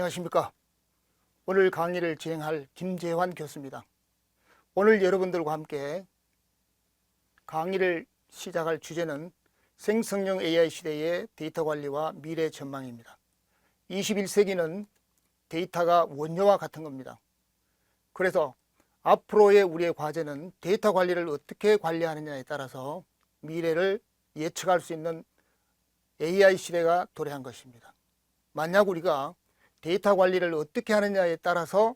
안녕하십니까. 오늘 강의를 진행할 김재환 교수입니다. 오늘 여러분들과 함께 강의를 시작할 주제는 생성형 AI 시대의 데이터 관리와 미래 전망입니다. 21세기는 데이터가 원료와 같은 겁니다. 그래서 앞으로의 우리의 과제는 데이터 관리를 어떻게 관리하느냐에 따라서 미래를 예측할 수 있는 AI 시대가 도래한 것입니다. 만약 우리가 데이터 관리를 어떻게 하느냐에 따라서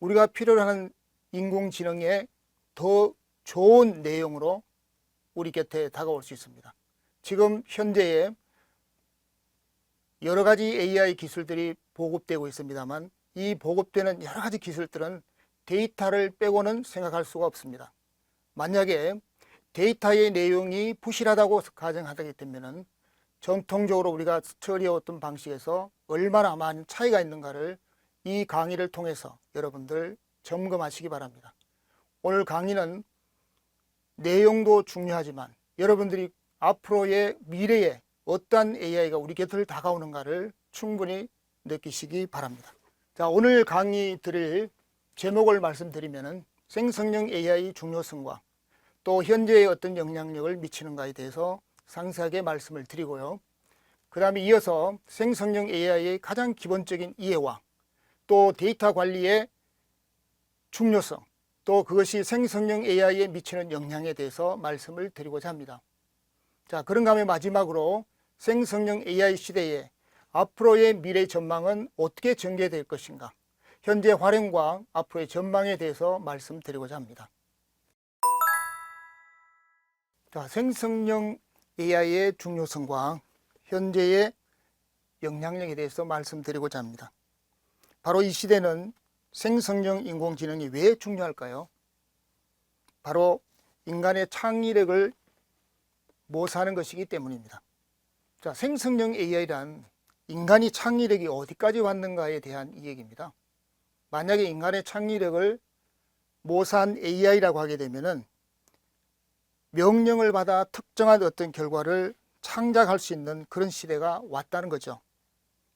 우리가 필요로 하는 인공지능의 더 좋은 내용으로 우리 곁에 다가올 수 있습니다. 지금 현재의 여러 가지 AI 기술들이 보급되고 있습니다만 이 보급되는 여러 가지 기술들은 데이터를 빼고는 생각할 수가 없습니다. 만약에 데이터의 내용이 부실하다고 가정하게 되면 전통적으로 우리가 처리해왔던 방식에서 얼마나 많은 차이가 있는가를 이 강의를 통해서 여러분들 점검하시기 바랍니다. 오늘 강의는 내용도 중요하지만 여러분들이 앞으로의 미래에 어떠한 AI가 우리 곁을 다가오는가를 충분히 느끼시기 바랍니다. 자, 오늘 강의 드릴 제목을 말씀드리면 생성형 AI 중요성과 또 현재의 어떤 영향력을 미치는가에 대해서 상세하게 말씀을 드리고요. 그 다음에 이어서 생성형 AI의 가장 기본적인 이해와 또 데이터 관리의 중요성, 또 그것이 생성형 AI에 미치는 영향에 대해서 말씀을 드리고자 합니다. 자, 그런가 하면 마지막으로 생성형 AI 시대의 앞으로의 미래 전망은 어떻게 전개될 것인가, 현재 활용과 앞으로의 전망에 대해서 말씀드리고자 합니다. 자, 생성형 AI의 중요성과 현재의 영향력에 대해서 말씀드리고자 합니다. 바로 이 시대는 생성형 인공지능이 왜 중요할까요? 바로 인간의 창의력을 모사하는 것이기 때문입니다. 자, 생성형 AI란 인간이 창의력이 어디까지 왔는가에 대한 이야기입니다. 만약에 인간의 창의력을 모사한 AI라고 하게 되면은 명령을 받아 특정한 어떤 결과를 창작할 수 있는 그런 시대가 왔다는 거죠.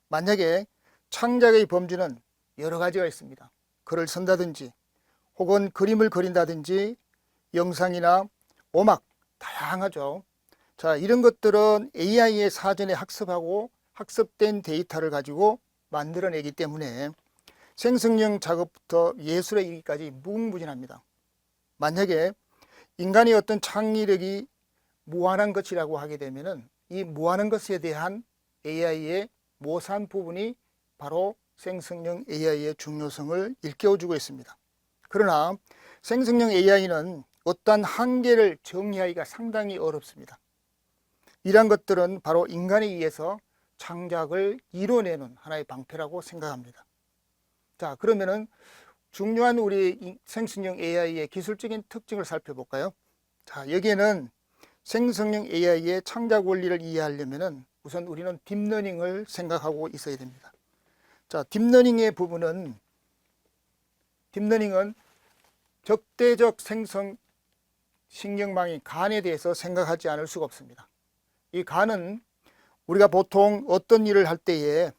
만약에 창작의 범주는 여러 가지가 있습니다. 글을 쓴다든지 혹은 그림을 그린다든지 영상이나 음악, 다양하죠. 자, 이런 것들은 AI의 사전에 학습하고 학습된 데이터를 가지고 만들어내기 때문에 생성형 작업부터 예술에 이르기까지 무궁무진합니다. 만약에 인간의 어떤 창의력이 무한한 것이라고 하게 되면은 이 무한한 것에 대한 AI의 모사한 부분이 바로 생성형 AI의 중요성을 일깨워주고 있습니다. 그러나 생성형 AI는 어떠한 한계를 정의하기가 상당히 어렵습니다. 이러한 것들은 바로 인간에 의해서 창작을 이뤄내는 하나의 방패라고 생각합니다. 자, 그러면은 중요한 우리 생성형 AI의 기술적인 특징을 살펴볼까요? 자, 여기에는 생성형 AI의 창작 원리를 이해하려면 우선 우리는 딥러닝을 생각하고 있어야 됩니다. 자, 딥러닝은 적대적 생성 신경망인 간에 대해서 생각하지 않을 수가 없습니다. 이 간은 우리가 보통 어떤 일을 할 때에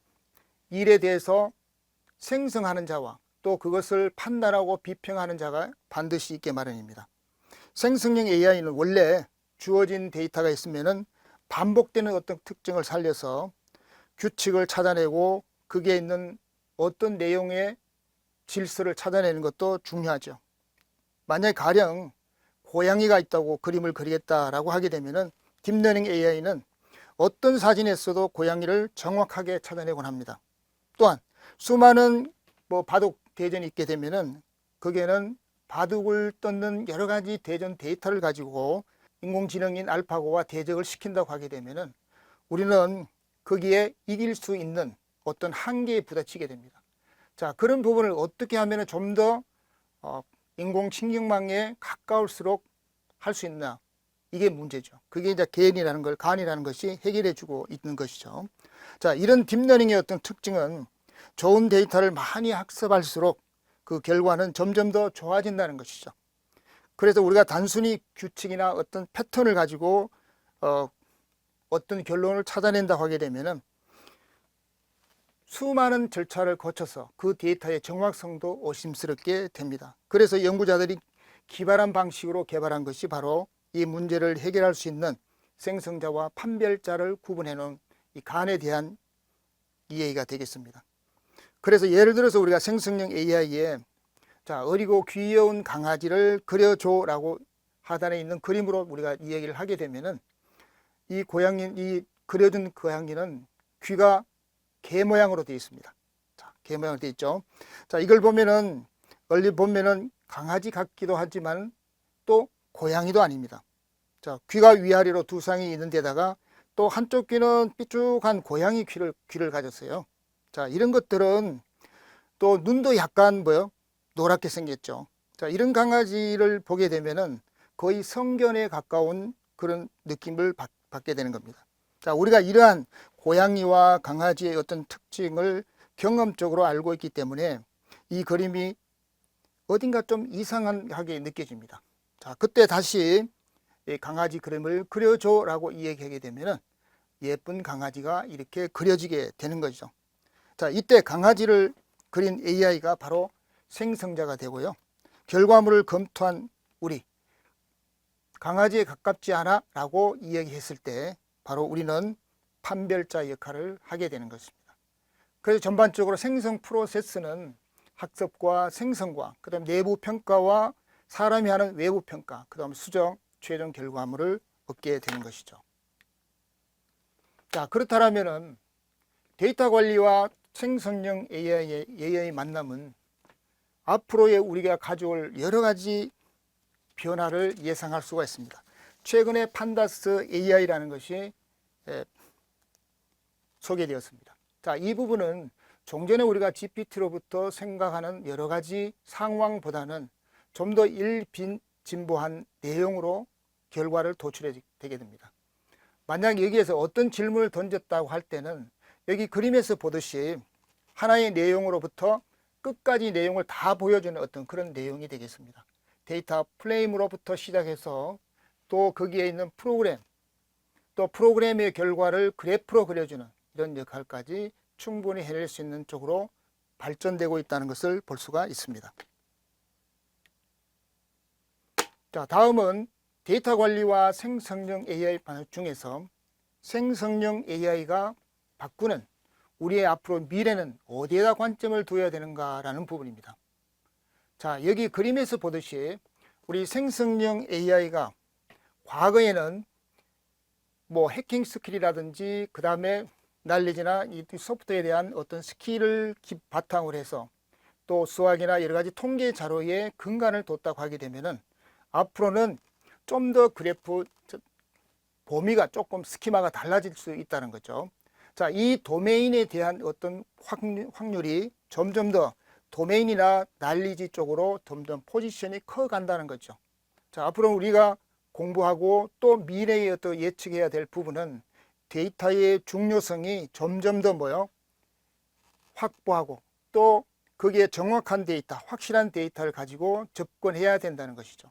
일에 대해서 생성하는 자와 또 그것을 판단하고 비평하는 자가 반드시 있게 마련입니다. 생성형 AI는 원래 주어진 데이터가 있으면은 반복되는 어떤 특징을 살려서 규칙을 찾아내고 그게 있는 어떤 내용의 질서를 찾아내는 것도 중요하죠. 만약에 가령 고양이가 있다고 그림을 그리겠다라고 하게 되면은 딥러닝 AI는 어떤 사진에서도 고양이를 정확하게 찾아내곤 합니다. 또한 수많은 바둑 대전이 있게 되면은 거기에는 바둑을 뜯는 여러 가지 대전 데이터를 가지고 인공지능인 알파고와 대적을 시킨다고 하게 되면은 우리는 거기에 이길 수 있는 어떤 한계에 부딪히게 됩니다. 자, 그런 부분을 어떻게 하면 좀 더 인공신경망에 가까울수록 할 수 있나, 이게 문제죠. 그게 이제 간이라는 것이 해결해 주고 있는 것이죠. 자, 이런 딥러닝의 어떤 특징은 좋은 데이터를 많이 학습할수록 그 결과는 점점 더 좋아진다는 것이죠. 그래서 우리가 단순히 규칙이나 어떤 패턴을 가지고 어떤 결론을 찾아낸다고 하게 되면은 수많은 절차를 거쳐서 그 데이터의 정확성도 의심스럽게 됩니다. 그래서 연구자들이 기발한 방식으로 개발한 것이 바로 이 문제를 해결할 수 있는 생성자와 판별자를 구분해 놓은 이 간에 대한 이해가 되겠습니다. 그래서 예를 들어서 우리가 생성형 AI에 어리고 귀여운 강아지를 그려줘라고 하단에 있는 그림으로 우리가 이 얘기를 하게 되면은 이 그려준 고양이는 귀가 개 모양으로 되어 있습니다. 개 모양으로 되어 있죠. 이걸 보면은 멀리 보면은 강아지 같기도 하지만 또 고양이도 아닙니다. 귀가 위아래로 두 쌍이 있는 데다가 또 한쪽 귀는 삐죽한 고양이 귀를 가졌어요. 이런 것들은 또 눈도 약간 노랗게 생겼죠. 이런 강아지를 보게 되면은 거의 성견에 가까운 그런 느낌을 받게 되는 겁니다. 우리가 이러한 고양이와 강아지의 어떤 특징을 경험적으로 알고 있기 때문에 이 그림이 어딘가 좀 이상하게 느껴집니다. 그때 다시 이 강아지 그림을 그려줘 라고 이야기하게 되면은 예쁜 강아지가 이렇게 그려지게 되는 거죠. 이때 강아지를 그린 AI가 바로 생성자가 되고요. 결과물을 검토한 우리, 강아지에 가깝지 않아 라고 이야기했을 때 바로 우리는 판별자 역할을 하게 되는 것입니다. 그래서 전반적으로 생성 프로세스는 학습과 생성과 그 다음 내부 평가와 사람이 하는 외부 평가, 그 다음 수정, 최종 결과물을 얻게 되는 것이죠. 그렇다면 데이터 관리와 생성형 AI의 만남은 앞으로의 우리가 가져올 여러 가지 변화를 예상할 수가 있습니다. 최근에 판다스 AI라는 것이 소개되었습니다. 이 부분은 종전에 우리가 GPT로부터 생각하는 여러 가지 상황보다는 좀 더 일빈진보한 내용으로 결과를 도출되게 됩니다. 만약 여기에서 어떤 질문을 던졌다고 할 때는 여기 그림에서 보듯이 하나의 내용으로부터 끝까지 내용을 다 보여주는 어떤 그런 내용이 되겠습니다. 데이터 프레임으로부터 시작해서 또 거기에 있는 프로그램, 또 프로그램의 결과를 그래프로 그려주는 이런 역할까지 충분히 해낼 수 있는 쪽으로 발전되고 있다는 것을 볼 수가 있습니다. 다음은 데이터 관리와 생성형 AI 중에서 생성형 AI가 바꾸는 우리의 앞으로 미래는 어디에다 관점을 두어야 되는가라는 부분입니다. 여기 그림에서 보듯이 우리 생성형 AI가 과거에는 해킹 스킬이라든지 그 다음에 날리지나 이 소프트웨어에 대한 어떤 스킬을 바탕으로 해서 또 수학이나 여러 가지 통계 자료에 근간을 뒀다고 하게 되면은 앞으로는 좀 더 그래프 범위가 조금 스키마가 달라질 수 있다는 거죠. 이 도메인에 대한 어떤 확률이 점점 더 도메인이나 날리지 쪽으로 점점 포지션이 커간다는 거죠. 앞으로 우리가 공부하고 또 미래에 어떤 예측해야 될 부분은 데이터의 중요성이 점점 더 확보하고 또 거기에 정확한 데이터, 확실한 데이터를 가지고 접근해야 된다는 것이죠.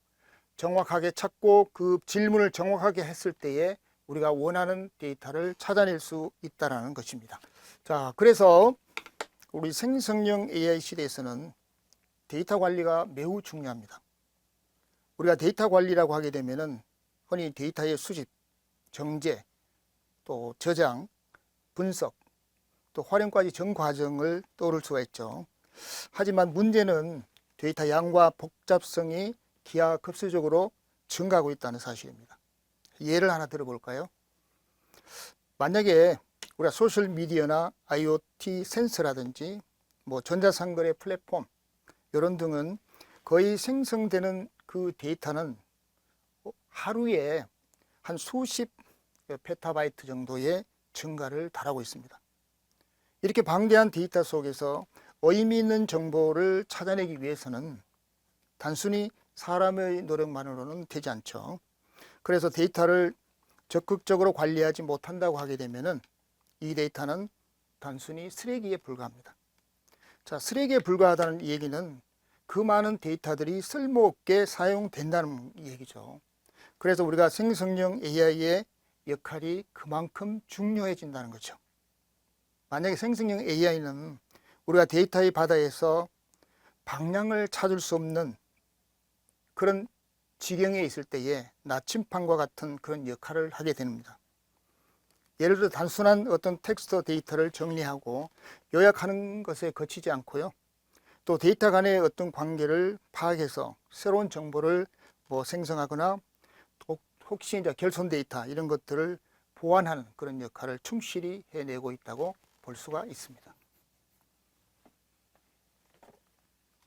정확하게 찾고 그 질문을 정확하게 했을 때에 우리가 원하는 데이터를 찾아낼 수 있다는 것입니다. 그래서 우리 생성형 AI 시대에서는 데이터 관리가 매우 중요합니다. 우리가 데이터 관리라고 하게 되면은 흔히 데이터의 수집, 정제, 또 저장, 분석, 또 활용까지 전 과정을 떠오를 수가 있죠. 하지만 문제는 데이터 양과 복잡성이 기하급수적으로 증가하고 있다는 사실입니다. 예를 하나 들어볼까요? 만약에 우리가 소셜미디어나 IoT 센서라든지 전자상거래 플랫폼 이런 등은 거의 생성되는 그 데이터는 하루에 한 수십 페타바이트 정도의 증가를 달하고 있습니다. 이렇게 방대한 데이터 속에서 의미 있는 정보를 찾아내기 위해서는 단순히 사람의 노력만으로는 되지 않죠. 그래서 데이터를 적극적으로 관리하지 못한다고 하게 되면은 이 데이터는 단순히 쓰레기에 불과합니다. 쓰레기에 불과하다는 얘기는 그 많은 데이터들이 쓸모없게 사용된다는 얘기죠. 그래서 우리가 생성형 AI의 역할이 그만큼 중요해진다는 거죠. 만약에 생성형 AI는 우리가 데이터의 바다에서 방향을 찾을 수 없는 그런 지경에 있을 때에 나침판과 같은 그런 역할을 하게 됩니다. 예를 들어 단순한 어떤 텍스트 데이터를 정리하고 요약하는 것에 그치지 않고요. 또 데이터 간의 어떤 관계를 파악해서 새로운 정보를 생성하거나 혹시 이제 결손 데이터 이런 것들을 보완하는 그런 역할을 충실히 해내고 있다고 볼 수가 있습니다.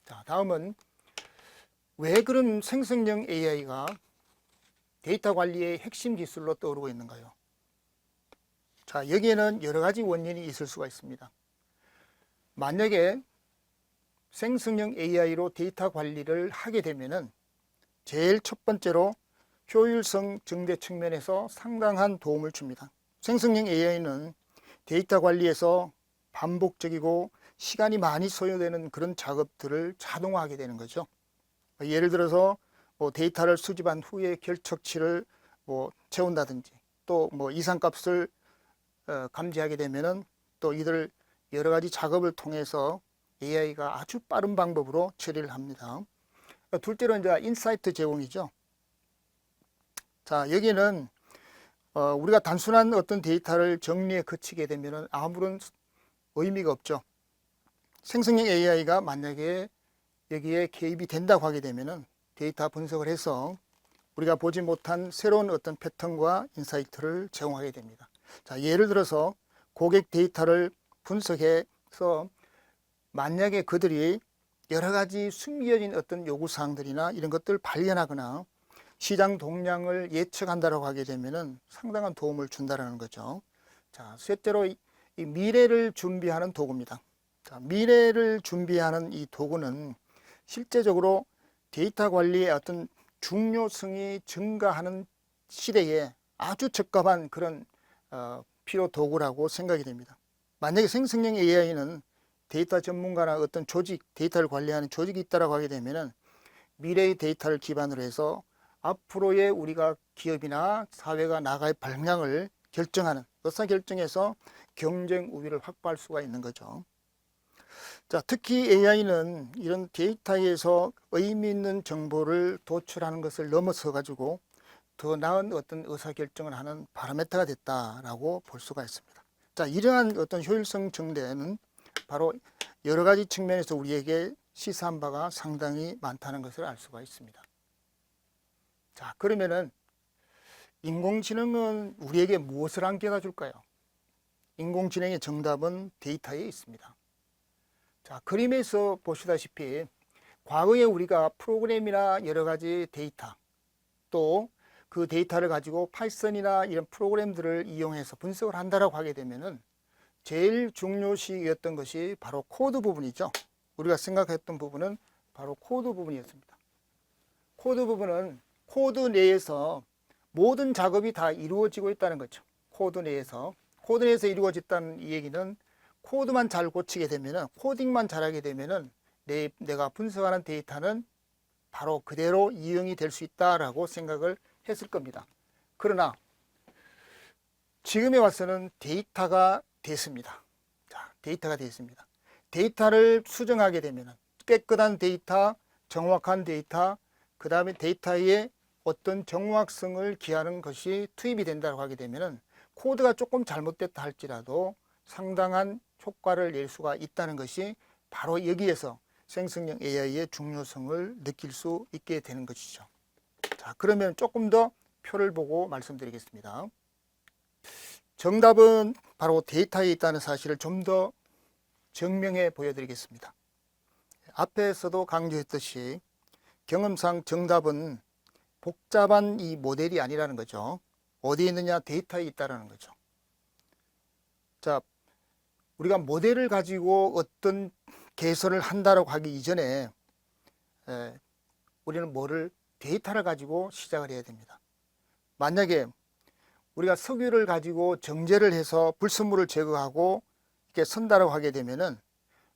자, 다음은 왜 그런 생성형 AI가 데이터 관리의 핵심 기술로 떠오르고 있는가요? 자, 여기에는 여러 가지 원인이 있을 수가 있습니다. 만약에 생성형 AI로 데이터 관리를 하게 되면은 제일 첫 번째로 효율성 증대 측면에서 상당한 도움을 줍니다. 생성형 AI는 데이터 관리에서 반복적이고 시간이 많이 소요되는 그런 작업들을 자동화하게 되는 거죠. 예를 들어서 데이터를 수집한 후에 결척치를 채운다든지 또 이상값을 감지하게 되면은 또 이들 여러 가지 작업을 통해서 AI가 아주 빠른 방법으로 처리를 합니다. 둘째로 이제 인사이트 제공이죠. 자, 여기는 우리가 단순한 어떤 데이터를 정리에 그치게 되면 아무런 의미가 없죠. 생성형 AI가 만약에 여기에 개입이 된다고 하게 되면 데이터 분석을 해서 우리가 보지 못한 새로운 어떤 패턴과 인사이트를 제공하게 됩니다. 자, 예를 들어서 고객 데이터를 분석해서 만약에 그들이 여러 가지 숨겨진 어떤 요구사항들이나 이런 것들을 발견하거나 시장 동향을 예측한다고 하게 되면 상당한 도움을 준다는 거죠. 자, 셋째로 이 미래를 준비하는 도구입니다. 자, 미래를 준비하는 이 도구는 실제적으로 데이터 관리의 어떤 중요성이 증가하는 시대에 아주 적합한 그런 필요 도구라고 생각이 됩니다. 만약에 생성형 AI는 데이터 전문가나 어떤 조직, 데이터를 관리하는 조직이 있다고 하게 되면 미래의 데이터를 기반으로 해서 앞으로의 우리가 기업이나 사회가 나갈 방향을 결정하는 의사결정에서 경쟁 우위를 확보할 수가 있는 거죠. 자, 특히 AI는 이런 데이터에서 의미 있는 정보를 도출하는 것을 넘어서 가지고 더 나은 어떤 의사결정을 하는 파라미터가 됐다라고 볼 수가 있습니다. 자, 이러한 어떤 효율성 증대는 바로 여러 가지 측면에서 우리에게 시사한 바가 상당히 많다는 것을 알 수가 있습니다. 자, 그러면은 인공지능은 우리에게 무엇을 안겨다 줄까요? 인공지능의 정답은 데이터에 있습니다. 자, 그림에서 보시다시피 과거에 우리가 프로그램이나 여러 가지 데이터 또 그 데이터를 가지고 파이썬이나 이런 프로그램들을 이용해서 분석을 한다라고 하게 되면은 제일 중요시였던 것이 바로 코드 부분이죠. 우리가 생각했던 부분은 바로 코드 부분이었습니다. 코드 부분은 코드 내에서 모든 작업이 다 이루어지고 있다는 거죠. 코드 내에서 이루어졌다는 이 얘기는 코드만 잘 고치게 되면은 코딩만 잘하게 되면은 내가 분석하는 데이터는 바로 그대로 이용이 될 수 있다라고 생각을 했을 겁니다. 그러나 지금에 와서는 데이터가 됐습니다. 자, 데이터가 됐습니다. 데이터를 수정하게 되면은 깨끗한 데이터, 정확한 데이터, 그 다음에 데이터에 어떤 정확성을 기하는 것이 투입이 된다고 하게 되면은 코드가 조금 잘못됐다 할지라도 상당한 효과를 낼 수가 있다는 것이 바로 여기에서 생성형 AI의 중요성을 느낄 수 있게 되는 것이죠. 자, 그러면 조금 더 표를 보고 말씀드리겠습니다. 정답은 바로 데이터에 있다는 사실을 좀 더 증명해 보여드리겠습니다. 앞에서도 강조했듯이 경험상 정답은 복잡한 이 모델이 아니라는 거죠. 어디에 있느냐? 데이터에 있다는 거죠. 자, 우리가 모델을 가지고 어떤 개설을 한다고 하기 이전에 우리는 데이터를 가지고 시작을 해야 됩니다. 만약에 우리가 석유를 가지고 정제를 해서 불순물을 제거하고 이렇게 선다라고 하게 되면은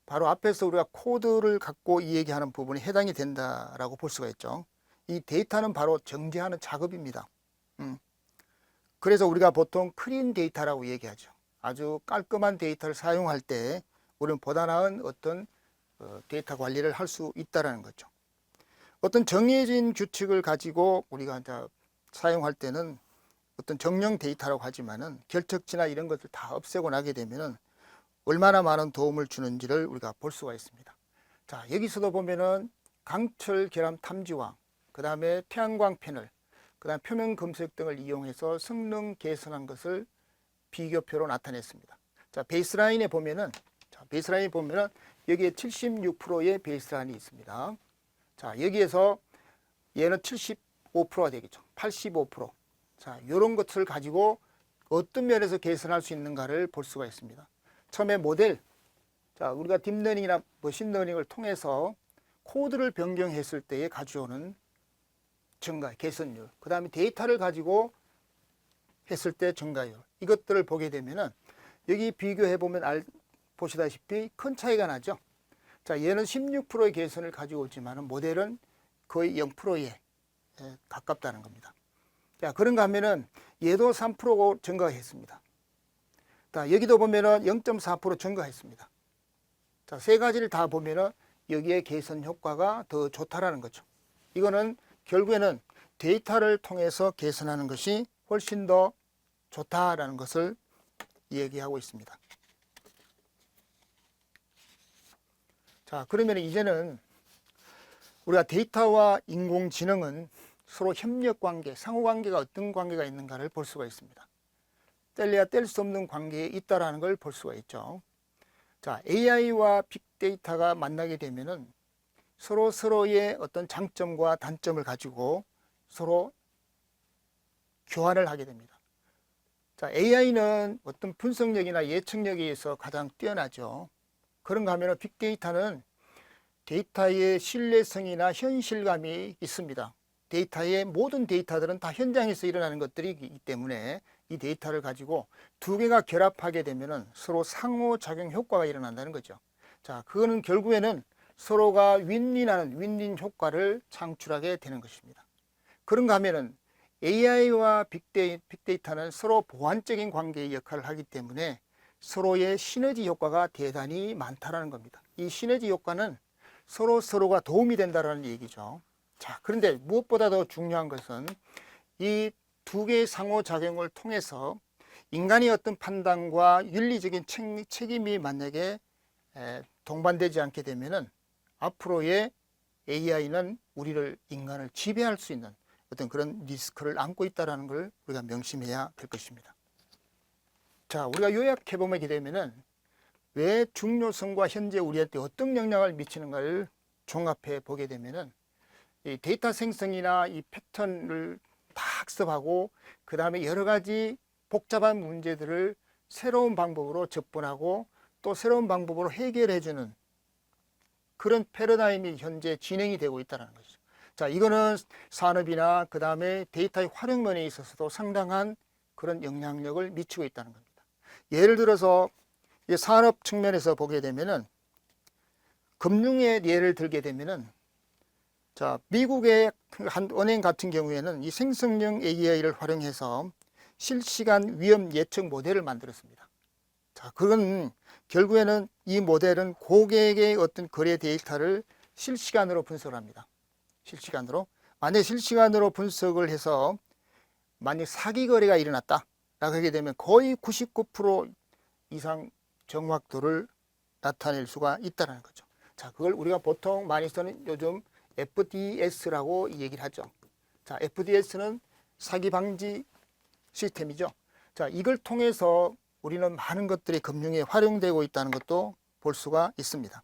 바로 앞에서 우리가 코드를 갖고 이야기하는 부분이 해당이 된다라고 볼 수가 있죠. 이 데이터는 바로 정제하는 작업입니다. 그래서 우리가 보통 클린 데이터라고 얘기하죠. 아주 깔끔한 데이터를 사용할 때 우리는 보다 나은 어떤 데이터 관리를 할 수 있다는 거죠. 어떤 정해진 규칙을 가지고 우리가 이제 사용할 때는 어떤 정령 데이터라고 하지만은 결척지나 이런 것들 다 없애고 나게 되면은 얼마나 많은 도움을 주는지를 우리가 볼 수가 있습니다. 자, 여기서도 보면은 강철 결함 탐지와 그 다음에 태양광 패널, 그 다음 표면 검색 등을 이용해서 성능 개선한 것을 비교표로 나타냈습니다. 자, 베이스라인에 보면은 여기에 76%의 베이스라인이 있습니다. 자, 여기에서 얘는 75%가 되겠죠. 85%. 자, 이런 것을 가지고 어떤 면에서 개선할 수 있는가를 볼 수가 있습니다. 처음에 모델, 자, 우리가 딥러닝이나 머신러닝을 통해서 코드를 변경했을 때에 가져오는 증가, 개선율, 그 다음에 데이터를 가지고 했을 때 증가율, 이것들을 보게 되면은 여기 비교해 보면 보시다시피 큰 차이가 나죠. 자, 얘는 16%의 개선을 가지고 있지만 모델은 거의 0%에 가깝다는 겁니다. 자, 그런가 하면은 얘도 3% 증가했습니다. 자, 여기도 보면은 0.4% 증가했습니다. 자, 세 가지를 다 보면은 여기에 개선 효과가 더 좋다라는 거죠. 이거는 결국에는 데이터를 통해서 개선하는 것이 훨씬 더 좋다라는 것을 얘기하고 있습니다. 자, 그러면 이제는 우리가 데이터와 인공지능은 서로 협력관계, 상호관계가 어떤 관계가 있는가를 볼 수가 있습니다. 뗄래야 뗄 수 없는 관계에 있다는 걸 볼 수가 있죠. 자, AI와 빅데이터가 만나게 되면은 서로의 어떤 장점과 단점을 가지고 서로 교환을 하게 됩니다. 자, AI는 어떤 분석력이나 예측력에 의해서 가장 뛰어나죠. 그런가 하면 빅데이터는 데이터의 신뢰성이나 현실감이 있습니다. 데이터의 모든 데이터들은 다 현장에서 일어나는 것들이기 때문에 이 데이터를 가지고 두 개가 결합하게 되면은 서로 상호작용 효과가 일어난다는 거죠. 자, 그거는 결국에는 서로가 윈윈하는 윈윈 효과를 창출하게 되는 것입니다. 그런가 하면은 AI와 빅데이터는 서로 보완적인 관계의 역할을 하기 때문에 서로의 시너지 효과가 대단히 많다는 겁니다. 이 시너지 효과는 서로가 도움이 된다는 얘기죠. 자, 그런데 무엇보다 더 중요한 것은 이 두 개의 상호작용을 통해서 인간의 어떤 판단과 윤리적인 책임이 만약에 동반되지 않게 되면은 앞으로의 AI는 인간을 지배할 수 있는 어떤 그런 리스크를 안고 있다는 걸 우리가 명심해야 될 것입니다. 자, 우리가 요약해 보게 되면은 왜 중요성과 현재 우리한테 어떤 영향을 미치는가를 종합해 보게 되면은 이 데이터 생성이나 이 패턴을 다 학습하고 그 다음에 여러 가지 복잡한 문제들을 새로운 방법으로 접근하고 또 새로운 방법으로 해결해 주는 그런 패러다임이 현재 진행이 되고 있다는 거죠. 자, 이거는 산업이나 그 다음에 데이터의 활용면에 있어서도 상당한 그런 영향력을 미치고 있다는 겁니다. 예를 들어서 산업 측면에서 보게 되면은 금융의 예를 들게 되면은 자, 미국의 한 은행 같은 경우에는 이 생성형 AI를 활용해서 실시간 위험 예측 모델을 만들었습니다. 자, 그건 결국에는 이 모델은 고객의 어떤 거래 데이터를 실시간으로 분석을 합니다. 실시간으로. 만약 실시간으로 분석을 해서 만약 사기 거래가 일어났다 라고 하게 되면 거의 99% 이상 정확도를 나타낼 수가 있다는 거죠. 자, 그걸 우리가 보통 많이 쓰는 요즘 FDS라고 얘기를 하죠. 자, FDS는 사기 방지 시스템이죠. 자, 이걸 통해서 우리는 많은 것들이 금융에 활용되고 있다는 것도 볼 수가 있습니다.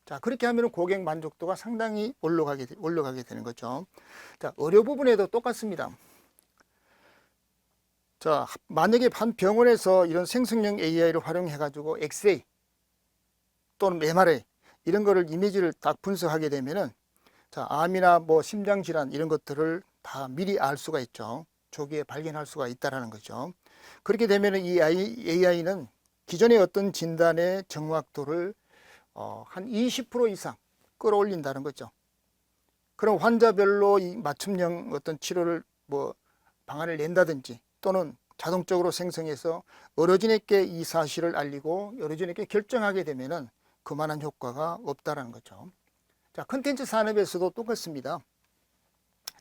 자, 그렇게 하면 고객 만족도가 상당히 올라가게 되는 거죠. 자, 의료 부분에도 똑같습니다. 자, 만약에 한 병원에서 이런 생성형 AI를 활용해 가지고 엑스레이 또는 MRI 이런 거를 이미지를 딱 분석하게 되면은 자, 암이나 뭐 심장 질환 이런 것들을 다 미리 알 수가 있죠. 조기에 발견할 수가 있다라는 거죠. 그렇게 되면은 이 AI는 기존의 어떤 진단의 정확도를 한 20% 이상 끌어올린다는 거죠. 그럼 환자별로 이 맞춤형 어떤 치료를 방안을 낸다든지 또는 자동적으로 생성해서 어르신에게 이 사실을 알리고 어르신에게 결정하게 되면은 그만한 효과가 없다라는 거죠. 자, 컨텐츠 산업에서도 똑같습니다.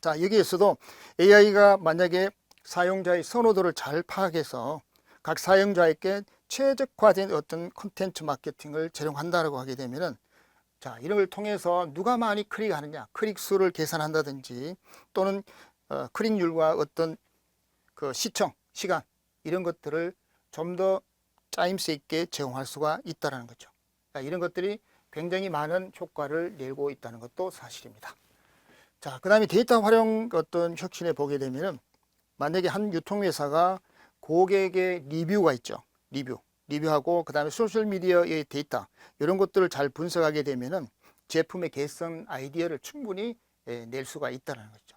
자, 여기에서도 AI가 만약에 사용자의 선호도를 잘 파악해서 각 사용자에게 최적화된 어떤 콘텐츠 마케팅을 제공한다라고 하게 되면은, 자, 이런 걸 통해서 누가 많이 클릭하느냐, 클릭 수를 계산한다든지 또는 클릭률과 어떤 그 시청 시간 이런 것들을 좀 더 짜임새 있게 제공할 수가 있다는 거죠. 자, 이런 것들이 굉장히 많은 효과를 내고 있다는 것도 사실입니다. 자, 그 다음에 데이터 활용 어떤 혁신에 보게 되면은, 만약에 한 유통회사가 고객의 리뷰가 있죠. 리뷰하고 그 다음에 소셜미디어의 데이터 이런 것들을 잘 분석하게 되면은 제품의 개선 아이디어를 충분히 낼 수가 있다는 거죠.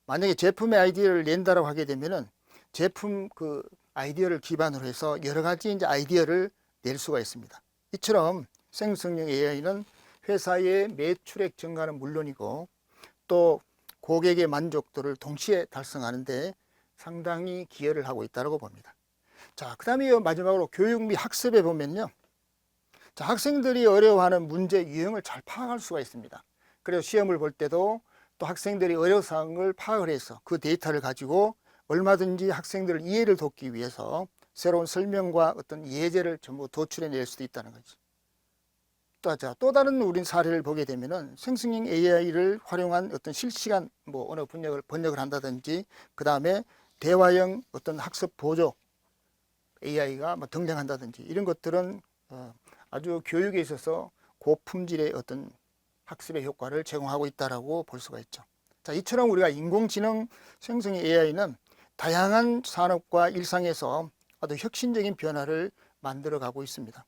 만약에 제품의 아이디어를 낸다라고 하게 되면은 제품 그 아이디어를 기반으로 해서 여러 가지 이제 아이디어를 낼 수가 있습니다. 이처럼 생성형 AI는 회사의 매출액 증가는 물론이고 또 고객의 만족도를 동시에 달성하는데 상당히 기여를 하고 있다고 봅니다. 자, 그 다음에 마지막으로 교육 및 학습에 보면요. 자, 학생들이 어려워하는 문제 유형을 잘 파악할 수가 있습니다. 그래서 시험을 볼 때도 또 학생들이 어려사항을 파악을 해서 그 데이터를 가지고 얼마든지 학생들 이해를 돕기 위해서 새로운 설명과 어떤 예제를 전부 도출해 낼 수도 있다는 거죠. 또 다른 우린 사례를 보게 되면은 생성형 AI를 활용한 어떤 실시간 뭐 언어 번역을 한다든지 그 다음에 대화형 어떤 학습 보조 AI가 뭐 등장한다든지 이런 것들은 아주 교육에 있어서 고품질의 어떤 학습의 효과를 제공하고 있다라고 볼 수가 있죠. 자, 이처럼 우리가 인공지능 생성형 AI는 다양한 산업과 일상에서 아주 혁신적인 변화를 만들어 가고 있습니다.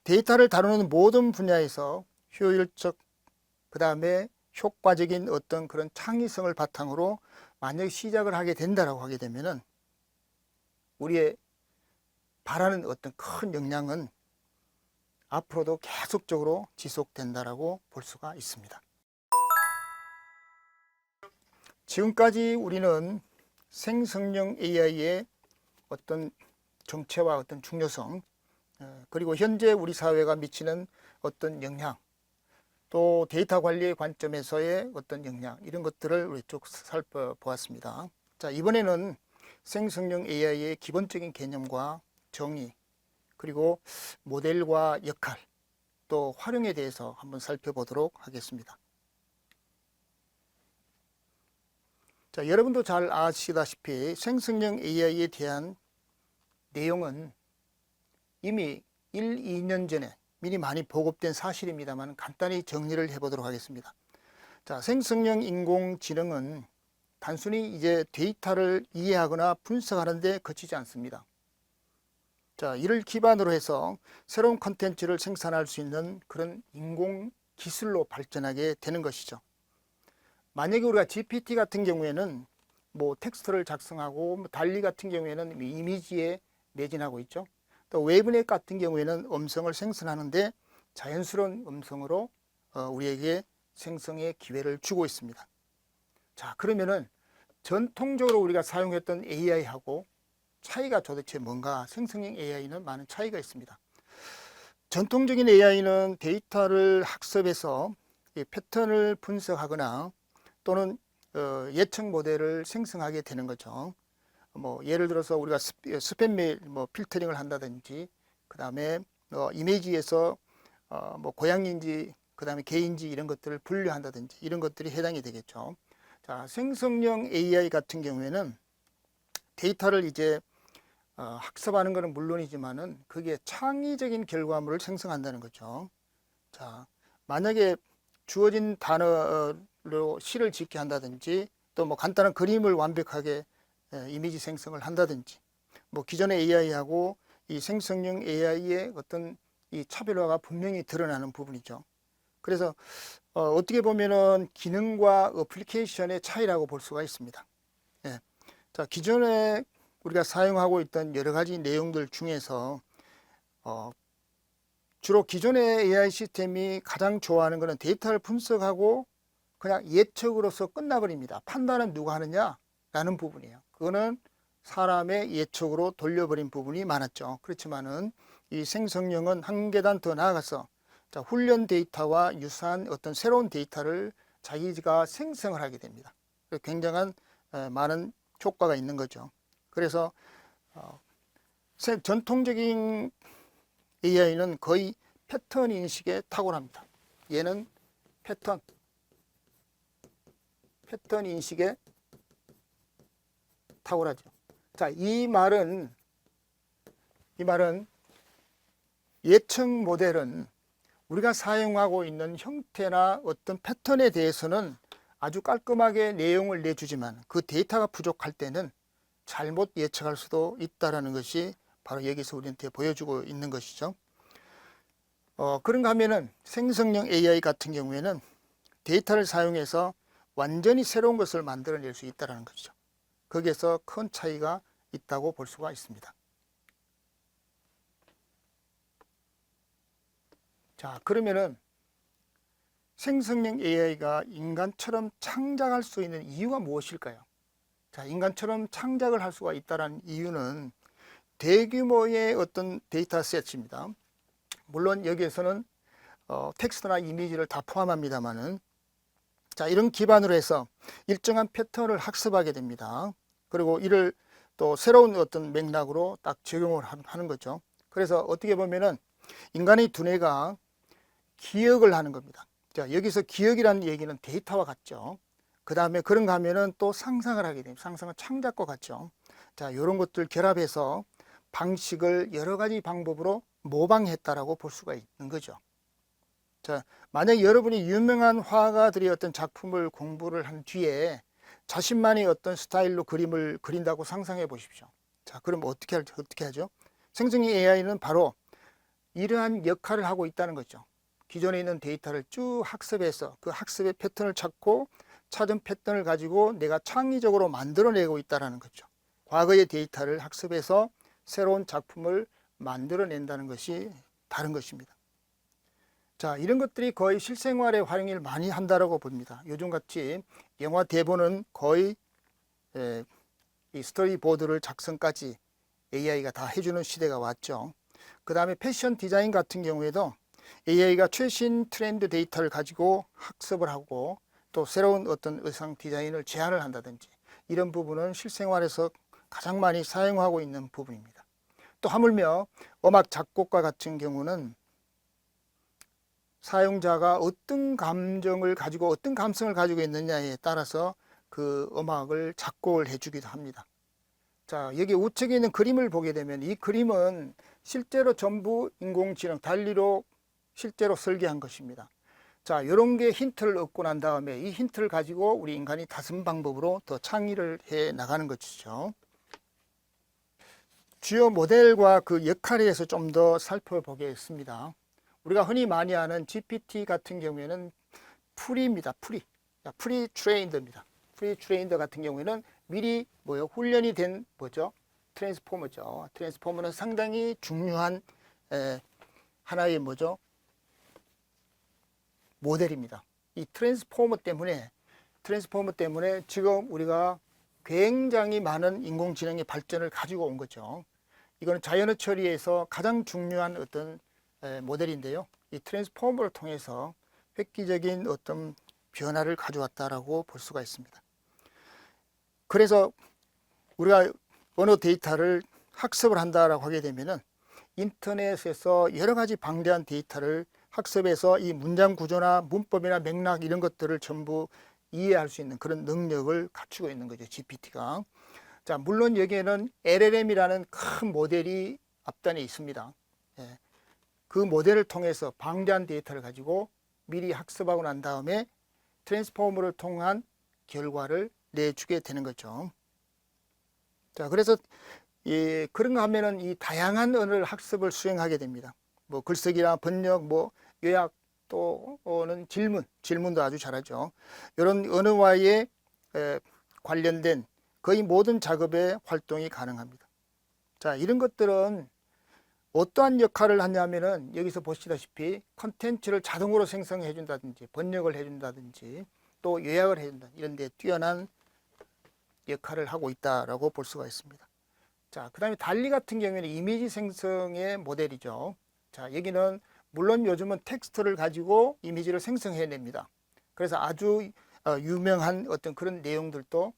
데이터를 다루는 모든 분야에서 효율적, 그 다음에 효과적인 어떤 그런 창의성을 바탕으로 만약 시작을 하게 된다라고 하게 되면은 우리의 바라는 어떤 큰 역량은 앞으로도 계속적으로 지속된다라고 볼 수가 있습니다. 지금까지 우리는 생성형 AI의 어떤 정체와 어떤 중요성, 그리고 현재 우리 사회가 미치는 어떤 영향, 또 데이터 관리의 관점에서의 어떤 영향, 이런 것들을 우리 쭉 살펴보았습니다. 자, 이번에는 생성형 AI의 기본적인 개념과 정의, 그리고 모델과 역할, 또 활용에 대해서 한번 살펴보도록 하겠습니다. 자, 여러분도 잘 아시다시피 생성형 AI에 대한 내용은 이미 1, 2년 전에 미리 많이 보급된 사실입니다만 간단히 정리를 해보도록 하겠습니다. 자, 생성형 인공지능은 단순히 이제 데이터를 이해하거나 분석하는 데 그치지 않습니다. 자, 이를 기반으로 해서 새로운 콘텐츠를 생산할 수 있는 그런 인공 기술로 발전하게 되는 것이죠. 만약에 우리가 GPT 같은 경우에는 뭐 텍스트를 작성하고, 달리 같은 경우에는 이미지에 매진하고 있죠. 또 웨이브넷 같은 경우에는 음성을 생성하는데 자연스러운 음성으로 우리에게 생성의 기회를 주고 있습니다. 자, 그러면은 전통적으로 우리가 사용했던 AI하고 차이가 도대체 뭔가? 생성형 AI는 많은 차이가 있습니다. 전통적인 AI는 데이터를 학습해서 패턴을 분석하거나 또는 예측 모델을 생성하게 되는 거죠. 뭐 예를 들어서 우리가 스팸 메일 뭐 필터링을 한다든지, 그 다음에 이미지에서 뭐 고양이인지 그 다음에 개인지 이런 것들을 분류한다든지 이런 것들이 해당이 되겠죠. 자, 생성형 AI 같은 경우에는 데이터를 이제 학습하는 것은 물론이지만은 그게 창의적인 결과물을 생성한다는 거죠. 자, 만약에 주어진 단어로 시를 짓게 한다든지 또 뭐 간단한 그림을 완벽하게 이미지 생성을 한다든지, 뭐 기존의 AI하고 이 생성형 AI의 어떤 이 차별화가 분명히 드러나는 부분이죠. 그래서 어떻게 보면은 기능과 어플리케이션의 차이라고 볼 수가 있습니다. 예. 자, 기존에 우리가 사용하고 있던 여러 가지 내용들 중에서 주로 기존의 AI 시스템이 가장 좋아하는 것은 데이터를 분석하고 그냥 예측으로서 끝나버립니다. 판단은 누가 하느냐라는 부분이에요. 그거는 사람의 예측으로 돌려버린 부분이 많았죠. 그렇지만은 이 생성령은 한 계단 더 나아가서 훈련 데이터와 유사한 어떤 새로운 데이터를 자기가 생성을 하게 됩니다. 굉장한 많은 효과가 있는 거죠. 그래서 전통적인 AI는 거의 패턴 인식에 탁월합니다. 얘는 패턴 인식에 탁월하죠. 자, 이 말은 예측 모델은 우리가 사용하고 있는 형태나 어떤 패턴에 대해서는 아주 깔끔하게 내용을 내주지만 그 데이터가 부족할 때는 잘못 예측할 수도 있다는 것이 바로 여기서 우리한테 보여주고 있는 것이죠. 그런가 하면은 생성형 AI 같은 경우에는 데이터를 사용해서 완전히 새로운 것을 만들어낼 수 있다는 것이죠. 거기에서 큰 차이가 있다고 볼 수가 있습니다. 자, 그러면은 생성형 AI가 인간처럼 창작할 수 있는 이유가 무엇일까요? 자, 인간처럼 창작을 할 수가 있다는 이유는 대규모의 어떤 데이터 셋입니다. 물론 여기에서는 텍스트나 이미지를 다 포함합니다만은, 자, 이런 기반으로 해서 일정한 패턴을 학습하게 됩니다. 그리고 이를 또 새로운 어떤 맥락으로 딱 적용을 하는 거죠. 그래서 어떻게 보면은 인간의 두뇌가 기억을 하는 겁니다. 자, 여기서 기억이라는 얘기는 데이터와 같죠. 그 다음에 그런가 하면은 또 상상을 하게 됩니다. 상상은 창작과 같죠. 자, 이런 것들 결합해서 방식을 여러 가지 방법으로 모방했다라고 볼 수가 있는 거죠. 자, 만약 여러분이 유명한 화가들의 어떤 작품을 공부를 한 뒤에 자신만의 어떤 스타일로 그림을 그린다고 상상해 보십시오. 자, 그럼 어떻게 하죠? 생성형 AI는 바로 이러한 역할을 하고 있다는 거죠. 기존에 있는 데이터를 쭉 학습해서 그 학습의 패턴을 찾고 찾은 패턴을 가지고 내가 창의적으로 만들어내고 있다는 거죠. 과거의 데이터를 학습해서 새로운 작품을 만들어낸다는 것이 다른 것입니다. 자, 이런 것들이 거의 실생활에 활용을 많이 한다고 봅니다. 요즘같이 영화 대본은 거의 이 스토리보드를 작성까지 AI가 다 해주는 시대가 왔죠. 그 다음에 패션 디자인 같은 경우에도 AI가 최신 트렌드 데이터를 가지고 학습을 하고 또 새로운 어떤 의상 디자인을 제안을 한다든지 이런 부분은 실생활에서 가장 많이 사용하고 있는 부분입니다. 또 하물며 음악 작곡가 같은 경우는 사용자가 어떤 감정을 가지고 어떤 감성을 가지고 있느냐에 따라서 그 음악을 작곡을 해주기도 합니다. 자, 여기 우측에 있는 그림을 보게 되면 이 그림은 실제로 전부 인공지능 달리로 실제로 설계한 것입니다. 자, 이런 게 힌트를 얻고 난 다음에 이 힌트를 가지고 우리 인간이 다른 방법으로 더 창의를 해 나가는 것이죠. 주요 모델과 그 역할에 대해서 좀 더 살펴보겠습니다. 우리가 흔히 많이 아는 GPT 같은 경우에는 프리입니다. 프리 트레인드입니다. 프리 트레인드 같은 경우에는 미리 훈련이 된 트랜스포머죠. 트랜스포머는 상당히 중요한 하나의 모델입니다. 이 트랜스포머 때문에 지금 우리가 굉장히 많은 인공지능의 발전을 가지고 온 거죠. 이거는 자연어 처리에서 가장 중요한 어떤 모델인데요. 이 트랜스포머를 통해서 획기적인 어떤 변화를 가져왔다라고 볼 수가 있습니다. 그래서 우리가 언어 데이터를 학습을 한다라고 하게 되면은 인터넷에서 여러 가지 방대한 데이터를 학습해서 이 문장 구조나 문법이나 맥락 이런 것들을 전부 이해할 수 있는 그런 능력을 갖추고 있는 거죠, GPT가. 자, 물론 여기에는 LLM이라는 큰 모델이 앞단에 있습니다. 그 모델을 통해서 방대한 데이터를 가지고 미리 학습하고 난 다음에 트랜스포머를 통한 결과를 내주게 되는 거죠. 자, 그래서 그런가 하면은 이 다양한 언어를 학습을 수행하게 됩니다. 글쓰기나 번역, 요약, 또는 질문도 아주 잘하죠. 이런 언어와의 관련된 거의 모든 작업에 활동이 가능합니다. 자, 이런 것들은 어떠한 역할을 하냐면은 여기서 보시다시피 컨텐츠를 자동으로 생성해 준다든지 번역을 해 준다든지 또 요약을 해 준다 이런 데 뛰어난 역할을 하고 있다라고 볼 수가 있습니다. 자, 그 다음에 달리 같은 경우에는 이미지 생성의 모델이죠. 자, 여기는 물론 요즘은 텍스트를 가지고 이미지를 생성해냅니다. 그래서 아주 유명한 어떤 그런 내용들도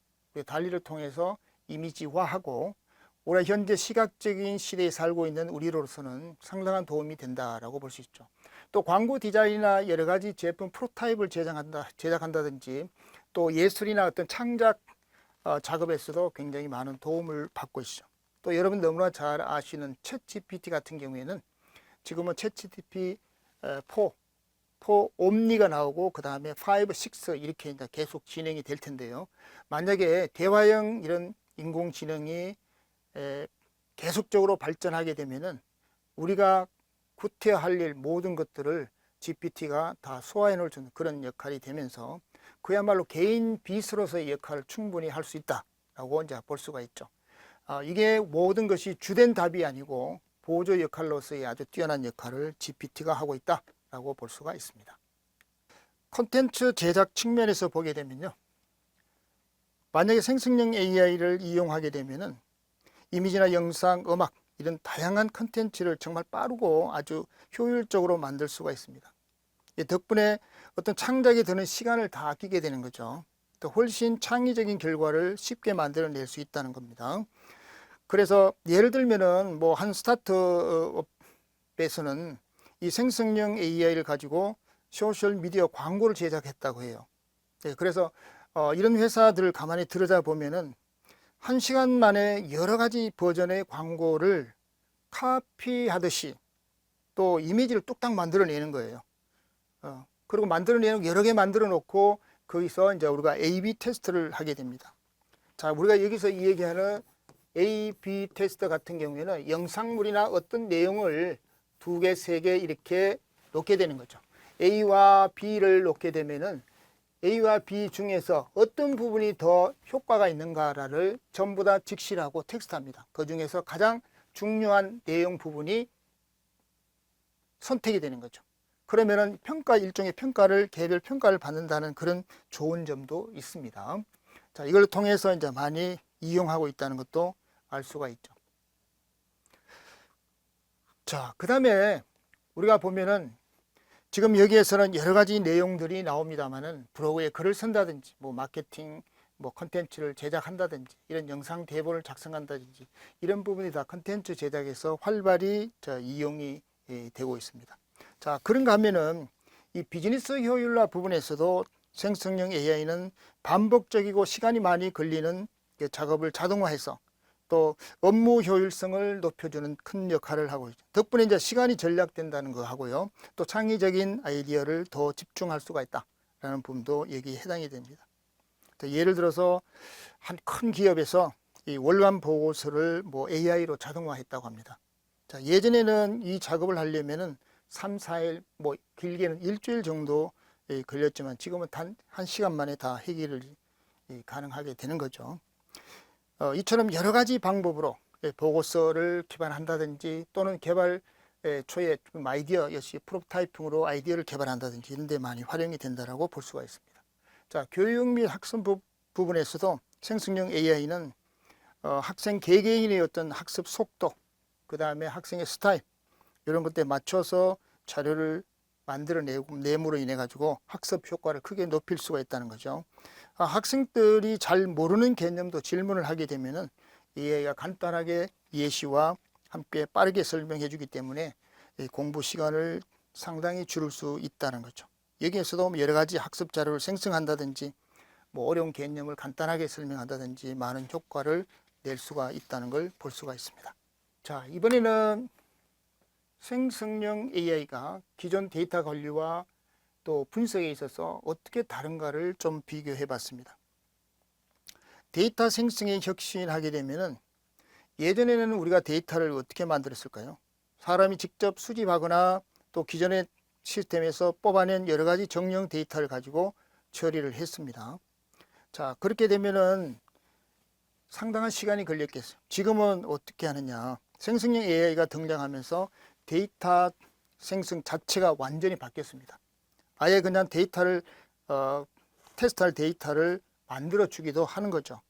달리를 통해서 이미지화하고 우리가 현재 시각적인 시대에 살고 있는 우리로서는 상당한 도움이 된다라고 볼 수 있죠. 또 광고 디자인이나 여러 가지 제품 프로타입을 제작한다든지 또 예술이나 어떤 창작 작업에서도 굉장히 많은 도움을 받고 있죠. 또 여러분 너무나 잘 아시는 챗 GPT 같은 경우에는 지금은 챗 GPT 4 옴니가 나오고 그 다음에 5, 6 이렇게 이제 계속 진행이 될 텐데요. 만약에 대화형 이런 인공지능이 계속적으로 발전하게 되면은 우리가 구태여 할 일 모든 것들을 GPT가 다 소화해 놓을 그런 역할이 되면서 그야말로 개인 비서로서의 역할을 충분히 할 수 있다라고 이제 볼 수가 있죠. 이게 모든 것이 주된 답이 아니고 보조 역할로서의 아주 뛰어난 역할을 GPT가 하고 있다라고 볼 수가 있습니다. 콘텐츠 제작 측면에서 보게 되면요. 만약에 생성형 AI를 이용하게 되면은 이미지나 영상, 음악 이런 다양한 콘텐츠를 정말 빠르고 아주 효율적으로 만들 수가 있습니다. 덕분에 어떤 창작에 드는 시간을 다 아끼게 되는 거죠. 또 훨씬 창의적인 결과를 쉽게 만들어낼 수 있다는 겁니다. 그래서 예를 들면은 뭐 한 스타트업에서는 이 생성형 AI를 가지고 소셜 미디어 광고를 제작했다고 해요. 그래서 이런 회사들을 가만히 들여다 보면은 1시간 만에 여러 가지 버전의 광고를 카피하듯이 또 이미지를 뚝딱 만들어내는 거예요. 그리고 만들어내는 여러 개 만들어 놓고 거기서 이제 우리가 A/B 테스트를 하게 됩니다. 자, 우리가 여기서 이 얘기하는 A/B 테스트 같은 경우에는 영상물이나 어떤 내용을 2개, 3개 이렇게 놓게 되는 거죠. A와 B를 놓게 되면은 A와 B 중에서 어떤 부분이 더 효과가 있는가를 전부 다 직시하고 텍스트합니다. 그 중에서 가장 중요한 내용 부분이 선택이 되는 거죠. 그러면은 일종의 평가를, 개별 평가를 받는다는 그런 좋은 점도 있습니다. 자, 이걸 통해서 이제 많이 이용하고 있다는 것도 알 수가 있죠. 자, 그 다음에 우리가 보면은 지금 여기에서는 여러 가지 내용들이 나옵니다만은 블로그에 글을 쓴다든지 뭐 마케팅 뭐 컨텐츠를 제작한다든지 이런 영상 대본을 작성한다든지 이런 부분이 다 컨텐츠 제작에서 활발히 이용이 되고 있습니다. 자, 그런가 하면은 이 비즈니스 효율화 부분에서도 생성형 AI는 반복적이고 시간이 많이 걸리는 작업을 자동화해서 또 업무 효율성을 높여주는 큰 역할을 하고 있죠. 덕분에 이제 시간이 절약된다는 거 하고요. 또 창의적인 아이디어를 더 집중할 수가 있다라는 부분도 여기에 해당이 됩니다. 예를 들어서 한 큰 기업에서 이 월간 보고서를 뭐 AI로 자동화했다고 합니다. 자, 예전에는 이 작업을 하려면은 3, 4일, 뭐 길게는 일주일 정도 걸렸지만 지금은 단 1시간 만에 다 해결을 가능하게 되는 거죠. 이처럼 여러 가지 방법으로 보고서를 기반한다든지 또는 개발 초에 아이디어 역시 프로토타이핑으로 아이디어를 개발한다든지 이런 데 많이 활용이 된다고 볼 수가 있습니다. 자, 교육 및 학습 부분에서도 생성형 AI는 학생 개개인의 어떤 학습 속도, 그 다음에 학생의 스타일 이런 것들에 맞춰서 자료를 만들어내므로 인해 가지고 학습 효과를 크게 높일 수가 있다는 거죠. 학생들이 잘 모르는 개념도 질문을 하게 되면은 AI가 간단하게 예시와 함께 빠르게 설명해 주기 때문에 공부 시간을 상당히 줄일 수 있다는 거죠. 여기에서도 여러 가지 학습 자료를 생성한다든지 뭐 어려운 개념을 간단하게 설명한다든지 많은 효과를 낼 수가 있다는 걸 볼 수가 있습니다. 자, 이번에는 생성형 AI가 기존 데이터 관리와 또 분석에 있어서 어떻게 다른가를 좀 비교해 봤습니다. 데이터 생성에 혁신하게 되면은 예전에는 우리가 데이터를 어떻게 만들었을까요? 사람이 직접 수집하거나 또 기존의 시스템에서 뽑아낸 여러 가지 정령 데이터를 가지고 처리를 했습니다. 자, 그렇게 되면은 상당한 시간이 걸렸겠어요. 지금은 어떻게 하느냐? 생성형 AI가 등장하면서 데이터 생성 자체가 완전히 바뀌었습니다. 아예 그냥 데이터를 테스트할 데이터를 만들어 주기도 하는 거죠.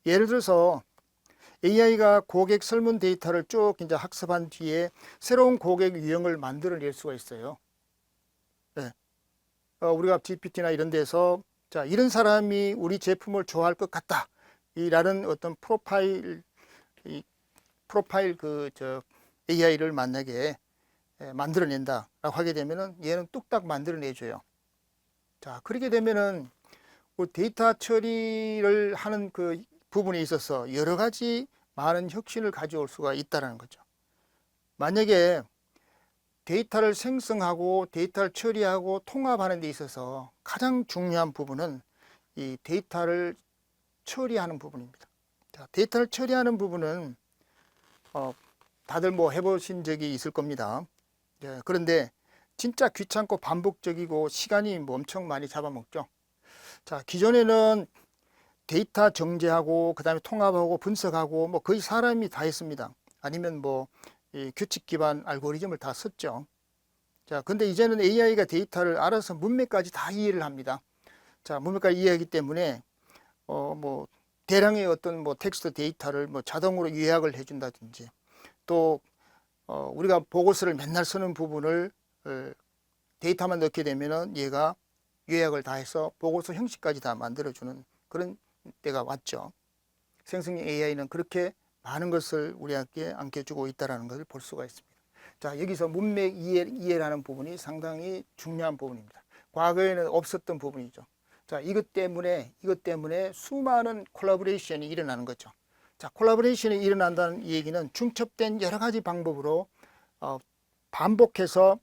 예를 들어서 AI가 고객 설문 데이터를 쭉 이제 학습한 뒤에 새로운 고객 유형을 만들어낼 수가 있어요. 네. 우리가 GPT나 이런 데서 자, 이런 사람이 우리 제품을 좋아할 것 같다. 이라는 어떤 프로파일 AI를 만약에 만들어낸다라고 하게 되면은 얘는 뚝딱 만들어내줘요. 자, 그렇게 되면은 데이터 처리를 하는 그 부분에 있어서 여러 가지 많은 혁신을 가져올 수가 있다는 거죠. 만약에 데이터를 생성하고 데이터를 처리하고 통합하는 데 있어서 가장 중요한 부분은 이 데이터를 처리하는 부분입니다. 자, 데이터를 처리하는 부분은 다들 뭐 해보신 적이 있을 겁니다. 그런데 진짜 귀찮고 반복적이고 시간이 뭐 엄청 많이 잡아먹죠. 자, 기존에는 데이터 정제하고 그다음에 통합하고 분석하고 뭐 거의 사람이 다 했습니다. 아니면 뭐 이 규칙 기반 알고리즘을 다 썼죠. 자, 근데 이제는 AI가 데이터를 알아서 문맥까지 다 이해를 합니다. 자, 문맥까지 이해하기 때문에 뭐 대량의 어떤 뭐 텍스트 데이터를 뭐 자동으로 요약을 해준다든지 또 우리가 보고서를 맨날 쓰는 부분을 데이터만 넣게 되면은 얘가 요약을 다 해서 보고서 형식까지 다 만들어주는 그런 때가 왔죠. 생성형 AI는 그렇게 많은 것을 우리에게 안겨주고 있다는 것을 볼 수가 있습니다. 자, 여기서 문맥 이해라는 부분이 상당히 중요한 부분입니다. 과거에는 없었던 부분이죠. 자, 이것 때문에 수많은 콜라보레이션이 일어나는 거죠. 자, 콜라보레이션이 일어난다는 얘기는 중첩된 여러 가지 방법으로 반복해서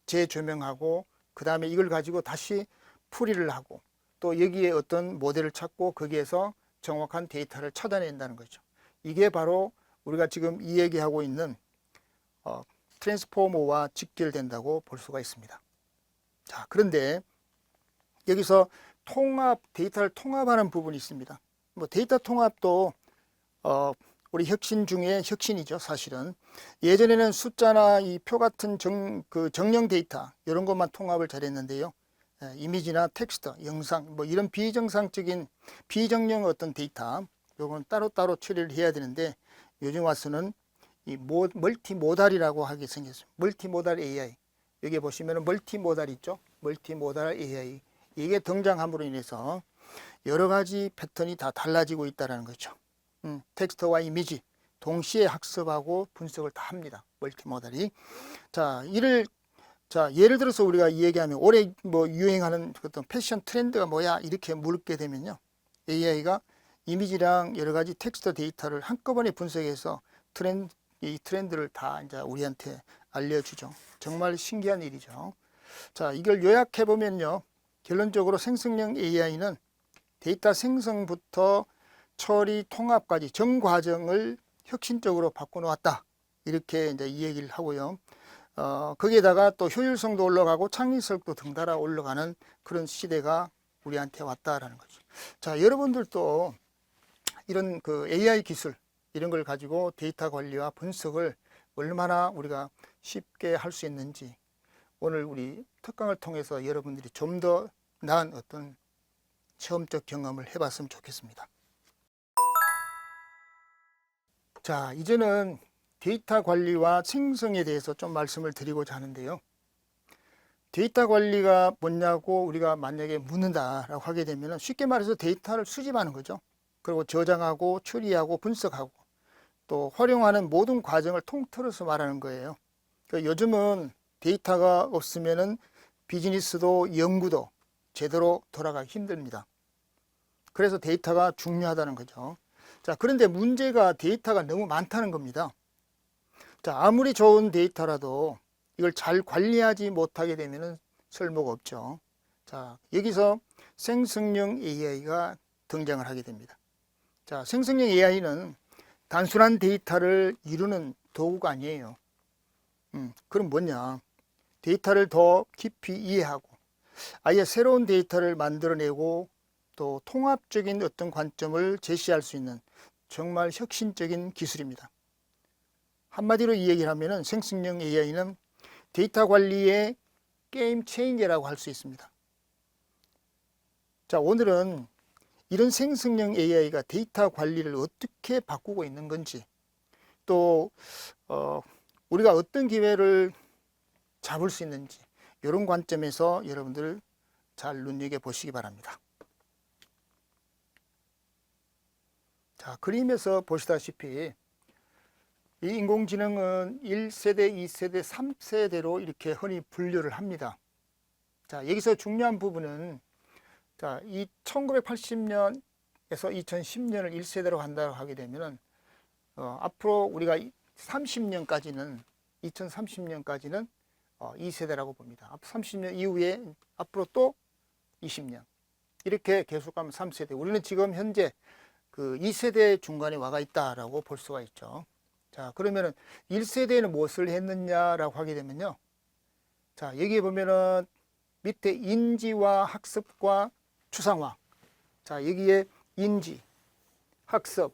재조명하고 그 다음에 이걸 가지고 다시 풀이를 하고 또 여기에 어떤 모델을 찾고 거기에서 정확한 데이터를 찾아낸다는 거죠. 이게 바로 우리가 지금 이 얘기하고 있는 트랜스포머와 직결된다고 볼 수가 있습니다. 자, 그런데 여기서 데이터를 통합하는 부분이 있습니다. 뭐 데이터 통합도 우리 혁신 중에 혁신이죠, 사실은. 예전에는 숫자나 이 표 같은 정령 데이터 이런 것만 통합을 잘했는데요. 이미지나 텍스트, 영상 뭐 이런 비정령 어떤 데이터 요건 따로따로 처리를 해야 되는데 요즘 와서는 이 멀티모달이라고 하게 생겼어요. 멀티모달 AI. 여기 보시면은 멀티모달 있죠? 멀티모달 AI. 이게 등장함으로 인해서 여러 가지 패턴이 다 달라지고 있다는 거죠. 텍스트와 이미지 동시에 학습하고 분석을 다 합니다. 멀티모달이. 자, 예를 들어서 우리가 이 얘기하면 올해 뭐 유행하는 어떤 패션 트렌드가 뭐야 이렇게 물게 되면요. AI가 이미지랑 여러 가지 텍스트 데이터를 한꺼번에 분석해서 이 트렌드를 다 이제 우리한테 알려주죠. 정말 신기한 일이죠. 자, 이걸 요약해 보면요. 결론적으로 생성형 AI는 데이터 생성부터 처리, 통합까지 전 과정을 혁신적으로 바꿔놓았다. 이렇게 이제 이 얘기를 하고요. 거기에다가 또 효율성도 올라가고 창의성도 등달아 올라가는 그런 시대가 우리한테 왔다라는 거죠. 자, 여러분들도 이런 그 AI 기술 이런 걸 가지고 데이터 관리와 분석을 얼마나 우리가 쉽게 할 수 있는지 오늘 우리 특강을 통해서 여러분들이 좀 더 나은 어떤 체험적 경험을 해봤으면 좋겠습니다. 자, 이제는 데이터 관리와 생성에 대해서 좀 말씀을 드리고자 하는데요. 데이터 관리가 뭐냐고 우리가 만약에 묻는다라고 하게 되면 쉽게 말해서 데이터를 수집하는 거죠. 그리고 저장하고 처리하고 분석하고 또 활용하는 모든 과정을 통틀어서 말하는 거예요. 요즘은 데이터가 없으면은 비즈니스도 연구도 제대로 돌아가기 힘듭니다. 그래서 데이터가 중요하다는 거죠. 자, 그런데 문제가 데이터가 너무 많다는 겁니다. 자, 아무리 좋은 데이터라도 이걸 잘 관리하지 못하게 되면은 쓸모가 없죠. 자, 여기서 생성형 AI가 등장을 하게 됩니다. 자, 생성형 AI는 단순한 데이터를 이루는 도구가 아니에요. 그럼 뭐냐? 데이터를 더 깊이 이해하고 아예 새로운 데이터를 만들어내고 또 통합적인 어떤 관점을 제시할 수 있는 정말 혁신적인 기술입니다. 한마디로 이 얘기를 하면은 생성형 AI는 데이터 관리의 게임 체인저라고 할 수 있습니다. 자, 오늘은 이런 생성형 AI가 데이터 관리를 어떻게 바꾸고 있는 건지, 또 우리가 어떤 기회를 잡을 수 있는지, 이런 관점에서 여러분들 잘 눈여겨보시기 바랍니다. 자, 그림에서 보시다시피 이 인공지능은 1세대, 2세대, 3세대로 이렇게 흔히 분류를 합니다. 자, 여기서 중요한 부분은, 자, 이 1980년에서 2010년을 1세대로 간다고 하게 되면은 앞으로 우리가 30년까지는 2030년까지는 2세대라고 봅니다. 30년 이후에 앞으로 또 20년 이렇게 계속 가면 3세대. 우리는 지금 현재 그 2세대 중간에 와가 있다라고 볼 수가 있죠. 자, 그러면은 1세대에는 무엇을 했느냐라고 하게 되면요. 자, 여기 보면은 밑에 인지와 학습과 추상화. 자, 여기에 인지, 학습,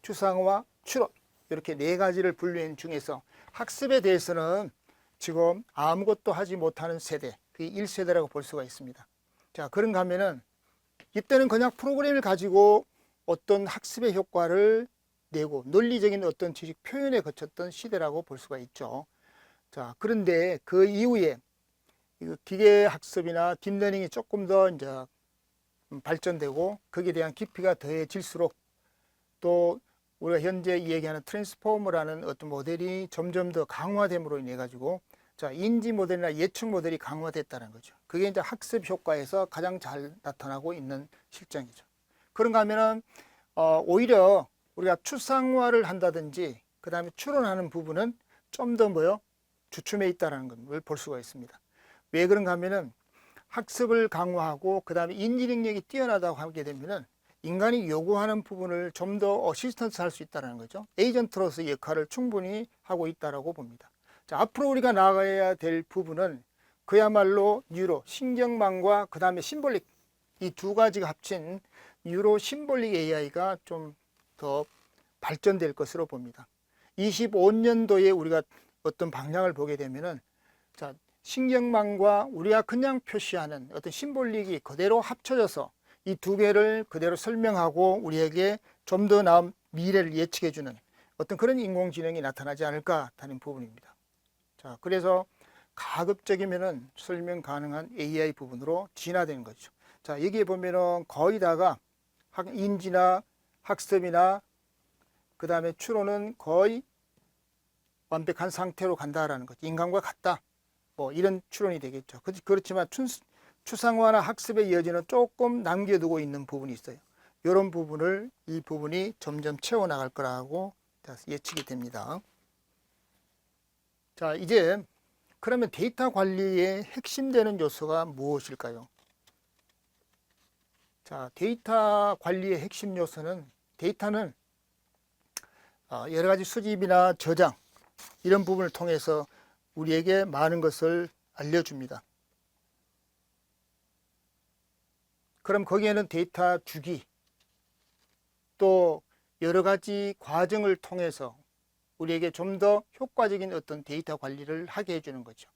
추상화, 추론. 이렇게 네 가지를 분류한 중에서 학습에 대해서는 지금 아무것도 하지 못하는 세대, 그게 1세대라고 볼 수가 있습니다. 자, 그런가 하면은 이때는 그냥 프로그램을 가지고 어떤 학습의 효과를 내고 논리적인 어떤 지식 표현에 거쳤던 시대라고 볼 수가 있죠. 자, 그런데 그 이후에 기계 학습이나 딥러닝이 조금 더 이제 발전되고 거기에 대한 깊이가 더해질수록 또 우리가 현재 얘기하는 트랜스포머라는 어떤 모델이 점점 더 강화됨으로 인해 가지고 자, 인지 모델이나 예측 모델이 강화됐다는 거죠. 그게 이제 학습 효과에서 가장 잘 나타나고 있는 실정이죠. 그런가 하면은 오히려 우리가 추상화를 한다든지 그 다음에 추론하는 부분은 좀 더 주춤해 있다는 걸 볼 수가 있습니다. 왜 그런가 하면은 학습을 강화하고 그 다음에 인지 능력이 뛰어나다고 하게 되면은 인간이 요구하는 부분을 좀 더 어시스턴트 할 수 있다는 거죠. 에이전트로서의 역할을 충분히 하고 있다고 봅니다. 자, 앞으로 우리가 나가야 될 부분은 그야말로 뉴로, 신경망과 그 다음에 심볼릭, 이 두 가지가 합친 뉴로 심볼릭 AI가 좀 더 발전될 것으로 봅니다. 25년도에 우리가 어떤 방향을 보게 되면은 자, 신경망과 우리가 그냥 표시하는 어떤 심볼릭이 그대로 합쳐져서 이 두 개를 그대로 설명하고 우리에게 좀 더 나은 미래를 예측해주는 어떤 그런 인공지능이 나타나지 않을까 하는 부분입니다. 자, 그래서 가급적이면은 설명 가능한 AI 부분으로 진화되는 거죠. 자, 여기에 보면은 거의 다가 인지나 학습이나 그 다음에 추론은 거의 완벽한 상태로 간다라는 거죠. 인간과 같다. 뭐 이런 추론이 되겠죠. 그렇지만 추상화나 학습의 여지는 조금 남겨두고 있는 부분이 있어요. 이런 부분을 이 부분이 점점 채워나갈 거라고 예측이 됩니다. 자, 이제 그러면 데이터 관리의 핵심되는 요소가 무엇일까요? 자, 데이터 관리의 핵심 요소는 데이터는 여러 가지 수집이나 저장 이런 부분을 통해서 우리에게 많은 것을 알려줍니다. 그럼 거기에는 데이터 주기 또 여러 가지 과정을 통해서 우리에게 좀 더 효과적인 어떤 데이터 관리를 하게 해주는 거죠.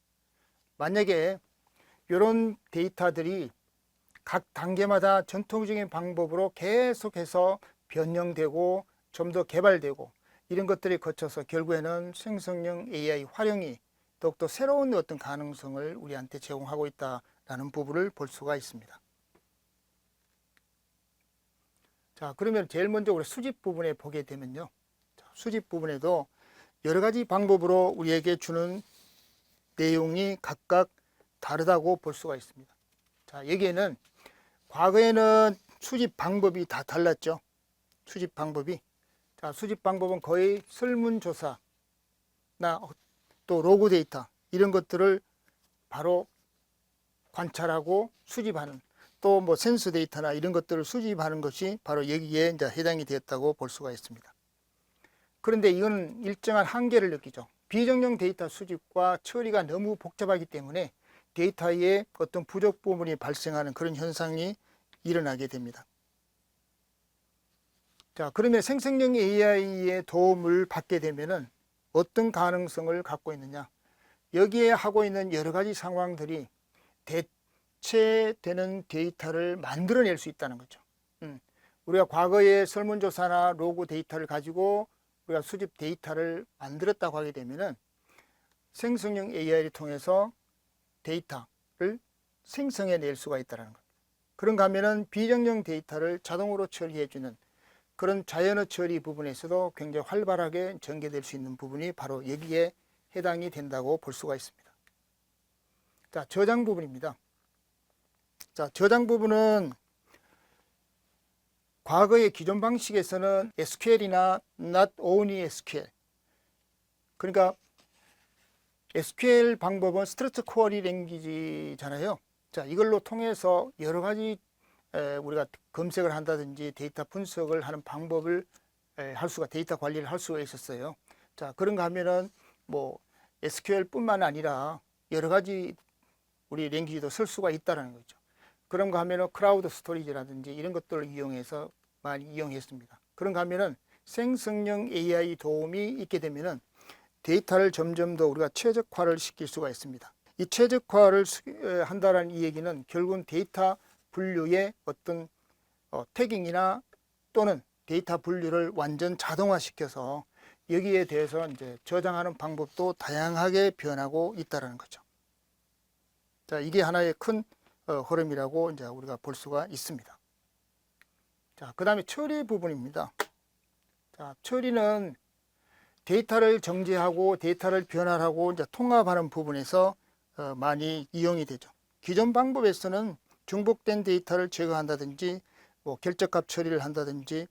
만약에 이런 데이터들이 각 단계마다 전통적인 방법으로 계속해서 변형되고 좀 더 개발되고 이런 것들이 거쳐서 결국에는 생성형 AI 활용이 더욱더 새로운 어떤 가능성을 우리한테 제공하고 있다는 부분을 볼 수가 있습니다. 자, 그러면 제일 먼저 우리 수집 부분에 보게 되면요. 수집 부분에도 여러 가지 방법으로 우리에게 주는 내용이 각각 다르다고 볼 수가 있습니다. 자, 여기에는 과거에는 수집 방법이 다 달랐죠. 수집 방법이. 자, 수집 방법은 거의 설문조사나 또 로그 데이터 이런 것들을 바로 관찰하고 수집하는 또 뭐 센서 데이터나 이런 것들을 수집하는 것이 바로 여기에 이제 해당이 되었다고 볼 수가 있습니다. 그런데 이건 일정한 한계를 느끼죠. 비정형 데이터 수집과 처리가 너무 복잡하기 때문에 데이터에 어떤 부족 부분이 발생하는 그런 현상이 일어나게 됩니다. 자, 그러면 생성형 AI의 도움을 받게 되면은 어떤 가능성을 갖고 있느냐? 여기에 하고 있는 여러 가지 상황들이 대체되는 데이터를 만들어낼 수 있다는 거죠. 우리가 과거의 설문조사나 로그 데이터를 가지고 우리가 수집 데이터를 만들었다고 하게 되면은 생성형 AI를 통해서 데이터를 생성해낼 수가 있다는 겁니다. 그런가 하면은 비정형 데이터를 자동으로 처리해주는 그런 자연어 처리 부분에서도 굉장히 활발하게 전개될 수 있는 부분이 바로 여기에 해당이 된다고 볼 수가 있습니다. 자, 저장 부분입니다. 자, 저장 부분은 과거의 기존 방식에서는 SQL이나 not only SQL, 그러니까 SQL 방법은 스트럭처 쿼리 랭귀지잖아요. 자, 이걸로 통해서 여러 가지 우리가 검색을 한다든지 데이터 분석을 하는 방법을 할 수가, 데이터 관리를 할 수가 있었어요. 자, 그런가 하면은 뭐 SQL뿐만 아니라 여러 가지 우리 랭귀지도 쓸 수가 있다는 거죠. 그런가 하면은 클라우드 스토리지라든지 이런 것들을 이용해서 많이 이용했습니다. 그런가 하면은 생성형 AI 도움이 있게 되면은 데이터를 점점 더 우리가 최적화를 시킬 수가 있습니다. 이 최적화를 한다는 이 얘기는 결국은 데이터 분류의 어떤 태깅이나 또는 데이터 분류를 완전 자동화시켜서 여기에 대해서 이제 저장하는 방법도 다양하게 변하고 있다는 거죠. 자, 이게 하나의 큰 흐름이라고 이제 우리가 볼 수가 있습니다. 자, 그 다음에 처리 부분입니다. 자, 처리는 데이터를 정제하고 데이터를 변환하고 이제 통합하는 부분에서 많이 이용이 되죠. 기존 방법에서는 중복된 데이터를 제거한다든지 뭐 결적값 처리를 한다든지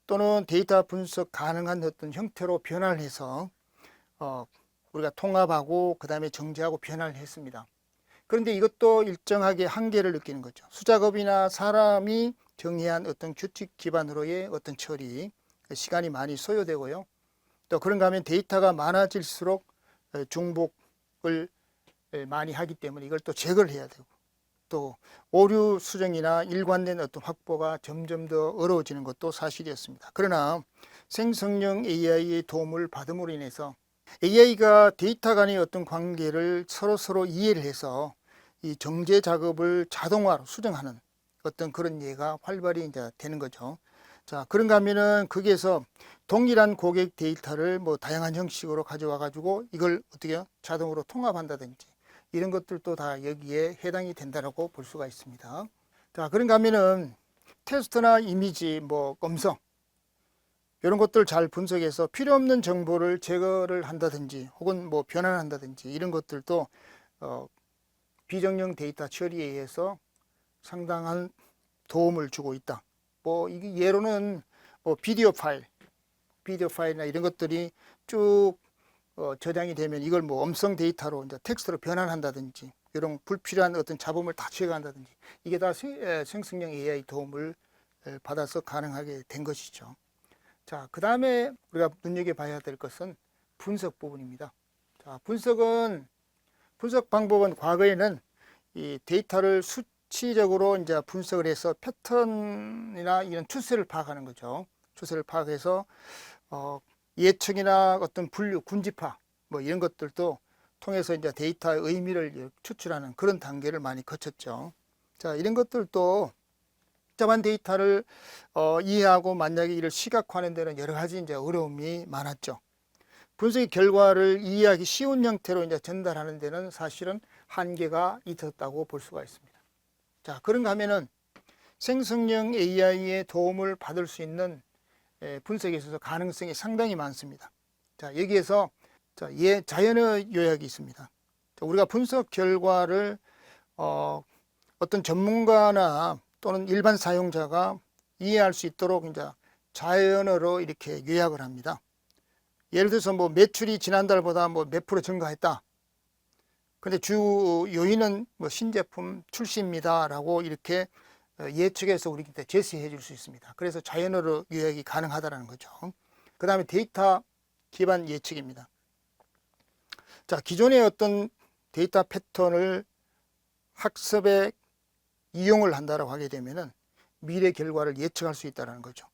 또는 데이터 분석 가능한 어떤 형태로 변화를 해서 우리가 통합하고 그 다음에 정제하고 변화를 했습니다. 그런데 이것도 일정하게 한계를 느끼는 거죠. 수작업이나 사람이 정의한 어떤 규칙 기반으로의 어떤 처리, 시간이 많이 소요되고요. 또 그런가 하면 데이터가 많아질수록 중복을 많이 하기 때문에 이걸 또 제거를 해야 되고, 또 오류 수정이나 일관된 어떤 확보가 점점 더 어려워지는 것도 사실이었습니다. 그러나 생성형 AI의 도움을 받음으로 인해서 AI가 데이터 간의 어떤 관계를 서로 이해를 해서 이 정제 작업을 자동화로 수정하는 어떤 그런 예가 활발히 이제 되는 거죠. 자, 그런가 하면은 거기에서 동일한 고객 데이터를 뭐 다양한 형식으로 가져와 가지고 이걸 어떻게 자동으로 통합한다든지 이런 것들도 다 여기에 해당이 된다라고 볼 수가 있습니다. 자, 그런가 하면은 테스트나 이미지, 뭐 음성 이런 것들 잘 분석해서 필요 없는 정보를 제거를 한다든지 혹은 뭐 변환한다든지 이런 것들도 비정형 데이터 처리에 의해서 상당한 도움을 주고 있다. 뭐 이게 예로는 뭐 비디오 파일이나 이런 것들이 쭉 저장이 되면 이걸 뭐 음성 데이터로 이제 텍스트로 변환한다든지 이런 불필요한 어떤 잡음을 다 제거한다든지 이게 다 생성형 AI 도움을 받아서 가능하게 된 것이죠. 자, 그 다음에 우리가 눈여겨봐야 될 것은 분석 부분입니다. 자, 분석 방법은 과거에는 이 데이터를 수치적으로 이제 분석을 해서 패턴이나 이런 추세를 파악하는 거죠. 추세를 파악해서 예측이나 어떤 분류, 군집화 뭐 이런 것들도 통해서 이제 데이터의 의미를 추출하는 그런 단계를 많이 거쳤죠. 자, 이런 것들도 복잡한 데이터를 이해하고 만약에 이를 시각화하는 데는 여러 가지 이제 어려움이 많았죠. 분석의 결과를 이해하기 쉬운 형태로 이제 전달하는 데는 사실은 한계가 있었다고 볼 수가 있습니다. 자, 그런가 하면은 생성형 AI의 도움을 받을 수 있는 분석에 있어서 가능성이 상당히 많습니다. 자, 여기에서 자연어 요약이 있습니다. 자, 우리가 분석 결과를 어떤 전문가나 또는 일반 사용자가 이해할 수 있도록 이제 자연어로 이렇게 요약을 합니다. 예를 들어서 뭐 매출이 지난달보다 뭐 몇 프로 증가했다. 근데 주 요인은 뭐 신제품 출시입니다라고 이렇게 예측해서 우리한테 제시해 줄 수 있습니다. 그래서 자연어로 요약이 가능하다는 거죠. 그 다음에 데이터 기반 예측입니다. 자, 기존의 어떤 데이터 패턴을 학습에 이용을 한다라고 하게 되면은 미래 결과를 예측할 수 있다는 거죠.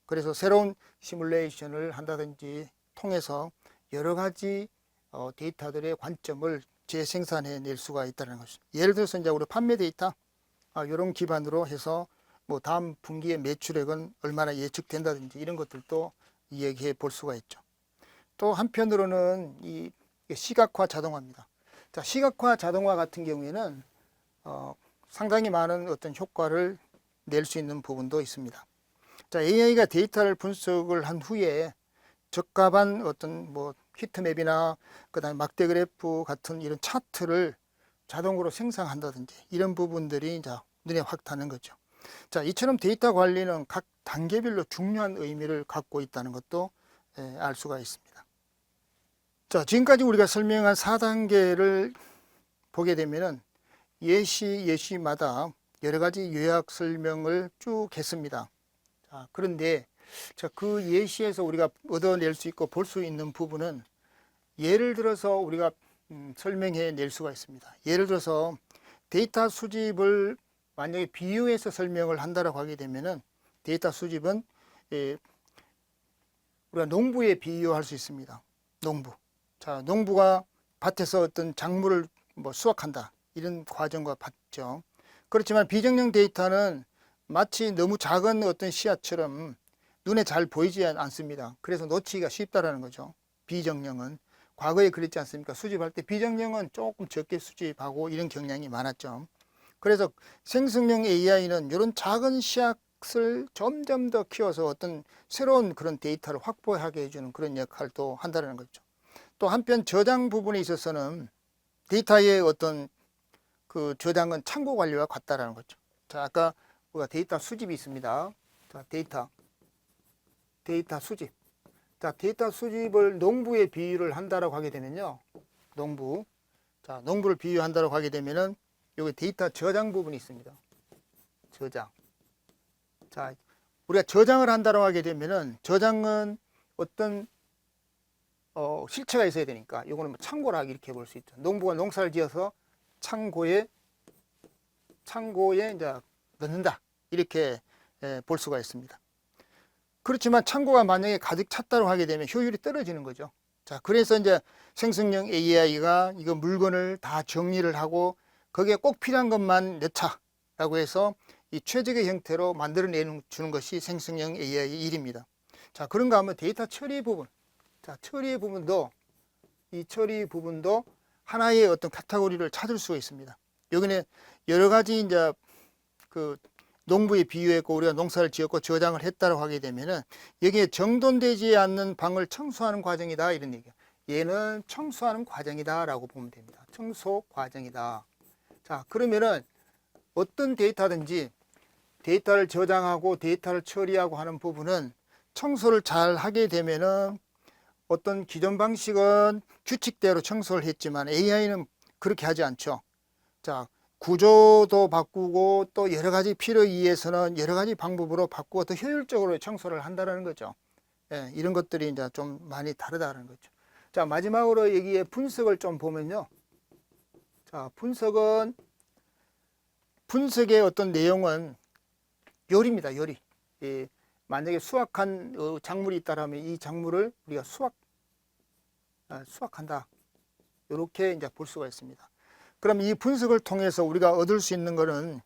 그래서 새로운 시뮬레이션을 한다든지 통해서 여러 가지 데이터들의 관점을 재생산해 낼 수가 있다는 것이죠. 예를 들어서 이제 우리 판매 데이터 이런 기반으로 해서 뭐 다음 분기의 매출액은 얼마나 예측된다든지 이런 것들도 이야기해 볼 수가 있죠. 또 한편으로는 이 시각화 자동화입니다. 자, 시각화 자동화 같은 경우에는 상당히 많은 어떤 효과를 낼 수 있는 부분도 있습니다. 자, AI가 데이터를 분석을 한 후에 적합한 어떤 뭐 히트맵이나 그다음에 막대 그래프 같은 이런 차트를 자동으로 생성한다든지 이런 부분들이 이제 눈에 확 타는 거죠. 자, 이처럼 데이터 관리는 각 단계별로 중요한 의미를 갖고 있다는 것도 알 수가 있습니다. 자, 지금까지 우리가 설명한 4단계를 보게 되면은 예시마다 여러 가지 요약 설명을 쭉 했습니다. 자, 그런데 그 예시에서 우리가 얻어낼 수 있고 볼 수 있는 부분은 예를 들어서 우리가 설명해 낼 수가 있습니다. 예를 들어서 데이터 수집을 만약에 비유해서 설명을 한다고 하게 되면은 데이터 수집은 우리가 농부에 비유할 수 있습니다. 농부. 자, 농부가 밭에서 어떤 작물을 뭐 수확한다. 이런 과정과 같죠. 그렇지만 비정령 데이터는 마치 너무 작은 어떤 씨앗처럼 눈에 잘 보이지 않습니다. 그래서 놓치기가 쉽다라는 거죠. 비정령은. 과거에 그랬지 않습니까? 수집할 때 비정령은 조금 적게 수집하고 이런 경향이 많았죠. 그래서 생성형 AI는 이런 작은 씨앗을 점점 더 키워서 어떤 새로운 그런 데이터를 확보하게 해주는 그런 역할도 한다는 거죠. 또 한편 저장 부분에 있어서는 데이터의 어떤 그 저장은 창고 관리와 같다라는 거죠. 자, 아까 우리가 데이터 수집이 있습니다. 자, 데이터 수집. 자, 데이터 수집을 농부에 비유를 한다라고 하게 되면요. 농부. 자, 농부를 비유한다라고 하게 되면은 여기 데이터 저장 부분이 있습니다. 저장. 자, 우리가 저장을 한다라고 하게 되면은 저장은 어떤 실체가 있어야 되니까 이거는 뭐 창고라 이렇게 볼 수 있죠. 농부가 농사를 지어서 창고에 이제 넣는다. 이렇게 볼 수가 있습니다. 그렇지만 창고가 만약에 가득 찼다고 하게 되면 효율이 떨어지는 거죠. 자, 그래서 이제 생성형 AI가 이거 물건을 다 정리를 하고 거기에 꼭 필요한 것만 넣자라고 해서 이 최적의 형태로 만들어내는 주는 것이 생성형 AI의 일입니다. 자, 그런가 하면 데이터 처리 부분. 자, 처리 부분도 하나의 어떤 카테고리를 찾을 수가 있습니다. 여기는 여러 가지 이제 그 농부에 비유했고 우리가 농사를 지었고 저장을 했다고 하게 되면은 여기에 정돈되지 않는 방을 청소하는 과정이다 이런 얘기예요. 얘는 청소하는 과정이다라고 보면 됩니다. 청소 과정이다. 자, 그러면은 어떤 데이터든지 데이터를 저장하고 데이터를 처리하고 하는 부분은 청소를 잘 하게 되면은 어떤 기존 방식은 규칙대로 청소를 했지만 AI는 그렇게 하지 않죠. 자, 구조도 바꾸고 또 여러 가지 필요에 의해서는 여러 가지 방법으로 바꾸고 더 효율적으로 청소를 한다는 거죠. 예, 이런 것들이 이제 좀 많이 다르다는 거죠. 자, 마지막으로 여기에 분석을 좀 보면요. 자, 분석의 어떤 내용은 요리입니다. 요리. 예, 만약에 수확한 작물이 있다라면 이 작물을 우리가 수확한다. 이렇게 이제 볼 수가 있습니다. 그럼 이 분석을 통해서 우리가 얻을 수 있는 것은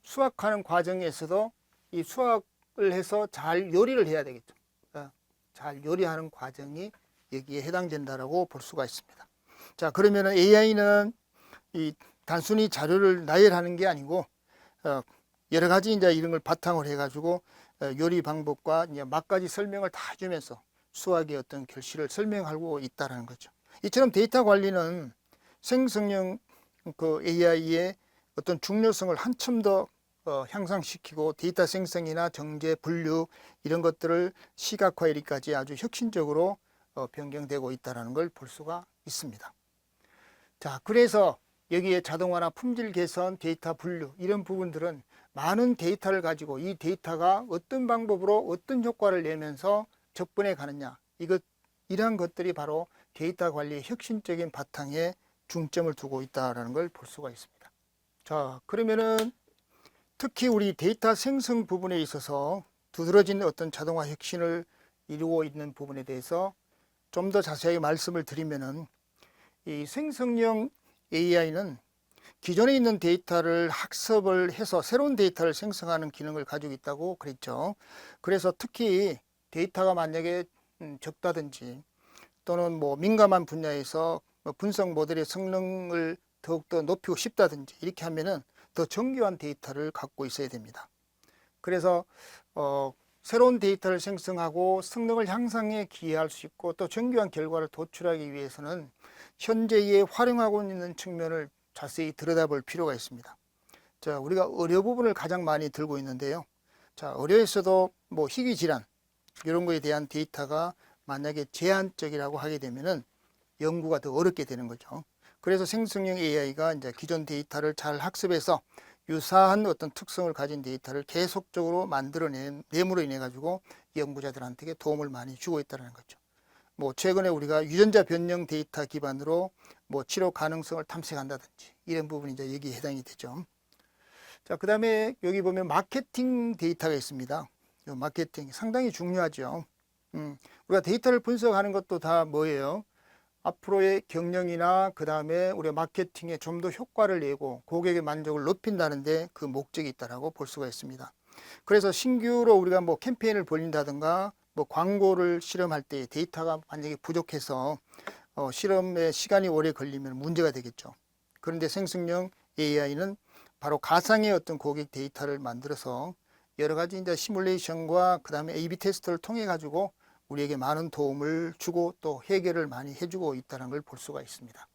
수확하는 과정에서도 이 수확을 해서 잘 요리를 해야 되겠죠. 잘 요리하는 과정이 여기에 해당된다라고 볼 수가 있습니다. 자, 그러면은 AI는 이 단순히 자료를 나열하는 게 아니고 여러 가지 이제 이런 걸 바탕으로 해가지고 요리 방법과 이제 몇 가지 설명을 다 주면서 수학의 어떤 결실을 설명하고 있다라는 거죠. 이처럼 데이터 관리는 생성형 그 AI의 어떤 중요성을 한층 더 향상시키고 데이터 생성이나 정제, 분류 이런 것들을 시각화하기까지 아주 혁신적으로 변경되고 있다는 걸 볼 수가 있습니다. 자, 그래서 여기에 자동화나 품질 개선, 데이터 분류 이런 부분들은 많은 데이터를 가지고 이 데이터가 어떤 방법으로 어떤 효과를 내면서 적분해 가느냐 이러한 것들이 바로 데이터 관리의 혁신적인 바탕에 중점을 두고 있다는 걸 볼 수가 있습니다. 자, 그러면은 특히 우리 데이터 생성 부분에 있어서 두드러진 어떤 자동화 혁신을 이루고 있는 부분에 대해서 좀 더 자세하게 말씀을 드리면은 이 생성형 AI는 기존에 있는 데이터를 학습을 해서 새로운 데이터를 생성하는 기능을 가지고 있다고 그랬죠. 그래서 특히 데이터가 만약에 적다든지 또는 뭐 민감한 분야에서 분석 모델의 성능을 더욱더 높이고 싶다든지 이렇게 하면은 더 정교한 데이터를 갖고 있어야 됩니다. 그래서 새로운 데이터를 생성하고 성능을 향상에 기여할 수 있고 또 정교한 결과를 도출하기 위해서는 현재에 활용하고 있는 측면을 자세히 들여다볼 필요가 있습니다. 자, 우리가 의료 부분을 가장 많이 들고 있는데요. 자, 의료에서도 뭐 희귀 질환 이런 거에 대한 데이터가 만약에 제한적이라고 하게 되면은 연구가 더 어렵게 되는 거죠. 그래서 생성형 AI가 이제 기존 데이터를 잘 학습해서 유사한 어떤 특성을 가진 데이터를 계속적으로 만들어냄으로 인해 가지고 연구자들한테 도움을 많이 주고 있다는 거죠. 뭐 최근에 우리가 유전자 변형 데이터 기반으로 뭐 치료 가능성을 탐색한다든지 이런 부분이 이제 여기에 해당이 되죠. 자, 그다음에 여기 보면 마케팅 데이터가 있습니다. 이 마케팅 상당히 중요하죠. 우리가 데이터를 분석하는 것도 다 뭐예요? 앞으로의 경영이나 그 다음에 우리가 마케팅에 좀 더 효과를 내고 고객의 만족을 높인다는데 그 목적이 있다라고 볼 수가 있습니다. 그래서 신규로 우리가 뭐 캠페인을 벌린다든가 뭐 광고를 실험할 때 데이터가 만약에 부족해서 실험에 시간이 오래 걸리면 문제가 되겠죠. 그런데 생성형 AI는 바로 가상의 어떤 고객 데이터를 만들어서 여러 가지 이제 시뮬레이션과 그 다음에 A/B 테스트를 통해 가지고 우리에게 많은 도움을 주고 또 해결을 많이 해주고 있다는 걸 볼 수가 있습니다.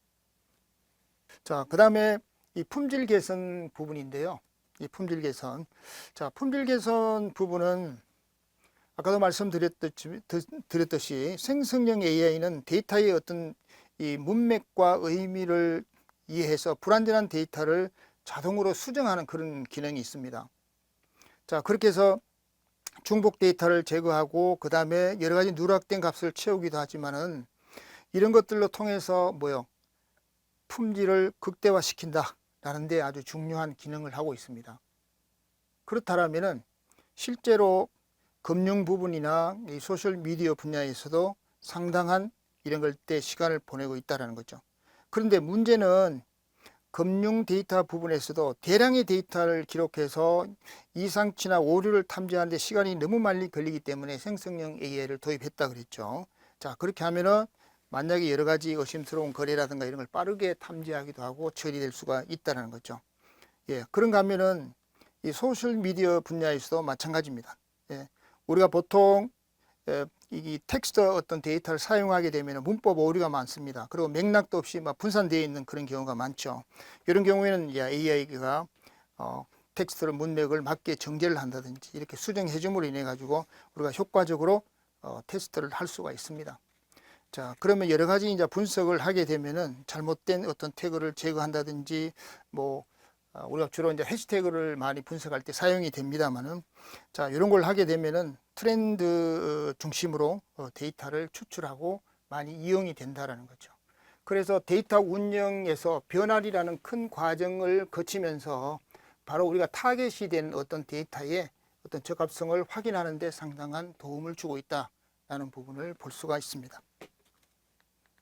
자, 그 다음에 이 품질 개선 부분인데요. 이 품질 개선. 자, 품질 개선 부분은 아까도 말씀드렸듯이 생성형 AI는 데이터의 어떤 이 문맥과 의미를 이해해서 불완전한 데이터를 자동으로 수정하는 그런 기능이 있습니다. 자, 그렇게 해서 중복 데이터를 제거하고 그 다음에 여러 가지 누락된 값을 채우기도 하지만은 이런 것들로 통해서 품질을 극대화시킨다 라는 데 아주 중요한 기능을 하고 있습니다. 그렇다면은 실제로 금융 부분이나 이 소셜 미디어 분야에서도 상당한 이런 걸 때 시간을 보내고 있다는 거죠. 그런데 문제는 금융 데이터 부분에서도 대량의 데이터를 기록해서 이상치나 오류를 탐지하는 데 시간이 너무 많이 걸리기 때문에 생성형 AI를 도입했다 그랬죠. 자, 그렇게 하면은 만약에 여러 가지 의심스러운 거래라든가 이런 걸 빠르게 탐지하기도 하고 처리될 수가 있다는 거죠. 예, 그런가 하면은 이 소셜 미디어 분야에서도 마찬가지입니다. 예, 우리가 보통 이 텍스트 어떤 데이터를 사용하게 되면 문법 오류가 많습니다. 그리고 맥락도 없이 막 분산되어 있는 그런 경우가 많죠. 이런 경우에는 AI가 텍스트를 문맥을 맞게 정제를 한다든지 이렇게 수정해 줌으로 인해 가지고 우리가 효과적으로 테스트를 할 수가 있습니다. 자, 그러면 여러 가지 이제 분석을 하게 되면은 잘못된 어떤 태그를 제거한다든지 우리가 주로 이제 해시태그를 많이 분석할 때 사용이 됩니다만은 자, 이런 걸 하게 되면은 트렌드 중심으로 데이터를 추출하고 많이 이용이 된다라는 거죠. 그래서 데이터 운영에서 변환이라는 큰 과정을 거치면서 바로 우리가 타겟이 된 어떤 데이터의 어떤 적합성을 확인하는 데 상당한 도움을 주고 있다라는 부분을 볼 수가 있습니다.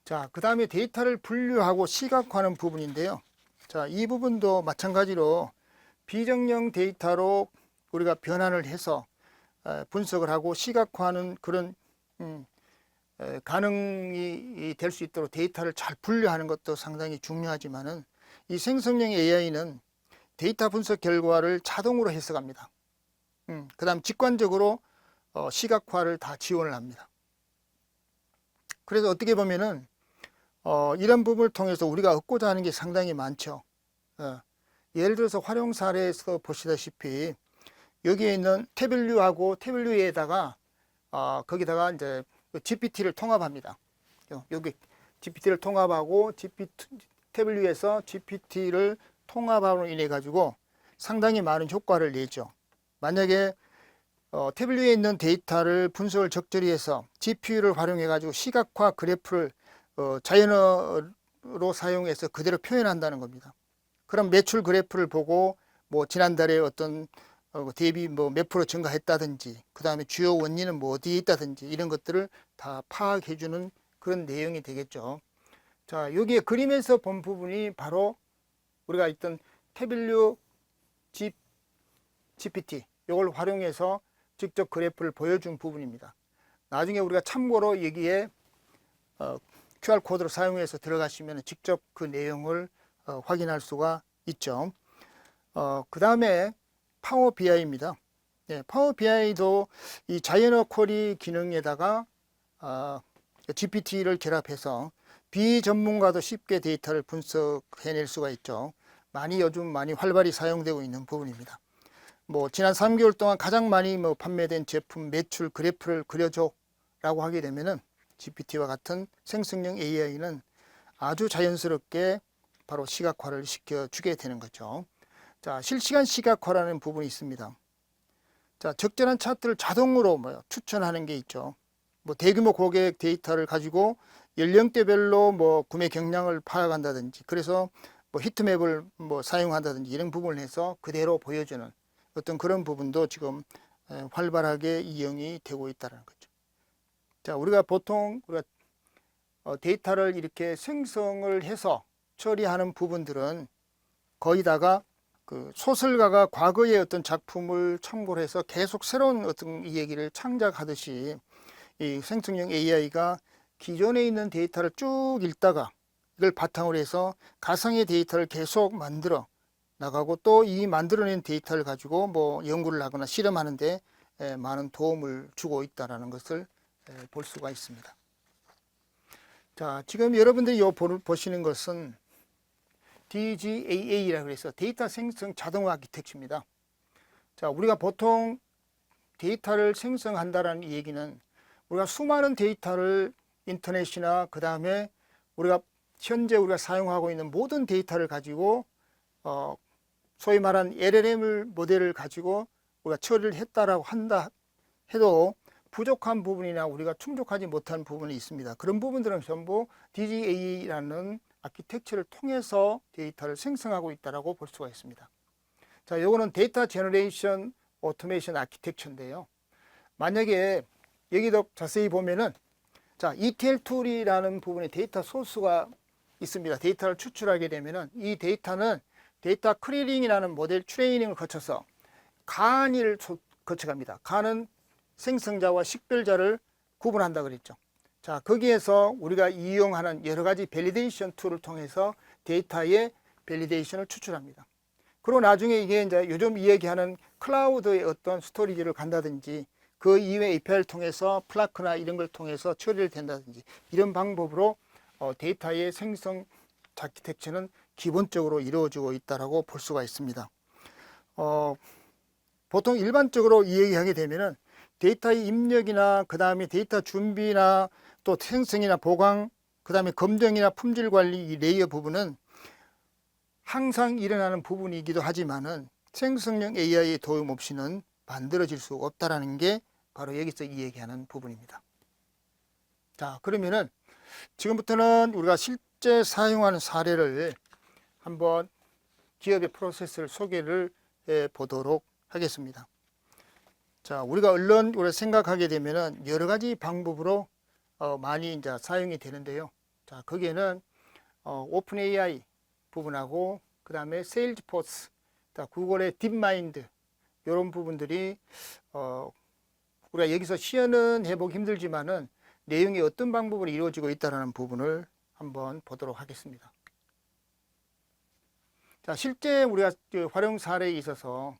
자, 그 다음에 데이터를 분류하고 시각화하는 부분인데요. 자, 이 부분도 마찬가지로 비정령 데이터로 우리가 변환을 해서 분석을 하고 시각화하는 그런 가능이 될 수 있도록 데이터를 잘 분류하는 것도 상당히 중요하지만은 이 생성형 AI는 데이터 분석 결과를 자동으로 해석합니다. 그 다음 직관적으로 시각화를 다 지원을 합니다. 그래서 어떻게 보면은 이런 부분을 통해서 우리가 얻고자 하는 게 상당히 많죠. 예를 들어서 활용 사례에서 보시다시피 여기에 있는 태블류하고 태블류에다가 거기다가 이제 GPT를 통합합니다. 여기 GPT를 통합하고 태블류에서 GPT를 통합함으로 인해 가지고 상당히 많은 효과를 내죠. 만약에 태블류에 있는 데이터를 분석을 적절히 해서 GPU를 활용해 가지고 시각화 그래프를 자연어로 사용해서 그대로 표현한다는 겁니다. 그럼 매출 그래프를 보고 지난달에 어떤 대비 몇 프로 증가했다든지 그 다음에 주요 원인은 어디에 있다든지 이런 것들을 다 파악해 주는 그런 내용이 되겠죠. 자, 여기에 그림에서 본 부분이 바로 우리가 있던 태블류 GPT 이걸 활용해서 직접 그래프를 보여준 부분입니다. 나중에 우리가 참고로 여기에 QR코드를 사용해서 들어가시면 직접 그 내용을 확인할 수가 있죠. 그 다음에 파워 BI입니다. 네, 파워 BI도 이 자이언트 쿼리 기능에다가 GPT를 결합해서 비전문가도 쉽게 데이터를 분석해낼 수가 있죠. 요즘 많이 활발히 사용되고 있는 부분입니다. 지난 3개월 동안 가장 많이 판매된 제품 매출 그래프를 그려줘 라고 하게 되면은 GPT와 같은 생성형 AI는 아주 자연스럽게 바로 시각화를 시켜주게 되는 거죠. 자, 실시간 시각화라는 부분이 있습니다. 자, 적절한 차트를 자동으로 추천하는 게 있죠. 대규모 고객 데이터를 가지고 연령대별로 구매 경향을 파악한다든지, 그래서 히트맵을 사용한다든지 이런 부분을 해서 그대로 보여주는 어떤 그런 부분도 지금 활발하게 이용이 되고 있다는 거죠. 자, 우리가 보통 데이터를 이렇게 생성을 해서 처리하는 부분들은 거의 다가 그 소설가가 과거의 어떤 작품을 참고를 해서 계속 새로운 어떤 이야기를 창작하듯이 이 생성형 AI가 기존에 있는 데이터를 쭉 읽다가 이걸 바탕으로 해서 가상의 데이터를 계속 만들어 나가고, 또 이 만들어낸 데이터를 가지고 연구를 하거나 실험하는데 많은 도움을 주고 있다는 것을 볼 수가 있습니다. 자, 지금 여러분들이 보시는 것은 DGAA라고 해서 데이터 생성 자동화 아키텍처입니다. 자, 우리가 보통 데이터를 생성한다는 얘기는 우리가 수많은 데이터를 인터넷이나 그 다음에 현재 우리가 사용하고 있는 모든 데이터를 가지고 소위 말한 LLM 모델을 가지고 우리가 처리를 했다라고 한다 해도 부족한 부분이나 우리가 충족하지 못한 부분이 있습니다. 그런 부분들은 전부 DGA라는 아키텍처를 통해서 데이터를 생성하고 있다고 볼 수가 있습니다. 자, 이거는 데이터 제너레이션 오토메이션 아키텍처인데요. 만약에 여기도 자세히 보면은, 자, ETL 툴이라는 부분에 데이터 소스가 있습니다. 데이터를 추출하게 되면은 이 데이터는 데이터 크리링이라는 모델 트레이닝을 거쳐서 간을 거쳐갑니다. 간은 생성자와 식별자를 구분한다 그랬죠. 자, 거기에서 우리가 이용하는 여러 가지 밸리데이션 툴을 통해서 데이터의 밸리데이션을 추출합니다. 그리고 나중에 이게 이제 요즘 이야기하는 클라우드의 어떤 스토리지를 간다든지, 그 이외의 API를 통해서 플라크나 이런 걸 통해서 처리를 된다든지, 이런 방법으로 데이터의 생성 아키텍처는 기본적으로 이루어지고 있다고 볼 수가 있습니다. 보통 일반적으로 이야기하게 되면은 데이터의 입력이나 그 다음에 데이터 준비나 또 생성이나 보강, 그 다음에 검증이나 품질 관리 이 레이어 부분은 항상 일어나는 부분이기도 하지만은 생성형 AI의 도움 없이는 만들어질 수 없다라는 게 바로 여기서 이야기하는 부분입니다. 자, 그러면은 지금부터는 우리가 실제 사용하는 사례를 한번 기업의 프로세스를 소개를 해 보도록 하겠습니다. 자, 우리가 생각하게 되면은 여러 가지 방법으로 많이 이제 사용이 되는데요. 자, 거기에는 오픈 AI 부분하고 그 다음에 세일즈포스, 구글의 딥마인드, 이런 부분들이 우리가 여기서 시연은 해보기 힘들지만은 내용이 어떤 방법으로 이루어지고 있다는 부분을 한번 보도록 하겠습니다. 자, 실제 우리가 활용 사례에 있어서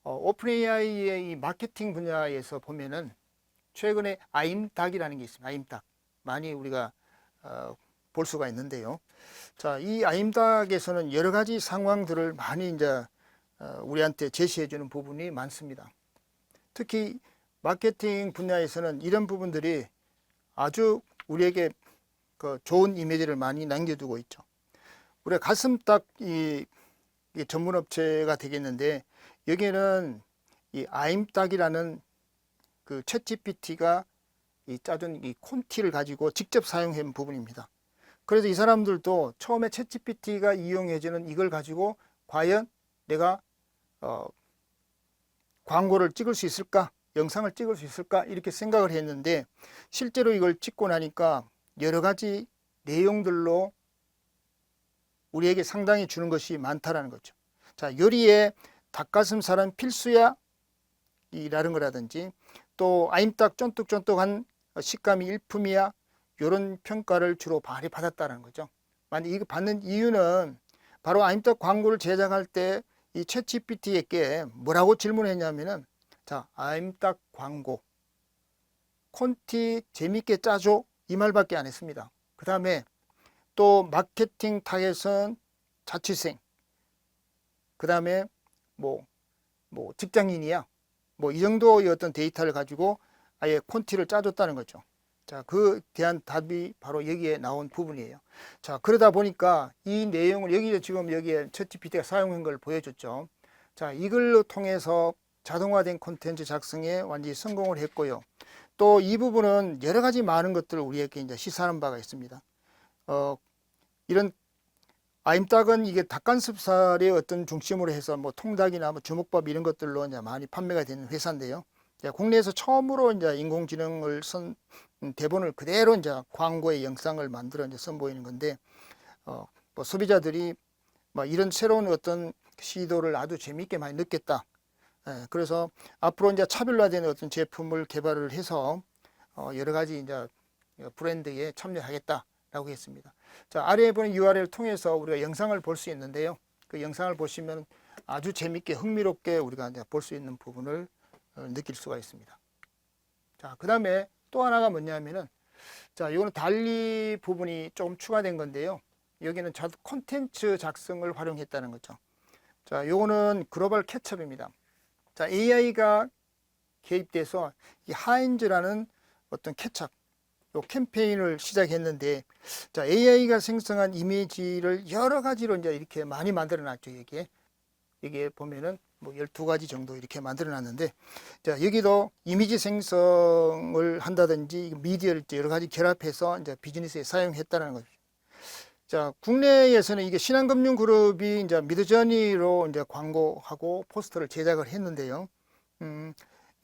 오픈 AI의 이 마케팅 분야에서 보면은 최근에 아임닭이라는 게 있습니다. 아임닭 많이 우리가 볼 수가 있는데요. 자, 이 아임닭에서는 여러 가지 상황들을 많이 이제 우리한테 제시해 주는 부분이 많습니다. 특히 마케팅 분야에서는 이런 부분들이 아주 우리에게 좋은 이미지를 많이 남겨두고 있죠. 우리가 가슴닭 이 전문 업체가 되겠는데, 여기에는 이 아임닭이라는 그 챗GPT가 짜준 이 콘티를 가지고 직접 사용한 부분입니다. 그래서 이 사람들도 처음에 챗GPT가 이용해주는 이걸 가지고 과연 내가 광고를 찍을 수 있을까, 영상을 찍을 수 있을까, 이렇게 생각을 했는데, 실제로 이걸 찍고 나니까 여러 가지 내용들로 우리에게 상당히 주는 것이 많다라는 거죠. 자, 요리에 닭가슴살은 필수야 이라는 거라든지 또 아임닭 쫀득쫀득한 식감이 일품이야 이런 평가를 주로 많이 받았다는 거죠. 만약 이거 받는 이유는 바로 아임닭 광고를 제작할 때 이 챗GPT에게 뭐라고 질문했냐면은 자, 아임닭 광고 콘티 재밌게 짜줘 이 말밖에 안 했습니다. 그 다음에 또 마케팅 타겟은 자취생, 그 다음에 뭐 직장인이야 뭐 이 정도의 어떤 데이터를 가지고 아예 콘티를 짜줬다는 거죠. 자, 그 대한 답이 바로 여기에 나온 부분이에요. 자, 그러다 보니까 이 내용을 지금 여기에 챗GPT가 사용한 걸 보여줬죠. 자, 이걸로 통해서 자동화된 콘텐츠 작성에 완전히 성공을 했고요. 또 이 부분은 여러 가지 많은 것들을 우리에게 이제 시사하는 바가 있습니다. 이런 아임닭은 이게 닭가슴살의 어떤 중심으로 해서 뭐 통닭이나 뭐 주먹밥 이런 것들로 이제 많이 판매가 되는 회사인데요. 국내에서 처음으로 이제 인공지능을 쓴 대본을 그대로 이제 광고의 영상을 만들어 이제 선보이는 건데, 뭐 소비자들이 뭐 이런 새로운 어떤 시도를 아주 재미있게 많이 느꼈다. 그래서 앞으로 이제 차별화된 어떤 제품을 개발을 해서 여러 가지 이제 브랜드에 참여하겠다라고 했습니다. 자, 아래에 보는 URL을 통해서 우리가 영상을 볼 수 있는데요. 그 영상을 보시면 아주 재미있게 흥미롭게 우리가 이제 볼 수 있는 부분을 느낄 수가 있습니다. 자, 그 다음에 또 하나가 뭐냐면은 자, 이거는 달리 부분이 조금 추가된 건데요. 여기는 콘텐츠 작성을 활용했다는 거죠. 자, 요거는 글로벌 캐첩입니다. 자, AI가 개입돼서 이 하인즈라는 어떤 케첩 요 캠페인을 시작했는데, 자, AI가 생성한 이미지를 여러 가지로 이제 이렇게 많이 만들어 놨죠. 여기에 보면은 뭐 12가지 정도 이렇게 만들어 놨는데, 자, 여기도 이미지 생성을 한다든지 미디어를 여러 가지 결합해서 이제 비즈니스에 사용했다는 거죠. 자, 국내에서는 이게 신한금융그룹이 이제 미드저니로 이제 광고하고 포스터를 제작을 했는데요.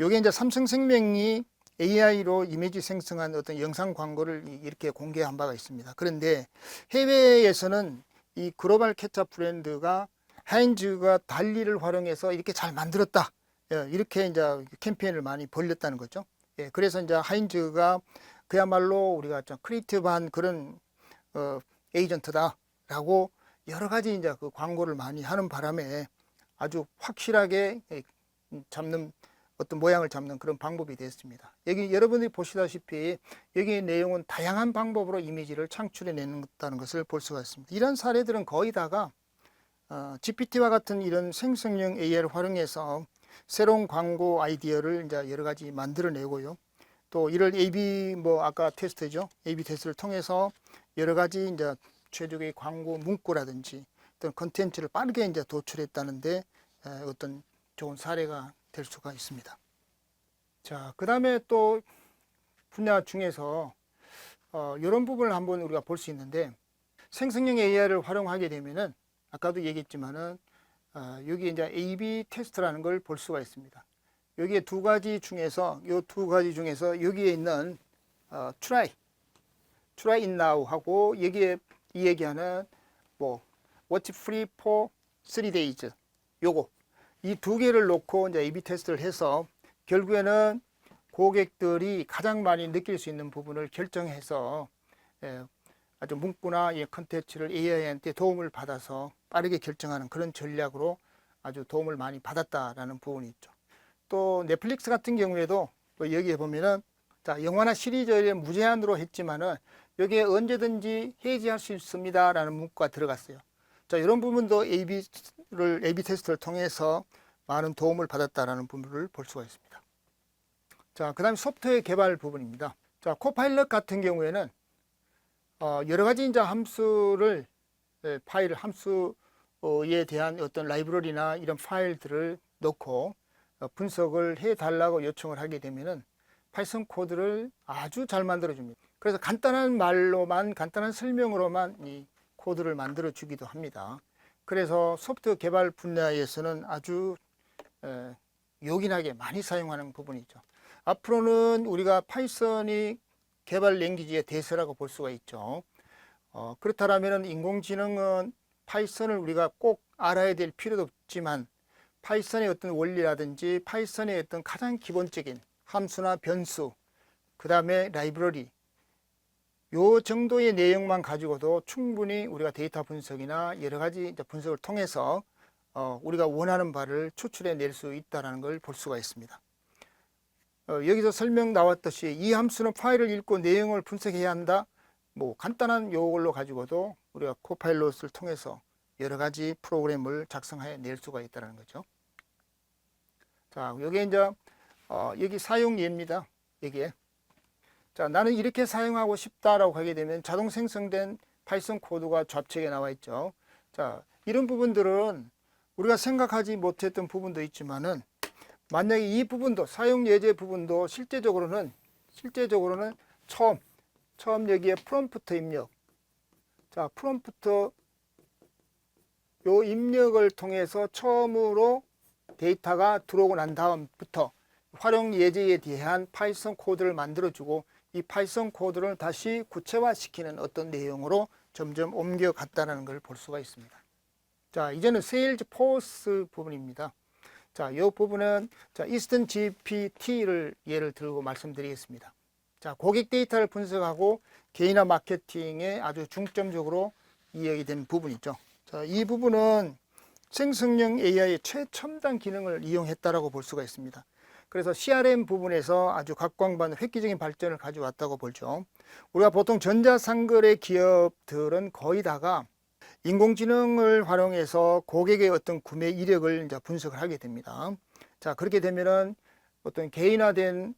요게 이제 삼성생명이 AI로 이미지 생성한 어떤 영상 광고를 이렇게 공개한 바가 있습니다. 그런데 해외에서는 이 글로벌 케첩 브랜드가 하인즈가 달리를 활용해서 이렇게 잘 만들었다. 이렇게 이제 캠페인을 많이 벌렸다는 거죠. 그래서 이제 하인즈가 그야말로 우리가 좀 크리에이티브한 그런 에이전트다라고 여러 가지 이제 그 광고를 많이 하는 바람에 아주 확실하게 잡는 어떤 모양을 잡는 그런 방법이 됐습니다. 여기 여러분들이 보시다시피 여기 내용은 다양한 방법으로 이미지를 창출해 낸다는 것을 볼 수가 있습니다. 이런 사례들은 거의 다가 GPT와 같은 이런 생성형 AI를 활용해서 새로운 광고 아이디어를 이제 여러 가지 만들어내고요. 또 이를 A/B 뭐 아까 테스트죠. A/B 테스트를 통해서 여러 가지 이제 최적의 광고 문구라든지 어떤 컨텐츠를 빠르게 이제 도출했다는데 어떤 좋은 사례가 될 수가 있습니다. 자, 그 다음에 또 분야 중에서 이런 부분을 한번 우리가 볼 수 있는데, 생성형 AI를 활용하게 되면은 아까도 얘기했지만은 여기 이제 A/B 테스트라는 걸 볼 수가 있습니다. 여기에 두 가지 중에서 여기에 있는 try it now 하고 여기에 이 얘기하는 뭐 watch free for 3 days 요거 이 두 개를 놓고 이제 A/B 테스트를 해서 결국에는 고객들이 가장 많이 느낄 수 있는 부분을 결정해서 아주 문구나 이 컨텐츠를 AI한테 도움을 받아서 빠르게 결정하는 그런 전략으로 아주 도움을 많이 받았다라는 부분이 있죠. 또 넷플릭스 같은 경우에도 여기에 보면은 자, 영화나 시리즈에 무제한으로 했지만은 여기에 언제든지 해지할 수 있습니다라는 문구가 들어갔어요. 자, 이런 부분도 A/B 테스트를 통해서 많은 도움을 받았다라는 부분을 볼 수가 있습니다. 자, 그 다음에 소프트웨어 개발 부분입니다. 자, 코파일럿 같은 경우에는 여러 가지 이제 함수에 대한 어떤 라이브러리나 이런 파일들을 넣고 분석을 해 달라고 요청을 하게 되면은 파이썬 코드를 아주 잘 만들어 줍니다. 그래서 간단한 설명으로만 이 코드를 만들어 주기도 합니다. 그래서 소프트웨어 개발 분야에서는 아주 요긴하게 많이 사용하는 부분이죠. 앞으로는 우리가 파이썬이 개발 랭귀지의 대세라고 볼 수가 있죠. 그렇다면 인공지능은 파이썬을 우리가 꼭 알아야 될 필요도 없지만 파이썬의 어떤 원리라든지 파이썬의 어떤 가장 기본적인 함수나 변수, 그 다음에 라이브러리, 요 정도의 내용만 가지고도 충분히 우리가 데이터 분석이나 여러 가지 분석을 통해서 우리가 원하는 바를 추출해 낼 수 있다는 걸 볼 수가 있습니다. 여기서 설명 나왔듯이 이 함수는 파일을 읽고 내용을 분석해야 한다. 뭐 간단한 요걸로 가지고도 우리가 코파일럿을 통해서 여러 가지 프로그램을 작성해 낼 수가 있다는 거죠. 자, 여기 이제 여기 사용 예입니다. 여기에. 자, 나는 이렇게 사용하고 싶다라고 하게 되면 자동 생성된 파이썬 코드가 좌측에 나와 있죠. 자, 이런 부분들은 우리가 생각하지 못했던 부분도 있지만은 만약에 이 부분도 사용 예제 부분도 실제적으로는 처음 여기에 프롬프트 입력. 자, 프롬프트 요 입력을 통해서 처음으로 데이터가 들어오고 난 다음부터 활용 예제에 대한 파이썬 코드를 만들어주고 이 파이썬 코드를 다시 구체화시키는 어떤 내용으로 점점 옮겨갔다는 걸 볼 수가 있습니다. 자, 이제는 세일즈 포스 부분입니다. 자, 이 부분은 이스턴 GPT를 예를 들고 말씀드리겠습니다. 자, 고객 데이터를 분석하고 개인화 마케팅에 아주 중점적으로 이야기된 부분이죠. 자, 이 부분은 생성형 AI의 최첨단 기능을 이용했다라고 볼 수가 있습니다. 그래서 CRM 부분에서 아주 각광받는 획기적인 발전을 가져왔다고 보죠. 우리가 보통 전자상거래 기업들은 거의 다가 인공지능을 활용해서 고객의 어떤 구매 이력을 이제 분석을 하게 됩니다. 자, 그렇게 되면은 어떤 개인화된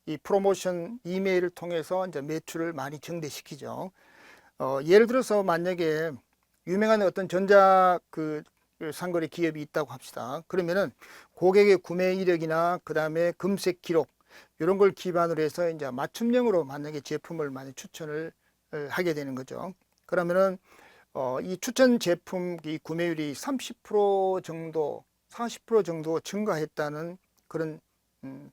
이 프로모션 이메일을 통해서 이제 매출을 많이 증대시키죠. 예를 들어서 만약에 유명한 어떤 상거래 기업이 있다고 합시다. 그러면은 고객의 구매 이력이나 그 다음에 검색 기록 이런 걸 기반으로 해서 이제 맞춤형으로 만약에 제품을 많이 추천을 하게 되는 거죠. 그러면은 이 추천 제품 이 구매율이 30% 정도, 40% 정도 증가했다는 그런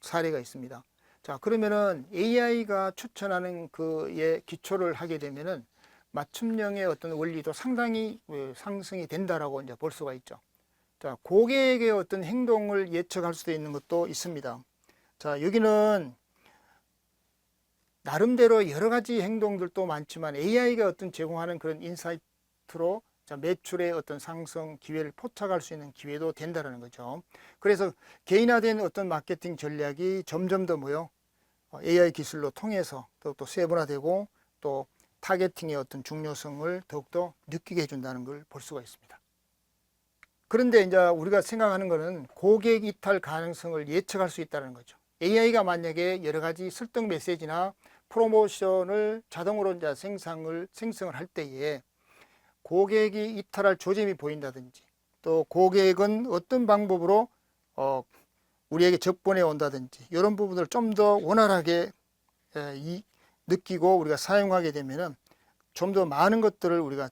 사례가 있습니다. 자, 그러면은 AI가 추천하는 그에 기초를 하게 되면은 맞춤형의 어떤 원리도 상당히 상승이 된다라고 이제 볼 수가 있죠. 자, 고객의 어떤 행동을 예측할 수도 있는 것도 있습니다. 자, 여기는 나름대로 여러 가지 행동들도 많지만 AI가 어떤 제공하는 그런 인사이트로 매출의 어떤 상승 기회를 포착할 수 있는 기회도 된다는 거죠. 그래서 개인화된 어떤 마케팅 전략이 점점 더 AI 기술로 통해서 더욱더 세분화되고 또 타겟팅의 어떤 중요성을 더욱더 느끼게 해준다는 걸 볼 수가 있습니다. 그런데 이제 우리가 생각하는 것은 고객 이탈 가능성을 예측할 수 있다는 거죠. AI가 만약에 여러 가지 설득 메시지나 프로모션을 자동으로 이제 생성을 할 때에 고객이 이탈할 조짐이 보인다든지 또 고객은 어떤 방법으로 우리에게 접근해 온다든지 이런 부분을 좀 더 원활하게 느끼고 우리가 사용하게 되면은 좀 더 많은 것들을 우리가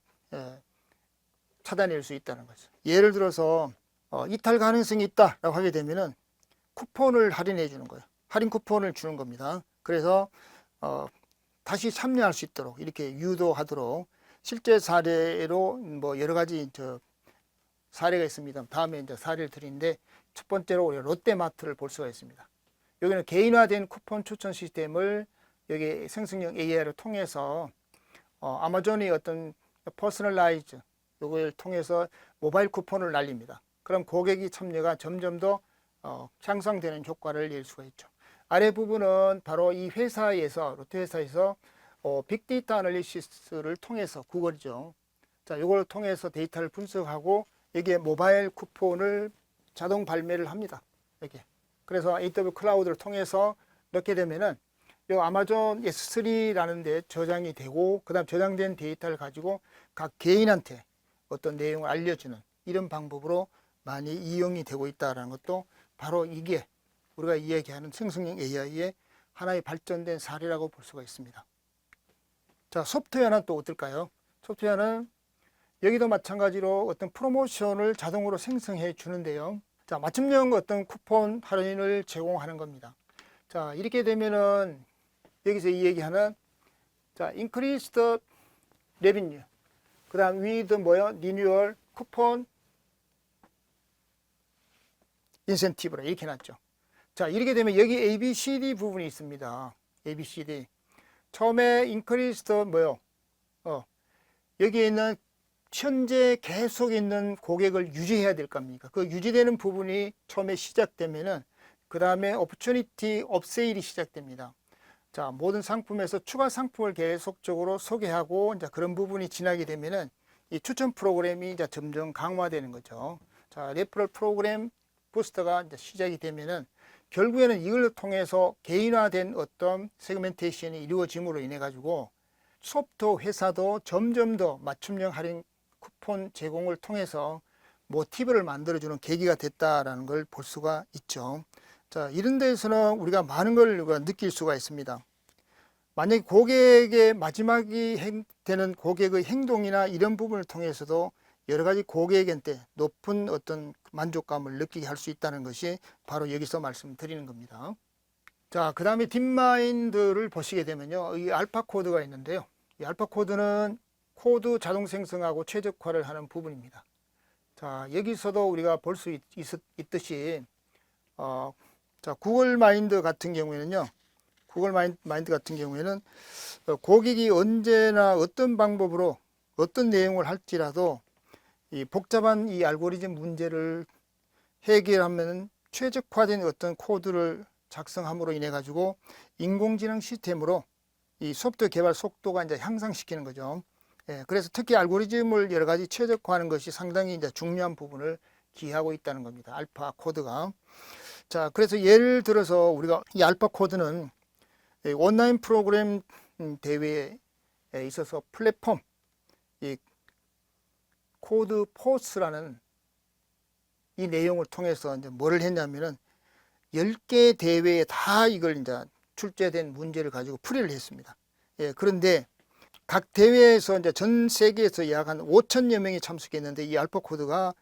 찾아낼 수 있다는 거죠. 예를 들어서 이탈 가능성이 있다라고 하게 되면은 쿠폰을 할인해 주는 거예요. 할인 쿠폰을 주는 겁니다. 그래서 다시 참여할 수 있도록 이렇게 유도하도록 실제 사례로 여러 가지 사례가 있습니다. 다음에 이제 사례를 드리는데 첫 번째로 우리 롯데마트를 볼 수가 있습니다. 여기는 개인화된 쿠폰 추천 시스템을 여기 생성형 AI를 통해서 아마존이 어떤 퍼스널라이즈 요걸 통해서 모바일 쿠폰을 날립니다. 그럼 고객이 참여가 점점 더 향상되는 효과를 낼 수가 있죠. 아래 부분은 바로 이 회사에서 롯데 회사에서 빅데이터 애널리시스를 통해서 구글이죠. 자, 이걸 통해서 데이터를 분석하고 여기에 모바일 쿠폰을 자동 발매를 합니다. 여기. 그래서 AW 클라우드를 통해서 넣게 되면은 요 아마존 S3라는 데 저장이 되고 그다음 저장된 데이터를 가지고 각 개인한테 어떤 내용을 알려주는 이런 방법으로 많이 이용이 되고 있다는 것도 바로 이게 우리가 이야기하는 생성형 AI의 하나의 발전된 사례라고 볼 수가 있습니다. 자, 소프트웨어는 또 어떨까요? 소프트웨어는 여기도 마찬가지로 어떤 프로모션을 자동으로 생성해 주는데요. 자, 맞춤형 어떤 쿠폰 할인을 제공하는 겁니다. 자, 이렇게 되면은 여기서 이 얘기하는 increase the revenue. 그 다음 with 뭐요? 리뉴얼 쿠폰 인센티브라 이렇게 해놨죠. 자, 이렇게 되면 여기 A, B, C, D 부분이 있습니다. A, B, C, D. 처음에 increased 뭐요? 여기에 있는 현재 계속 있는 고객을 유지해야 될 겁니까? 그 유지되는 부분이 처음에 시작되면은 그 다음에 opportunity upsale이 시작됩니다. 자, 모든 상품에서 추가 상품을 계속적으로 소개하고 이제 그런 부분이 지나게 되면은 이 추천 프로그램이 이제 점점 강화되는 거죠. 자, 레퍼럴 프로그램 부스터가 이제 시작이 되면은 결국에는 이걸 통해서 개인화된 어떤 세그멘테이션이 이루어짐으로 인해 가지고 소프트웨어 회사도 점점 더 맞춤형 할인 쿠폰 제공을 통해서 모티브를 만들어주는 계기가 됐다라는 걸 볼 수가 있죠. 자, 이런 데에서는 우리가 많은 걸 느낄 수가 있습니다. 만약에 고객의 마지막이 되는 고객의 행동이나 이런 부분을 통해서도 여러 가지 고객한테 높은 어떤 만족감을 느끼게 할 수 있다는 것이 바로 여기서 말씀드리는 겁니다. 자, 그 다음에 딥마인드를 보시게 되면요, 이 알파 코드가 있는데요. 이 알파 코드는 코드 자동 생성하고 최적화를 하는 부분입니다. 자, 여기서도 우리가 볼 수 있듯이 자, 구글 마인드 같은 경우에는요, 구글 마인드 같은 경우에는 고객이 언제나 어떤 방법으로 어떤 내용을 할지라도 이 복잡한 이 알고리즘 문제를 해결하면 최적화된 어떤 코드를 작성함으로 인해 가지고 인공지능 시스템으로 이 소프트웨어 개발 속도가 이제 향상시키는 거죠. 예, 그래서 특히 알고리즘을 여러 가지 최적화하는 것이 상당히 이제 중요한 부분을 기하고 있다는 겁니다. 알파 코드가. 자, 그래서 예를 들어서 우리가 이 알파 코드는 온라인 프로그램 대회에 있어서 플랫폼 이 코드 포스라는 이 내용을 통해서 이제 뭐를 했냐면은 10개 대회에 다 이걸 이제 출제된 문제를 가지고 풀이를 했습니다. 예, 그런데 각 대회에서 이제 전 세계에서 약 한 5천여 명이 참석했는데 이 알파 코드가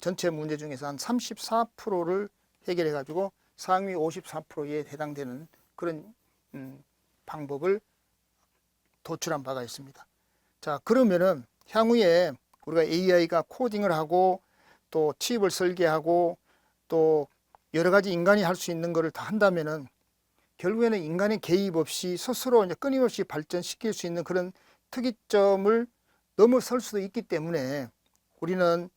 전체 문제 중에서 한 34%를 해결해 가지고 상위 54%에 해당되는 그런 방법을 도출한 바가 있습니다. 자, 그러면은 향후에 우리가 AI가 코딩을 하고 또 칩을 설계하고 또 여러 가지 인간이 할 수 있는 것을 다 한다면은 결국에는 인간의 개입 없이 스스로 이제 끊임없이 발전시킬 수 있는 그런 특이점을 넘어설 수도 있기 때문에 우리는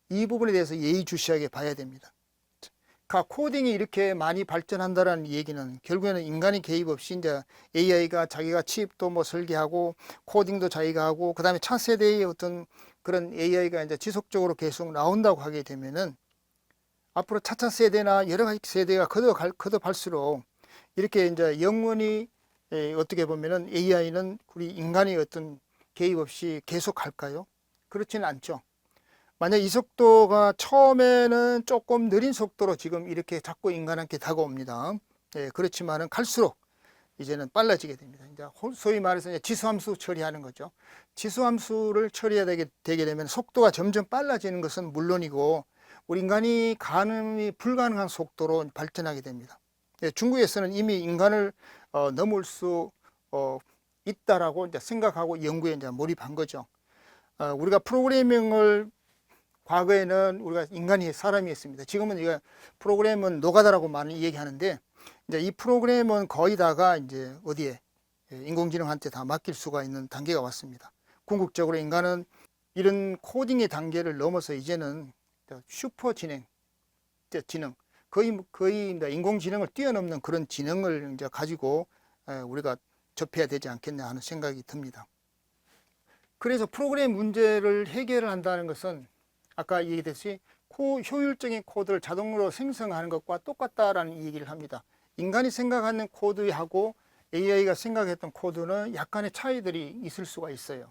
이 부분에 대해서 예의주시하게 봐야 됩니다. 코딩이 이렇게 많이 발전한다는 얘기는 결국에는 인간의 개입 없이 이제 AI가 자기가 칩도 뭐 설계하고 코딩도 자기가 하고 그 다음에 차세대의 어떤 그런 AI가 이제 지속적으로 계속 나온다고 하게 되면은 앞으로 차차 세대나 여러 가지 세대가 거듭할수록 이렇게 이제 영원히 어떻게 보면은 AI는 우리 인간의 어떤 개입 없이 계속 할까요? 그렇지는 않죠. 만약 이 속도가 처음에는 조금 느린 속도로 지금 이렇게 자꾸 인간한테 다가옵니다. 예, 그렇지만은 갈수록 이제는 빨라지게 됩니다. 이제 소위 말해서 이제 지수함수 처리하는 거죠. 지수함수를 처리하게 되게 되면 속도가 점점 빨라지는 것은 물론이고 우리 인간이 가늠이 불가능한 속도로 발전하게 됩니다. 예, 중국에서는 이미 인간을 넘을 수 있다라고 이제 생각하고 연구에 이제 몰입한 거죠. 우리가 프로그래밍을 과거에는 우리가 인간이 사람이 했습니다. 지금은 이거 프로그램은 노가다라고 많이 얘기하는데 이제 이 프로그램은 거의 다가 이제 어디에 인공지능한테 다 맡길 수가 있는 단계가 왔습니다. 궁극적으로 인간은 이런 코딩의 단계를 넘어서 이제는 슈퍼 지능 거의 인공지능을 뛰어넘는 그런 지능을 이제 가지고 우리가 접해야 되지 않겠냐 하는 생각이 듭니다. 그래서 프로그램 문제를 해결을 한다는 것은 아까 얘기했듯이 효율적인 코드를 자동으로 생성하는 것과 똑같다라는 얘기를 합니다. 인간이 생각하는 코드하고 AI가 생각했던 코드는 약간의 차이들이 있을 수가 있어요.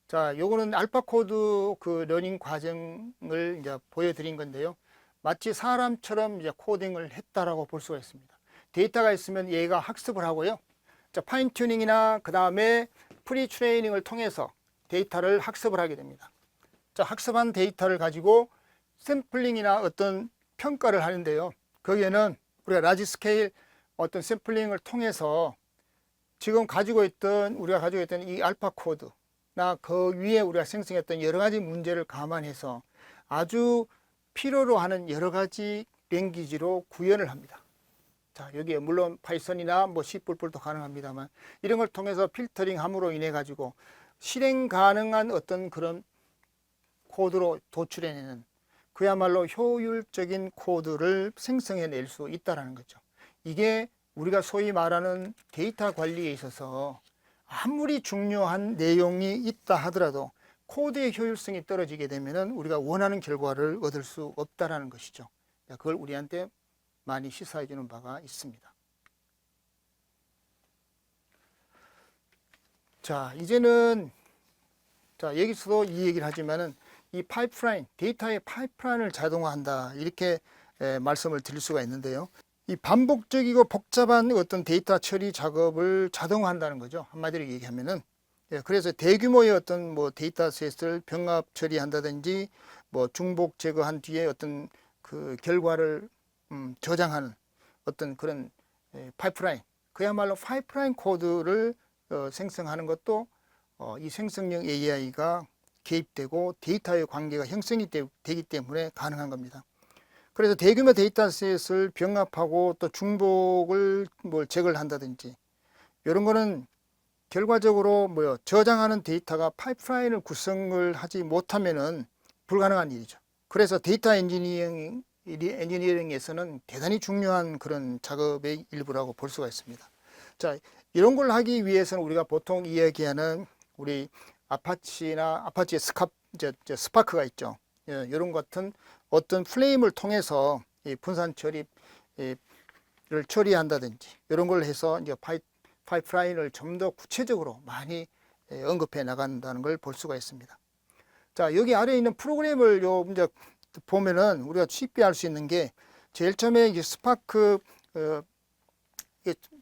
자, 요거는 알파 코드 그 러닝 과정을 이제 보여드린 건데요. 마치 사람처럼 이제 코딩을 했다라고 볼 수가 있습니다. 데이터가 있으면 얘가 학습을 하고요. 자, 파인 튜닝이나 그 다음에 프리 트레이닝을 통해서 데이터를 학습을 하게 됩니다. 자, 학습한 데이터를 가지고 샘플링이나 어떤 평가를 하는데요. 거기에는 우리가 라지 스케일 어떤 샘플링을 통해서 지금 우리가 가지고 있던 이 알파 코드, 그 위에 우리가 생성했던 여러 가지 문제를 감안해서 아주 필요로 하는 여러 가지 랭귀지로 구현을 합니다. 자, 여기에 물론 파이썬이나 뭐 C++도 가능합니다만 이런 걸 통해서 필터링함으로 인해 가지고 실행 가능한 어떤 그런 코드로 도출해내는 그야말로 효율적인 코드를 생성해낼 수 있다는 거죠. 이게 우리가 소위 말하는 데이터 관리에 있어서 아무리 중요한 내용이 있다 하더라도 코드의 효율성이 떨어지게 되면 우리가 원하는 결과를 얻을 수 없다는 것이죠. 그걸 우리한테 많이 시사해 주는 바가 있습니다. 자, 이제는 여기서도 이 얘기를 하지만은 이 파이프라인, 데이터의 파이프라인을 자동화한다 이렇게 말씀을 드릴 수가 있는데요. 이 반복적이고 복잡한 어떤 데이터 처리 작업을 자동화한다는 거죠. 한마디로 얘기하면은. 그래서 대규모의 어떤 뭐 데이터셋을 병합 처리한다든지 뭐 중복 제거한 뒤에 어떤 그 결과를 저장하는 어떤 그런 파이프라인, 그야말로 파이프라인 코드를 생성하는 것도 이 생성형 AI가 개입되고 데이터의 관계가 형성이 되기 때문에 가능한 겁니다. 그래서 대규모 데이터셋을 병합하고 또 중복을 제거를 한다든지 이런 거는 결과적으로 저장하는 데이터가 파이프라인을 구성을 하지 못하면은 불가능한 일이죠. 그래서 데이터 엔지니어링에서는 대단히 중요한 그런 작업의 일부라고 볼 수가 있습니다. 자, 이런 걸 하기 위해서는 우리가 보통 이야기하는 우리 아파치의 스파크가 있죠. 이런 같은 어떤 플레임을 통해서 분산 처리를 처리한다든지 이런 걸 해서 이제 파이프라인을 좀 더 구체적으로 많이 언급해 나간다는 걸 볼 수가 있습니다. 자, 여기 아래에 있는 프로그램을 이제 보면은 우리가 쉽게 알 수 있는 게 제일 처음에 이제 스파크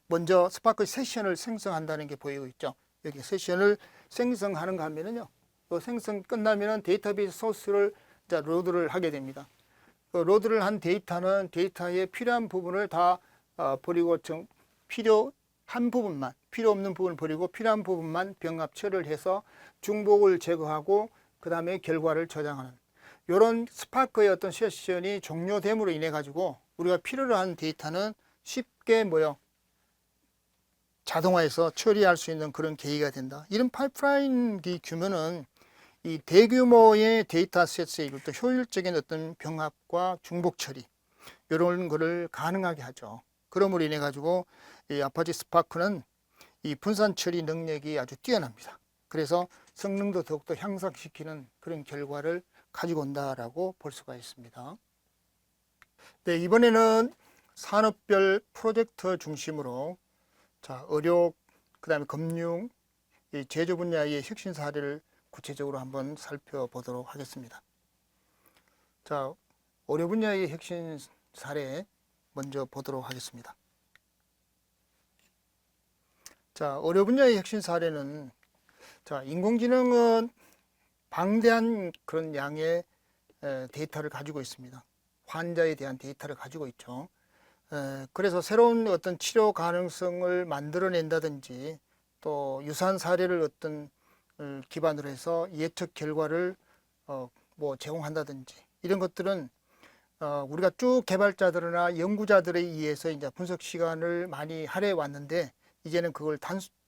먼저 스파크 세션을 생성한다는 게 보이고 있죠. 여기 세션을 생성하는가 하면은요, 또 생성 끝나면은 데이터베이스 소스를 로드를 하게 됩니다. 그 로드를 한 데이터는 데이터에 필요한 부분을 다 버리고 필요한 부분만, 필요 없는 부분을 버리고 필요한 부분만 병합 처리를 해서 중복을 제거하고 그 다음에 결과를 저장하는 이런 스파크의 어떤 세션이 종료됨으로 인해 가지고 우리가 필요로 하는 데이터는 쉽게 자동화해서 처리할 수 있는 그런 계기가 된다. 이런 파이프라인 규모는 이 대규모의 데이터셋의 또 효율적인 어떤 병합과 중복 처리 이런 거를 가능하게 하죠. 그러므로 인해 가지고 이 아파치 스파크는 이 분산 처리 능력이 아주 뛰어납니다. 그래서 성능도 더욱더 향상시키는 그런 결과를 가지고 온다라고 볼 수가 있습니다. 네, 이번에는 산업별 프로젝트 중심으로 의료, 그다음에 금융, 이 제조 분야의 혁신 사례를 구체적으로 한번 살펴보도록 하겠습니다. 자, 의료 분야의 혁신 사례 먼저 보도록 하겠습니다. 자, 의료 분야의 혁신 사례는 인공지능은 방대한 그런 양의 데이터를 가지고 있습니다. 환자에 대한 데이터를 가지고 있죠. 그래서 새로운 어떤 치료 가능성을 만들어낸다든지 또 유사한 사례를 어떤 기반으로 해서 예측 결과를 제공한다든지 이런 것들은 우리가 쭉 개발자들이나 연구자들에 의해서 이제 분석 시간을 많이 할애해 왔는데 이제는 그걸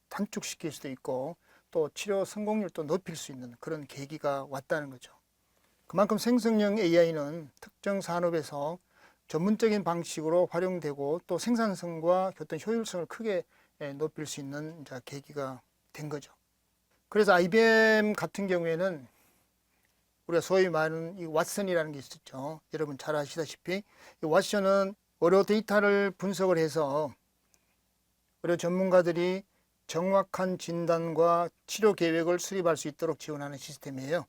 단축시킬 수도 있고 또 치료 성공률도 높일 수 있는 그런 계기가 왔다는 거죠. 그만큼 생성형 AI는 특정 산업에서 전문적인 방식으로 활용되고 또 생산성과 어떤 효율성을 크게 높일 수 있는 계기가 된 거죠. 그래서 IBM 같은 경우에는 우리가 소위 말하는 이 왓슨이라는 게 있었죠. 여러분 잘 아시다시피 이 왓슨은 의료 데이터를 분석을 해서 의료 전문가들이 정확한 진단과 치료 계획을 수립할 수 있도록 지원하는 시스템이에요.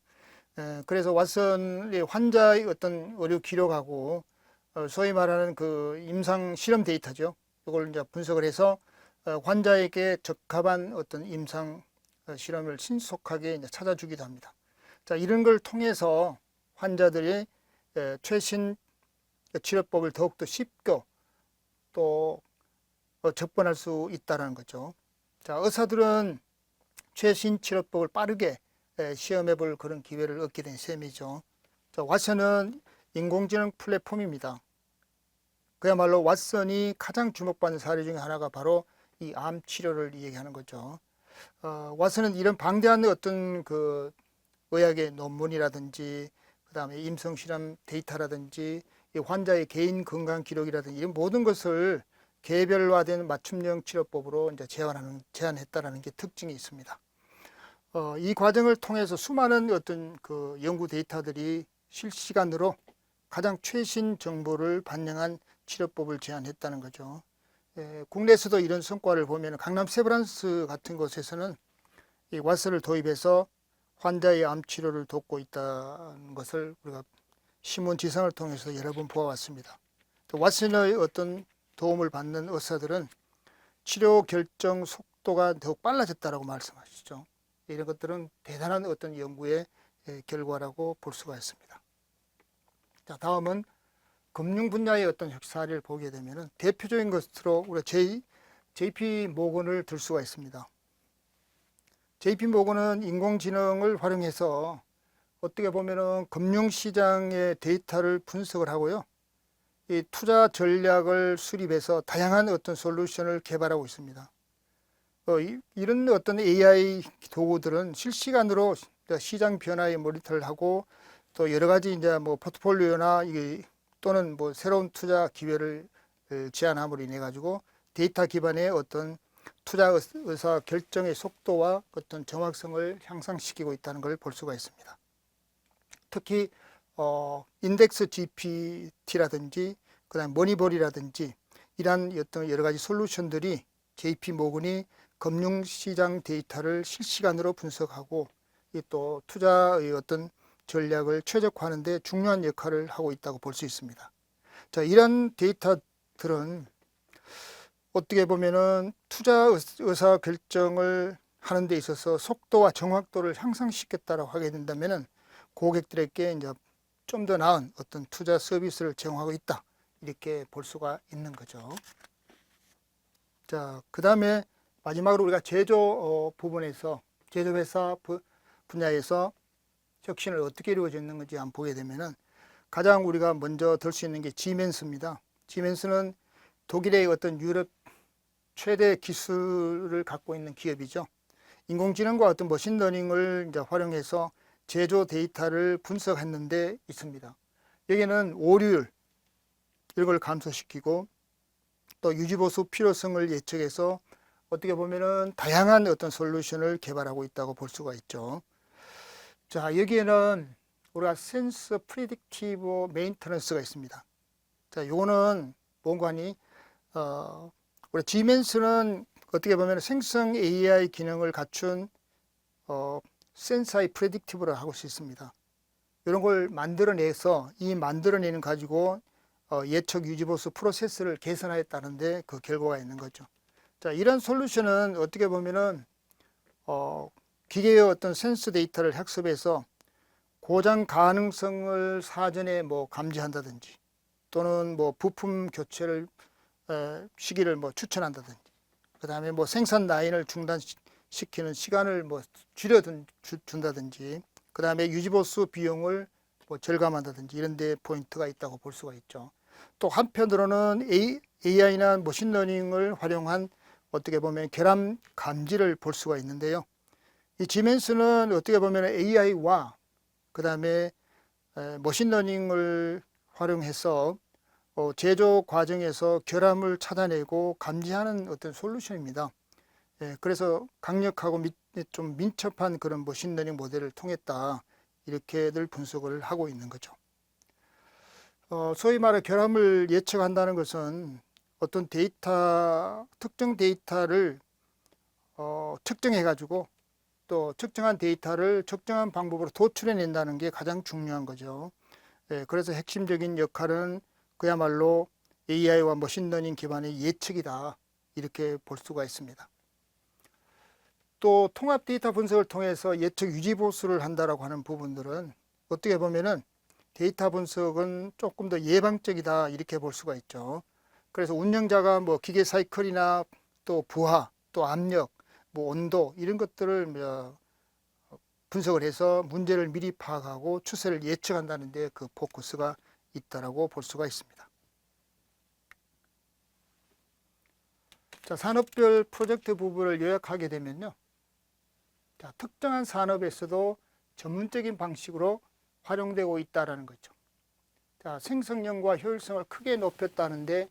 그래서 왓슨이 환자의 어떤 의료 기록하고 소위 말하는 그 임상 실험 데이터죠. 이걸 이제 분석을 해서 환자에게 적합한 어떤 임상 실험을 신속하게 이제 찾아주기도 합니다. 자, 이런 걸 통해서 환자들이 최신 치료법을 더욱더 쉽게 또 접근할 수 있다는 거죠. 자, 의사들은 최신 치료법을 빠르게 시험해 볼 그런 기회를 얻게 된 셈이죠. 왓슨은 인공지능 플랫폼입니다. 그야말로 왓슨이 가장 주목받는 사례 중에 하나가 바로 이 암 치료를 얘기하는 거죠. 왓슨은 이런 방대한 어떤 그 의학의 논문이라든지 그다음에 임상 실험 데이터라든지 이 환자의 개인 건강 기록이라든지 이런 모든 것을 개별화된 맞춤형 치료법으로 이제 제안했다라는 게 특징이 있습니다. 이 과정을 통해서 수많은 어떤 그 연구 데이터들이 실시간으로 가장 최신 정보를 반영한 치료법을 제안했다는 거죠. 국내에서도 이런 성과를 보면 강남 세브란스 같은 곳에서는 이 왓슨을 도입해서 환자의 암 치료를 돕고 있다는 것을 우리가 신문 지상을 통해서 여러 번 보아왔습니다. 왓슨의 어떤 도움을 받는 의사들은 치료 결정 속도가 더욱 빨라졌다라고 말씀하시죠. 이런 것들은 대단한 어떤 연구의 결과라고 볼 수가 있습니다. 자, 다음은 금융 분야의 어떤 사례를 보게 되면 대표적인 것으로 우리가 JP 모건을 들 수가 있습니다. JP 모건은 인공지능을 활용해서 어떻게 보면은 금융시장의 데이터를 분석을 하고요. 이 투자 전략을 수립해서 다양한 어떤 솔루션을 개발하고 있습니다. 이런 어떤 AI 도구들은 실시간으로 시장 변화에 모니터를 하고 또 여러 가지 이제 뭐 포트폴리오나 또는 뭐 새로운 투자 기회를 제안함으로 인해 가지고 데이터 기반의 어떤 투자 의사 결정의 속도와 어떤 정확성을 향상시키고 있다는 걸 볼 수가 있습니다. 특히 인덱스 GPT라든지 그다음 머니볼이라든지 이러한 어떤 여러 가지 솔루션들이 JP 모건이 금융시장 데이터를 실시간으로 분석하고 또 투자의 어떤 전략을 최적화하는 데 중요한 역할을 하고 있다고 볼 수 있습니다. 자, 이런 데이터들은 어떻게 보면은 투자 의사 결정을 하는 데 있어서 속도와 정확도를 향상시켰다라고 하게 된다면은 고객들에게 이제 좀 더 나은 어떤 투자 서비스를 제공하고 있다. 이렇게 볼 수가 있는 거죠. 자, 그 다음에 마지막으로 우리가 제조 부분에서 제조회사 분야에서 혁신을 어떻게 이루어졌는 건지 한번 보게 되면은 가장 우리가 먼저 들 수 있는 게 지멘스입니다. 지멘스는 독일의 어떤 유럽 최대 기술을 갖고 있는 기업이죠. 인공지능과 어떤 머신러닝을 이제 활용해서 제조 데이터를 분석했는데 있습니다. 여기는 오류율 이런 걸 감소시키고 또 유지보수 필요성을 예측해서 어떻게 보면은 다양한 어떤 솔루션을 개발하고 있다고 볼 수가 있죠. 자, 여기에는 우리가 센서 프리딕티브 메인터넌스가 있습니다. 자, 요거는 뭔가 하니 우리 지멘스는 어떻게 보면 생성 AI 기능을 갖춘 센서의 프레딕티브를 하고 있습니다. 이런 걸 만들어내서 이 만들어내는 가지고 예측 유지보수 프로세스를 개선하였다는데 그 결과가 있는 거죠. 자, 이런 솔루션은 어떻게 보면은 기계의 어떤 센서 데이터를 학습해서 고장 가능성을 사전에 뭐 감지한다든지 또는 뭐 부품 교체를 시기를 뭐 추천한다든지 그 다음에 뭐 생산 라인을 중단시키는 시간을 뭐 줄여준다든지 그 다음에 유지보수 비용을 뭐 절감한다든지 이런 데 포인트가 있다고 볼 수가 있죠. 또 한편으로는 AI나 머신러닝을 활용한 어떻게 보면 결함 감지를 볼 수가 있는데요. 이 지멘스는 어떻게 보면 AI와 그 다음에 머신러닝을 활용해서 제조 과정에서 결함을 찾아내고 감지하는 어떤 솔루션입니다. 그래서 강력하고 좀 민첩한 그런 머신러닝 모델을 통했다. 이렇게들 분석을 하고 있는 거죠. 소위 말해 결함을 예측한다는 것은 어떤 특정 데이터를 측정해 가지고 또 측정한 데이터를 적정한 방법으로 도출해낸다는 게 가장 중요한 거죠. 그래서 핵심적인 역할은 그야말로 AI와 머신러닝 기반의 예측이다. 이렇게 볼 수가 있습니다. 또 통합 데이터 분석을 통해서 예측 유지 보수를 한다라고 하는 부분들은 어떻게 보면은 데이터 분석은 조금 더 예방적이다. 이렇게 볼 수가 있죠. 그래서 운영자가 뭐 기계 사이클이나 또 부하, 또 압력, 뭐 온도 이런 것들을 분석을 해서 문제를 미리 파악하고 추세를 예측한다는 데 그 포커스가 있다라고 볼 수가 있습니다. 자, 산업별 프로젝트 부분을 요약하게 되면요. 자, 특정한 산업에서도 전문적인 방식으로 활용되고 있다는 거죠. 자, 생성력과 효율성을 크게 높였다는데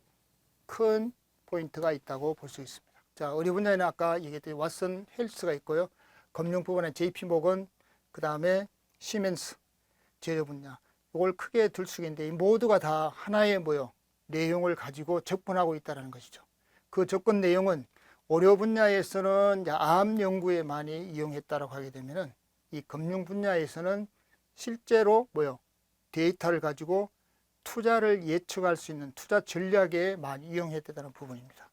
큰 포인트가 있다고 볼 수 있습니다. 자, 의료 분야에는 아까 얘기했던 왓슨 헬스가 있고요. 금융 부분에 JP모건, 그 다음에 시멘스 제조 분야. 이걸 크게 둘 수가 있는데 이 모두가 다 하나의 내용을 가지고 접근하고 있다는 것이죠. 그 접근 내용은 의료 분야에서는 암 연구에 많이 이용했다라고 하게 되면은 이 금융 분야에서는 실제로 데이터를 가지고 투자를 예측할 수 있는 투자 전략에 많이 이용했다는 부분입니다.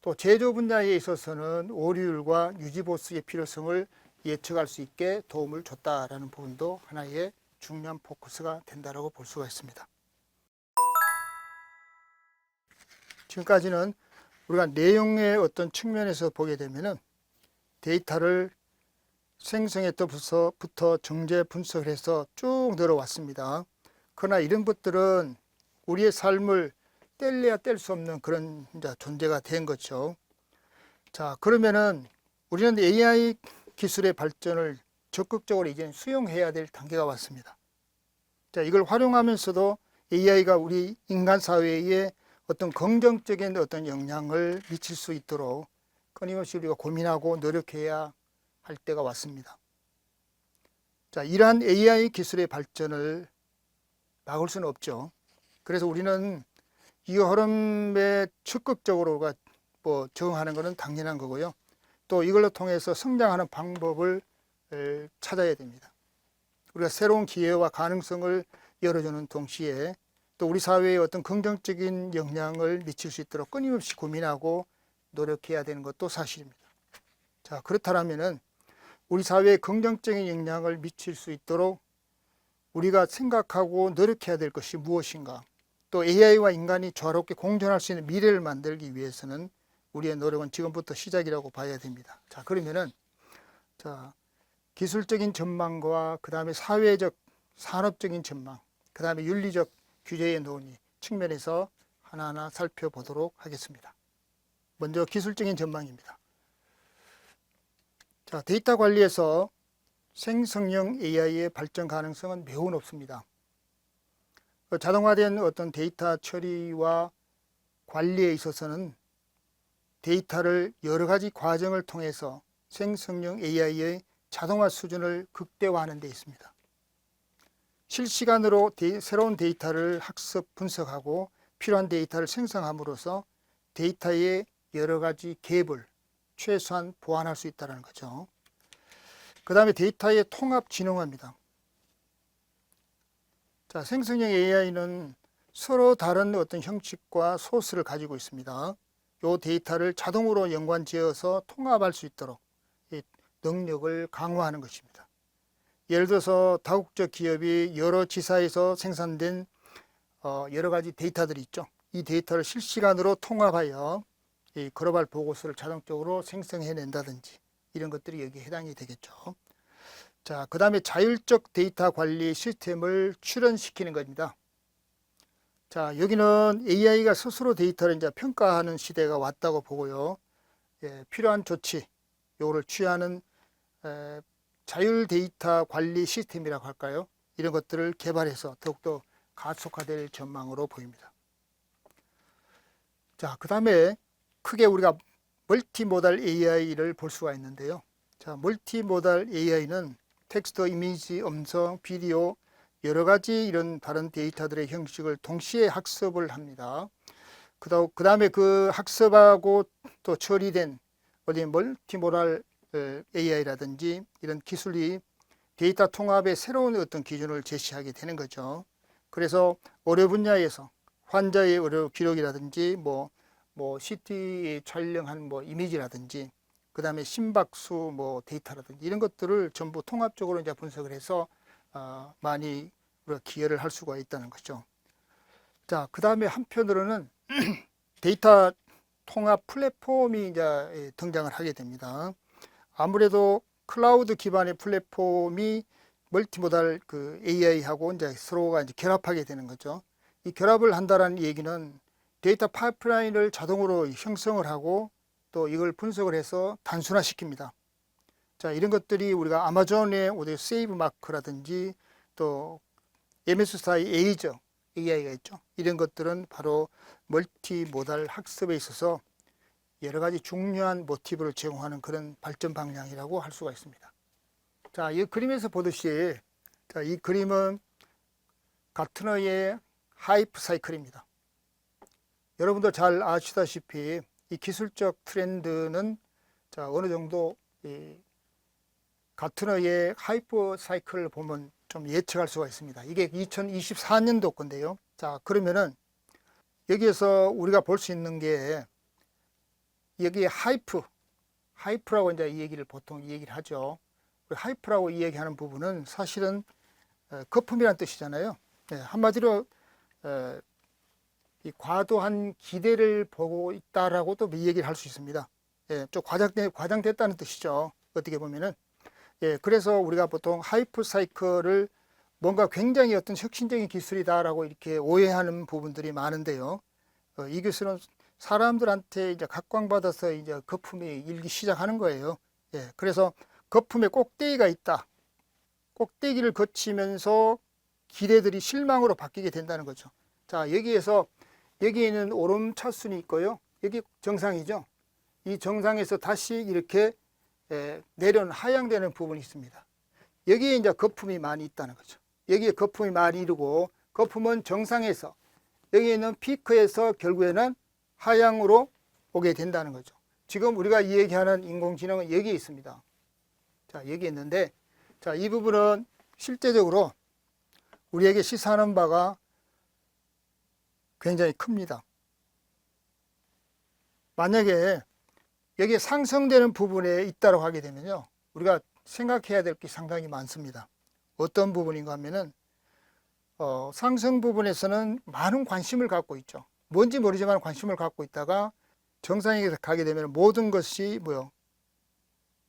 또 제조 분야에 있어서는 오류율과 유지보수의 필요성을 예측할 수 있게 도움을 줬다라는 부분도 하나의 중요한 포커스가 된다고 볼 수가 있습니다. 지금까지는 우리가 내용의 어떤 측면에서 보게 되면은 데이터를 생성했던 부터 정제 분석을 해서 쭉 내려왔습니다. 그러나 이런 것들은 우리의 삶을 뗄래야 뗄 수 없는 그런 존재가 된 거죠. 자, 그러면은 우리는 AI 기술의 발전을 적극적으로 이제 수용해야 될 단계가 왔습니다. 자, 이걸 활용하면서도 AI가 우리 인간 사회에 어떤 긍정적인 어떤 영향을 미칠 수 있도록 끊임없이 우리가 고민하고 노력해야 할 때가 왔습니다. 자, 이러한 AI 기술의 발전을 막을 수는 없죠. 그래서 우리는 이 흐름에 적극적으로 적응하는 것은 당연한 거고요. 또 이걸로 통해서 성장하는 방법을 찾아야 됩니다. 우리가 새로운 기회와 가능성을 열어주는 동시에 또 우리 사회에 어떤 긍정적인 영향을 미칠 수 있도록 끊임없이 고민하고 노력해야 되는 것도 사실입니다. 자, 그렇다면은 우리 사회에 긍정적인 영향을 미칠 수 있도록 우리가 생각하고 노력해야 될 것이 무엇인가? 또 AI와 인간이 조화롭게 공존할 수 있는 미래를 만들기 위해서는 우리의 노력은 지금부터 시작이라고 봐야 됩니다. 자, 그러면은 기술적인 전망과 그 다음에 사회적, 산업적인 전망, 그 다음에 윤리적 규제의 논의 측면에서 하나하나 살펴보도록 하겠습니다. 먼저 기술적인 전망입니다. 자, 데이터 관리에서 생성형 AI의 발전 가능성은 매우 높습니다. 자동화된 어떤 데이터 처리와 관리에 있어서는 데이터를 여러 가지 과정을 통해서 생성형 AI의 자동화 수준을 극대화하는 데 있습니다. 실시간으로 새로운 데이터를 학습, 분석하고 필요한 데이터를 생성함으로써 데이터의 여러 가지 갭을 최소한 보완할 수 있다는 거죠. 그 다음에 데이터의 통합 진흥화입니다. 자, 생성형 AI는 서로 다른 어떤 형식과 소스를 가지고 있습니다. 이 데이터를 자동으로 연관지어서 통합할 수 있도록 이 능력을 강화하는 것입니다. 예를 들어서 다국적 기업이 여러 지사에서 생산된 여러 가지 데이터들이 있죠. 이 데이터를 실시간으로 통합하여 이 글로벌 보고서를 자동적으로 생성해낸다든지 이런 것들이 여기에 해당이 되겠죠. 자, 그 다음에 자율적 데이터 관리 시스템을 출현시키는 겁니다. 자, 여기는 AI가 스스로 데이터를 이제 평가하는 시대가 왔다고 보고요. 필요한 조치, 요거를 취하는 자율 데이터 관리 시스템이라고 할까요? 이런 것들을 개발해서 더욱더 가속화될 전망으로 보입니다. 자, 그 다음에 크게 우리가 멀티모달 AI를 볼 수가 있는데요. 자, 멀티모달 AI는 텍스트, 이미지, 음성, 비디오 여러 가지 이런 다른 데이터들의 형식을 동시에 학습을 합니다. 그 다음에 그 학습하고 또 처리된 멀티모달 AI라든지 이런 기술이 데이터 통합의 새로운 어떤 기준을 제시하게 되는 거죠. 그래서 의료 분야에서 환자의 의료 기록이라든지 CT 촬영한 이미지라든지 그 다음에 심박수 데이터라든지 이런 것들을 전부 통합적으로 이제 분석을 해서 많이 우리가 기여를 할 수가 있다는 거죠. 자, 그 다음에 한편으로는 데이터 통합 플랫폼이 이제 등장을 하게 됩니다. 아무래도 클라우드 기반의 플랫폼이 멀티모달 그 AI하고 이제 서로가 이제 결합하게 되는 거죠. 이 결합을 한다는 얘기는 데이터 파이프라인을 자동으로 형성을 하고 또 이걸 분석을 해서 단순화시킵니다. 자, 이런 것들이 우리가 아마존의 세이브 마크라든지 또 MS사의 에이저 AI가 있죠. 이런 것들은 바로 멀티모달 학습에 있어서 여러 가지 중요한 모티브를 제공하는 그런 발전 방향이라고 할 수가 있습니다. 자, 이 그림에서 보듯이 자, 이 그림은 가트너의 하이프 사이클입니다. 여러분도 잘 아시다시피 이 기술적 트렌드는 자, 어느 정도 이 가트너의 하이프 사이클을 보면 좀 예측할 수가 있습니다. 이게 2024년도 건데요. 자, 그러면은 여기에서 우리가 볼 수 있는 게 여기 하이프라고 이제 이 얘기를 보통 이 얘기를 하죠. 하이프라고 이야기하는 부분은 사실은 거품이라는 뜻이잖아요. 한마디로 이 과도한 기대를 보고 있다라고도 이 얘기를 할 수 있습니다. 좀 과장됐다는 뜻이죠. 어떻게 보면은. 그래서 우리가 보통 하이프 사이클을 뭔가 굉장히 어떤 혁신적인 기술이다라고 이렇게 오해하는 부분들이 많은데요. 이 기술은 사람들한테 이제 각광받아서 이제 거품이 일기 시작하는 거예요. 그래서 거품에 꼭대기가 있다. 꼭대기를 거치면서 기대들이 실망으로 바뀌게 된다는 거죠. 자, 여기에는 오름차순이 있고요. 여기 정상이죠. 이 정상에서 다시 이렇게 내려오는 하향되는 부분이 있습니다. 여기에 이제 거품이 많이 있다는 거죠. 여기에 거품이 많이 이루고 거품은 정상에서 여기 있는 피크에서 결국에는 하향으로 오게 된다는 거죠. 지금 우리가 이 얘기하는 인공지능은 여기에 있습니다. 자, 여기 있는데 자, 이 부분은 실제적으로 우리에게 시사하는 바가 굉장히 큽니다. 만약에 여기에 상승되는 부분에 있다고 하게 되면요, 우리가 생각해야 될 게 상당히 많습니다. 어떤 부분인가 하면은 상승 부분에서는 많은 관심을 갖고 있죠. 뭔지 모르지만 관심을 갖고 있다가 정상에 가게 되면 모든 것이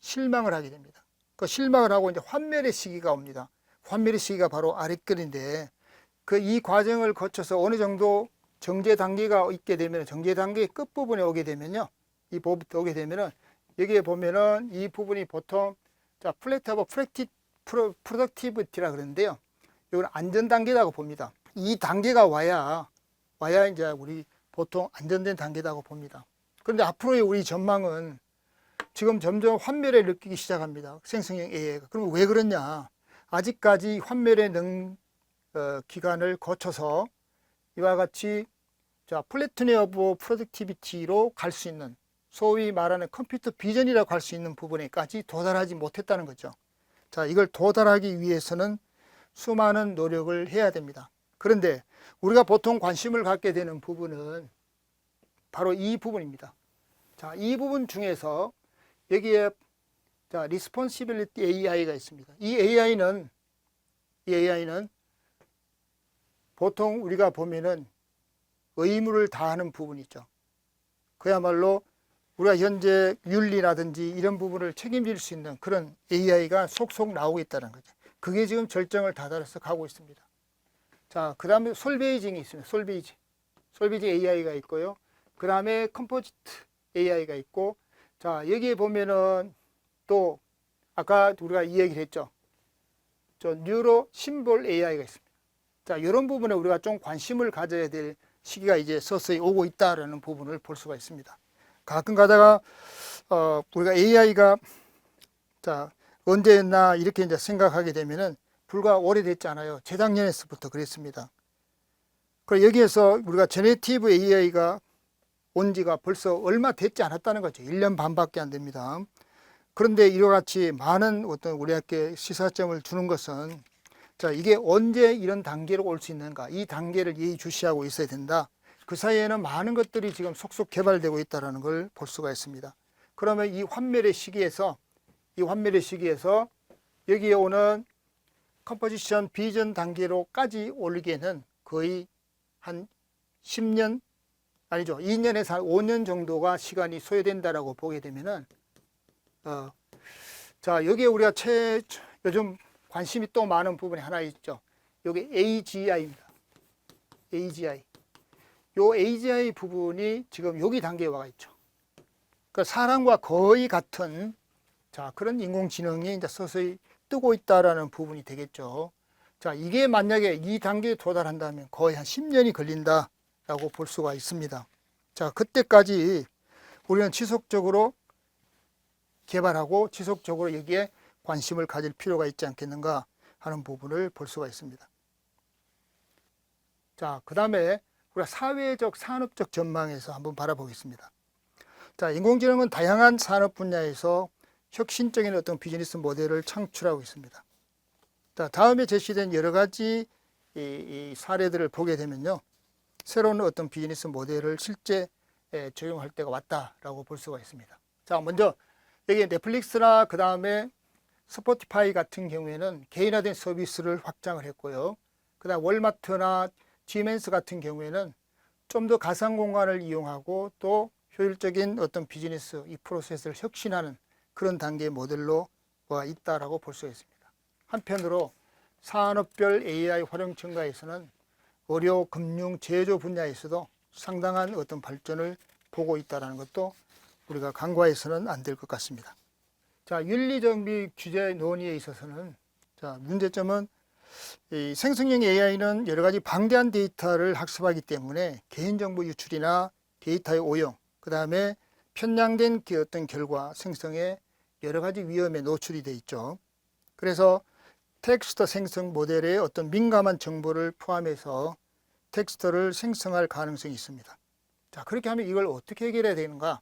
실망을 하게 됩니다. 그 실망을 하고 이제 환멸의 시기가 옵니다. 환멸의 시기가 바로 아랫글인데 이 과정을 거쳐서 어느 정도 정제 단계가 있게 되면 정제 단계의 끝부분에 오게 되면요. 이 부분부터 오게 되면은 여기에 보면은 이 부분이 보통 자, 플랫하고 프로덕티비티라 그러는데요. 이건 안전 단계라고 봅니다. 이 단계가 와야 이제 우리 보통 안전된 단계라고 봅니다. 그런데 앞으로의 우리 전망은 지금 점점 환멸을 느끼기 시작합니다. 생성형 AI가. 그럼 왜 그러냐? 아직까지 환멸의 기간을 거쳐서 이와 같이 자, 플래티넘 오브 프로덕티비티로 갈 수 있는 소위 말하는 컴퓨터 비전이라고 할 수 있는 부분에까지 도달하지 못했다는 거죠. 자, 이걸 도달하기 위해서는 수많은 노력을 해야 됩니다. 그런데 우리가 보통 관심을 갖게 되는 부분은 바로 이 부분입니다. 자, 이 부분 중에서 여기에 자, Responsibility AI가 있습니다. 이 AI는 보통 우리가 보면은 의무를 다하는 부분이죠. 그야말로 우리가 현재 윤리라든지 이런 부분을 책임질 수 있는 그런 AI가 속속 나오고 있다는 거죠. 그게 지금 절정을 다다라서 가고 있습니다. 자, 그 다음에 솔베이징이 있습니다. 솔베이징 AI가 있고요. 그 다음에 컴포지트 AI가 있고, 자, 여기에 보면은 또 아까 우리가 이 얘기를 했죠. 뉴로 심볼 AI가 있습니다. 자, 이런 부분에 우리가 좀 관심을 가져야 될 시기가 이제 서서히 오고 있다라는 부분을 볼 수가 있습니다. 가끔 가다가 우리가 AI가 자, 언제였나 이렇게 이제 생각하게 되면은 불과 오래됐지 않아요. 재작년에서부터 그랬습니다. 그리고 여기에서 우리가 제네티브 AI가 온 지가 벌써 얼마 됐지 않았다는 거죠. 1년 반밖에 안 됩니다. 그런데 이와 같이 많은 어떤 우리에게 시사점을 주는 것은 자, 이게 언제 이런 단계로 올 수 있는가, 이 단계를 예의주시하고 있어야 된다. 그 사이에는 많은 것들이 지금 속속 개발되고 있다는 걸 볼 수가 있습니다. 그러면 이 환멸의 시기에서 여기에 오는 컴포지션 비전 단계로까지 올리기에는 거의 한 10년 아니죠. 2년에서 한 5년 정도가 시간이 소요된다라고 보게 되면은, 자, 여기에 우리가 요즘 관심이 또 많은 부분이 하나 있죠. 여기 AGI입니다. AGI. 요 AGI 부분이 지금 여기 단계에 와 있죠. 그 사람과 거의 같은, 자, 그런 인공지능이 이제 서서히 뜨고 있다라는 부분이 되겠죠. 자, 이게 만약에 이 단계에 도달한다면 거의 한 10년이 걸린다라고 볼 수가 있습니다. 자, 그때까지 우리는 지속적으로 개발하고 지속적으로 여기에 관심을 가질 필요가 있지 않겠는가 하는 부분을 볼 수가 있습니다. 자, 그 다음에 우리가 사회적, 산업적 전망에서 한번 바라보겠습니다. 자, 인공지능은 다양한 산업 분야에서 혁신적인 어떤 비즈니스 모델을 창출하고 있습니다. 자, 다음에 제시된 여러 가지 이 사례들을 보게 되면요, 새로운 어떤 비즈니스 모델을 실제 적용할 때가 왔다라고 볼 수가 있습니다. 자, 먼저 여기 넷플릭스나 그 다음에 스포티파이 같은 경우에는 개인화된 서비스를 확장을 했고요. 그 다음 월마트나 지멘스 같은 경우에는 좀 더 가상 공간을 이용하고 또 효율적인 어떤 비즈니스 이 프로세스를 혁신하는 그런 단계의 모델로 있다라고 볼 수 있습니다. 한편으로 산업별 AI 활용 증가에서는 의료, 금융, 제조 분야에서도 상당한 어떤 발전을 보고 있다는 것도 우리가 간과해서는 안 될 것 같습니다. 자, 윤리정비 규제 논의에 있어서는, 자, 문제점은 이 생성형 AI는 여러 가지 방대한 데이터를 학습하기 때문에 개인정보 유출이나 데이터의 오용, 그 다음에 편향된 어떤 결과 생성에 여러 가지 위험에 노출이 돼 있죠. 그래서 텍스트 생성 모델의 어떤 민감한 정보를 포함해서 텍스트를 생성할 가능성이 있습니다. 자, 그렇게 하면 이걸 어떻게 해결해야 되는가?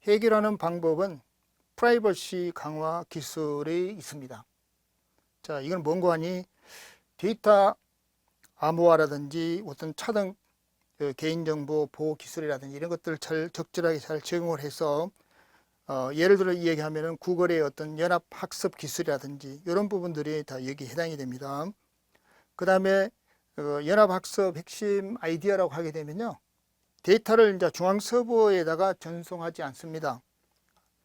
해결하는 방법은 프라이버시 강화 기술이 있습니다. 자, 이건 뭔가 하니 데이터 암호화라든지 어떤 차등 개인정보 보호 기술이라든지 이런 것들을 적절하게 잘 적용을 해서 예를 들어 얘기하면은 구글의 어떤 연합 학습 기술이라든지 이런 부분들이 다 여기에 해당이 됩니다. 그 다음에 연합 학습 핵심 아이디어라고 하게 되면요, 데이터를 이제 중앙 서버에다가 전송하지 않습니다.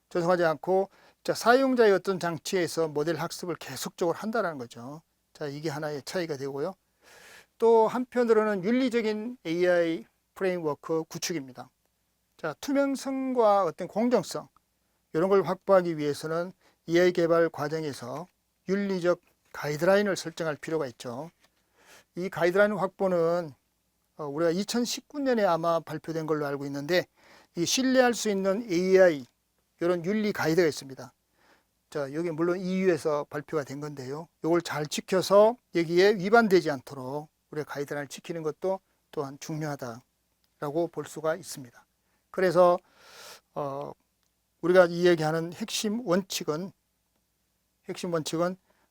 전송하지 않고 사용자의 어떤 장치에서 모델 학습을 계속적으로 한다는 거죠. 자, 이게 하나의 차이가 되고요. 또 한편으로는 윤리적인 AI 프레임워크 구축입니다. 자, 투명성과 어떤 공정성 이런 걸 확보하기 위해서는 AI 개발 과정에서 윤리적 가이드라인을 설정할 필요가 있죠. 이 가이드라인 확보는 우리가 2019년에 아마 발표된 걸로 알고 있는데, 이 신뢰할 수 있는 AI 이런 윤리 가이드가 있습니다. 자, 여기 물론 EU에서 발표가 된 건데요. 이걸 잘 지켜서 여기에 위반되지 않도록 우리가 가이드라인을 지키는 것도 또한 중요하다라고 볼 수가 있습니다. 그래서 우리가 이야기하는 핵심 원칙은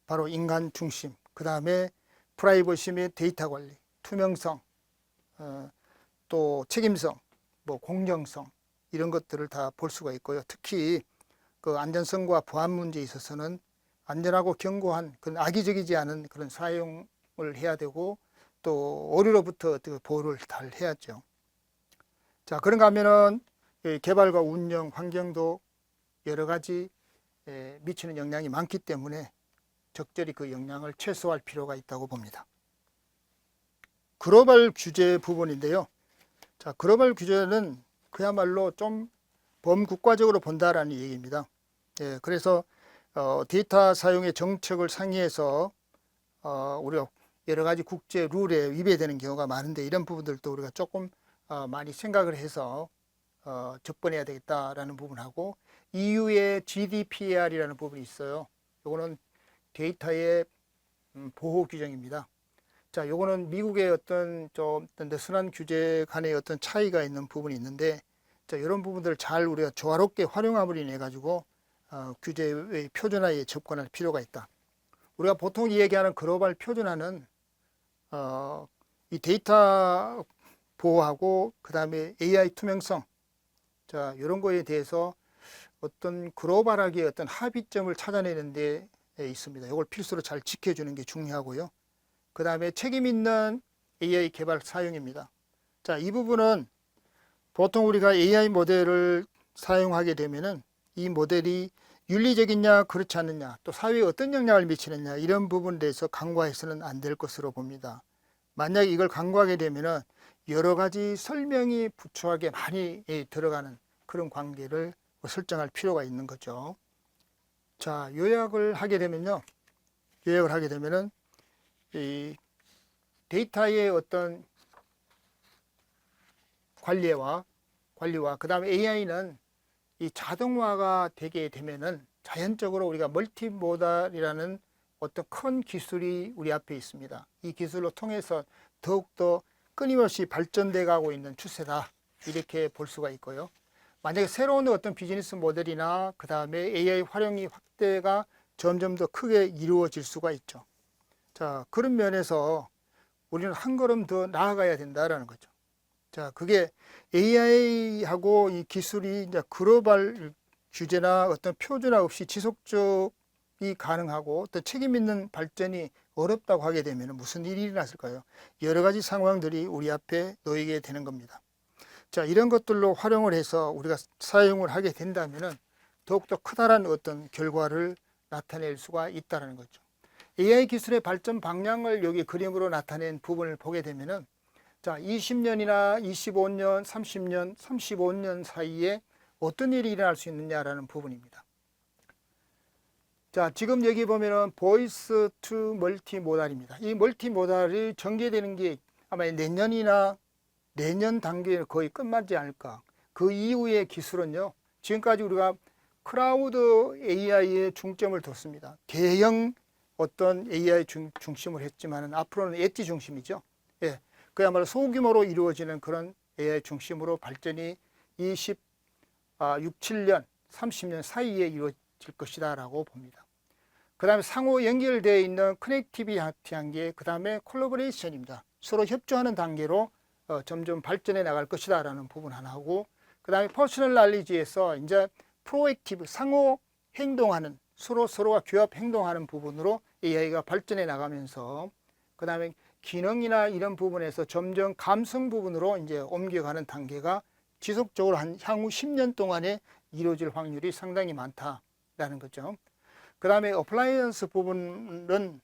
바로 인간 중심, 그 다음에 프라이버시 및 데이터 관리, 투명성, 또 책임성, 공정성 이런 것들을 다 볼 수가 있고요. 특히 그 안전성과 보안 문제에 있어서는 안전하고 견고한 그런 악의적이지 않은 그런 사용을 해야 되고, 또 오류로부터 어떻게 보호를 잘 해야죠. 자, 그런가 하면은 개발과 운영 환경도 여러 가지 미치는 영향이 많기 때문에 적절히 그 영향을 최소화할 필요가 있다고 봅니다. 글로벌 규제 부분인데요. 자, 글로벌 규제는 그야말로 좀 범국가적으로 본다라는 얘기입니다. 그래서 데이터 사용의 정책을 상의해서 우리가 여러 가지 국제 룰에 위배되는 경우가 많은데, 이런 부분들도 우리가 조금 많이 생각을 해서 접근해야 되겠다라는 부분하고, EU의 GDPR이라는 부분이 있어요. 요거는 데이터의 보호 규정입니다. 자, 요거는 미국의 어떤 좀 느슨한 규제 간의 어떤 차이가 있는 부분이 있는데, 자, 이런 부분들을 잘 우리가 조화롭게 활용함으로 인해 가지고 규제의 표준화에 접근할 필요가 있다. 우리가 보통 얘기하는 글로벌 표준화는 이 데이터 보호하고 그 다음에 AI 투명성, 자, 이런 거에 대해서 어떤 글로벌하게 어떤 합의점을 찾아내는 데 있습니다. 이걸 필수로 잘 지켜주는 게 중요하고요. 그 다음에 책임 있는 AI 개발 사용입니다. 자, 이 부분은 보통 우리가 AI 모델을 사용하게 되면은 이 모델이 윤리적이냐 그렇지 않느냐, 또 사회에 어떤 영향을 미치느냐, 이런 부분에 대해서 간과해서는 안 될 것으로 봅니다. 만약 이걸 간과하게 되면은 여러 가지 설명이 부추하게 많이 들어가는 그런 관계를 설정할 필요가 있는 거죠. 자, 요약을 하게 되면요. 요약을 하게 되면은 이 데이터의 어떤 관리와 그다음에 AI는 이 자동화가 되게 되면은 자연적으로 우리가 멀티모달이라는 어떤 큰 기술이 우리 앞에 있습니다. 이 기술로 통해서 더욱더 끊임없이 발전돼 가고 있는 추세다, 이렇게 볼 수가 있고요. 만약에 새로운 어떤 비즈니스 모델이나 그 다음에 AI 활용이 확대가 점점 더 크게 이루어질 수가 있죠. 자, 그런 면에서 우리는 한 걸음 더 나아가야 된다라는 거죠. 자, 그게 AI하고 이 기술이 이제 글로벌 규제나 어떤 표준화 없이 지속적이 가능하고 어떤 책임 있는 발전이 어렵다고 하게 되면 무슨 일이 일어났을까요? 여러 가지 상황들이 우리 앞에 놓이게 되는 겁니다. 자, 이런 것들로 활용을 해서 우리가 사용을 하게 된다면은 더욱더 커다란 어떤 결과를 나타낼 수가 있다는 거죠. AI 기술의 발전 방향을 여기 그림으로 나타낸 부분을 보게 되면은, 자, 20년이나 25년, 30년, 35년 사이에 어떤 일이 일어날 수 있느냐라는 부분입니다. 자, 지금 여기 보면은 보이스 투 멀티모달입니다. 이 멀티모달이 전개되는 게 아마 내년 단계에 거의 끝나지 않을까. 그 이후의 기술은요, 지금까지 우리가 크라우드 AI에 중점을 뒀습니다. 대형 어떤 AI 중심을 했지만은 앞으로는 엣지 중심이죠. 예, 그야말로 소규모로 이루어지는 그런 AI 중심으로 발전이 6, 7년, 30년 사이에 이루어질 것이다라고 봅니다. 그 다음에 상호 연결되어 있는 커넥티비티한 게, 그 다음에 콜라보레이션입니다. 서로 협조하는 단계로 점점 발전해 나갈 것이다 라는 부분 하나하고, 그 다음에 퍼스널 날리지에서 이제 프로액티브, 상호 행동하는, 서로가 규합 행동하는 부분으로 AI가 발전해 나가면서, 그 다음에 기능이나 이런 부분에서 점점 감성 부분으로 이제 옮겨가는 단계가 지속적으로 한 향후 10년 동안에 이루어질 확률이 상당히 많다라는 거죠. 그 다음에 어플라이언스 부분은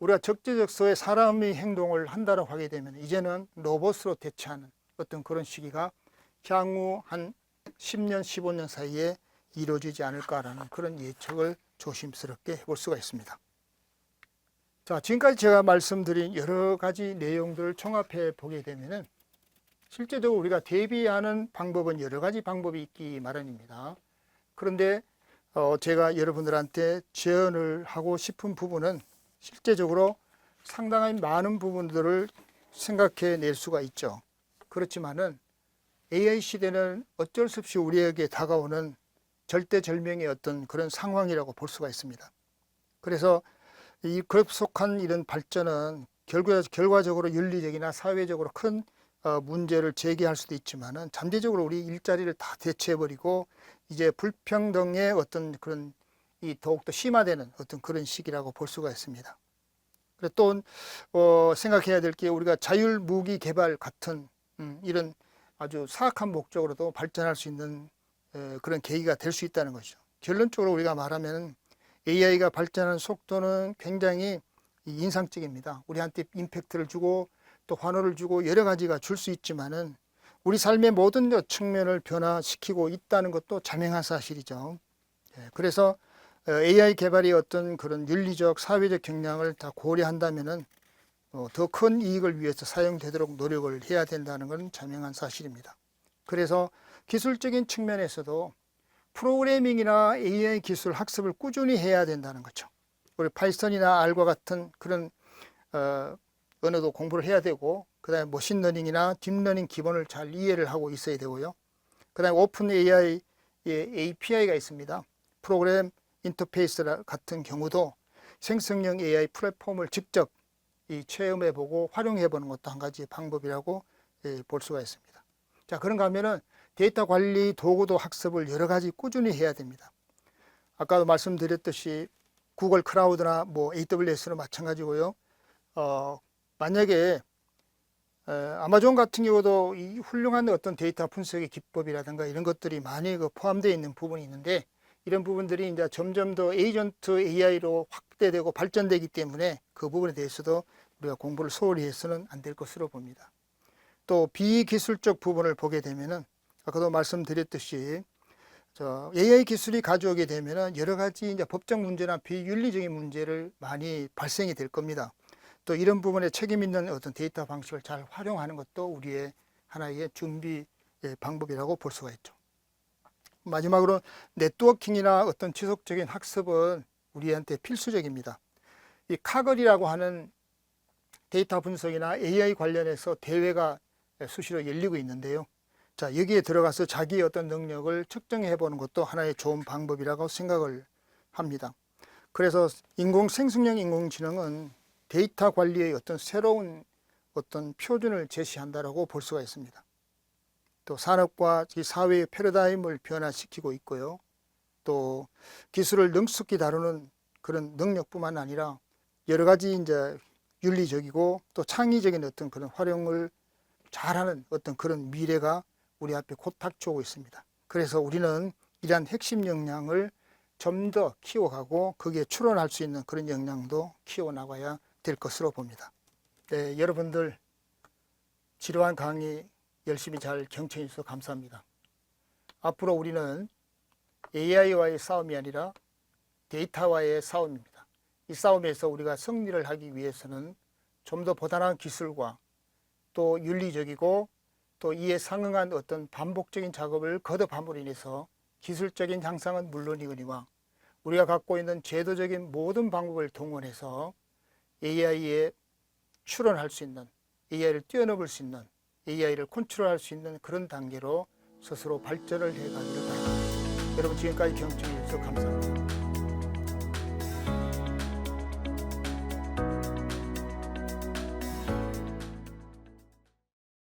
우리가 적재적소에 사람의 행동을 한다고 하게 되면 이제는 로봇으로 대체하는 어떤 그런 시기가 향후 한 10년, 15년 사이에 이루어지지 않을까라는 그런 예측을 조심스럽게 해볼 수가 있습니다. 자, 지금까지 제가 말씀드린 여러 가지 내용들을 종합해 보게 되면은 실제적으로 우리가 대비하는 방법은 여러 가지 방법이 있기 마련입니다. 그런데 제가 여러분들한테 제언을 하고 싶은 부분은 실제적으로 상당히 많은 부분들을 생각해 낼 수가 있죠. 그렇지만은 AI 시대는 어쩔 수 없이 우리에게 다가오는 절대절명의 어떤 그런 상황이라고 볼 수가 있습니다. 그래서 이 급속한 이런 발전은 결과적으로 윤리적이나 사회적으로 큰 문제를 제기할 수도 있지만은 잠재적으로 우리 일자리를 다 대체해버리고 이제 불평등의 어떤 그런 이 더욱더 심화되는 어떤 그런 시기라고 볼 수가 있습니다. 그리고 또 생각해야 될 게, 우리가 자율무기 개발 같은 이런 아주 사악한 목적으로도 발전할 수 있는 그런 계기가 될 수 있다는 것이죠. 결론적으로 우리가 말하면 AI가 발전하는 속도는 굉장히 인상적입니다. 우리한테 임팩트를 주고 또 환호를 주고 여러 가지가 줄 수 있지만은 우리 삶의 모든 측면을 변화시키고 있다는 것도 자명한 사실이죠. 그래서 AI 개발이 어떤 그런 윤리적, 사회적 경향을 다 고려한다면은 더 큰 이익을 위해서 사용되도록 노력을 해야 된다는 건 자명한 사실입니다. 그래서 기술적인 측면에서도 프로그래밍이나 AI 기술 학습을 꾸준히 해야 된다는 거죠. 우리 파이썬이나 R과 같은 그런 언어도 공부를 해야 되고, 그 다음에 머신러닝이나 딥러닝 기본을 잘 이해를 하고 있어야 되고요. 그 다음에 오픈 AI의 API가 있습니다. 프로그램 인터페이스 같은 경우도 생성형 AI 플랫폼을 직접 체험해보고 활용해보는 것도 한 가지 방법이라고 볼 수가 있습니다. 자, 그런가 하면은 데이터 관리 도구도 학습을 여러 가지 꾸준히 해야 됩니다. 아까도 말씀드렸듯이 구글 클라우드나 뭐 AWS는 마찬가지고요. 만약에 아마존 같은 경우도 이 훌륭한 어떤 데이터 분석의 기법이라든가 이런 것들이 많이 포함되어 있는 부분이 있는데, 이런 부분들이 이제 점점 더 에이전트 AI로 확대되고 발전되기 때문에 그 부분에 대해서도 우리가 공부를 소홀히 해서는 안 될 것으로 봅니다. 또 비기술적 부분을 보게 되면은 아까도 말씀드렸듯이 AI 기술이 가져오게 되면은 여러 가지 이제 법적 문제나 비윤리적인 문제를 많이 발생이 될 겁니다. 또 이런 부분에 책임 있는 어떤 데이터 방식을 잘 활용하는 것도 우리의 하나의 준비 방법이라고 볼 수가 있죠. 마지막으로 네트워킹이나 어떤 지속적인 학습은 우리한테 필수적입니다. 이 카글이라고 하는 데이터 분석이나 AI 관련해서 대회가 수시로 열리고 있는데요. 자, 여기에 들어가서 자기의 어떤 능력을 측정해 보는 것도 하나의 좋은 방법이라고 생각을 합니다. 그래서 생성형 인공지능은 데이터 관리의 어떤 새로운 어떤 표준을 제시한다라고 볼 수가 있습니다. 또 산업과 사회의 패러다임을 변화시키고 있고요. 또 기술을 능숙히 다루는 그런 능력뿐만 아니라 여러 가지 이제 윤리적이고 또 창의적인 어떤 그런 활용을 잘하는 어떤 그런 미래가 우리 앞에 곧 닥쳐오고 있습니다. 그래서 우리는 이러한 핵심 역량을 좀 더 키워가고 거기에 출원할 수 있는 그런 역량도 키워나가야 될 것으로 봅니다. 네, 여러분들 지루한 강의 열심히 잘 경청해 주셔서 감사합니다. 앞으로 우리는 AI와의 싸움이 아니라 데이터와의 싸움입니다. 이 싸움에서 우리가 승리를 하기 위해서는 좀 더 보단한 기술과 또 윤리적이고 또 이에 상응한 어떤 반복적인 작업을 거듭함으로 인해서 기술적인 향상은 물론이거니와 우리가 갖고 있는 제도적인 모든 방법을 동원해서 AI에 출원할 수 있는, AI를 뛰어넘을 수 있는, AI를 컨트롤할 수 있는 그런 단계로 스스로 발전을 해가기를 바랍니다. 여러분 지금까지 경청해 주셔서 감사합니다.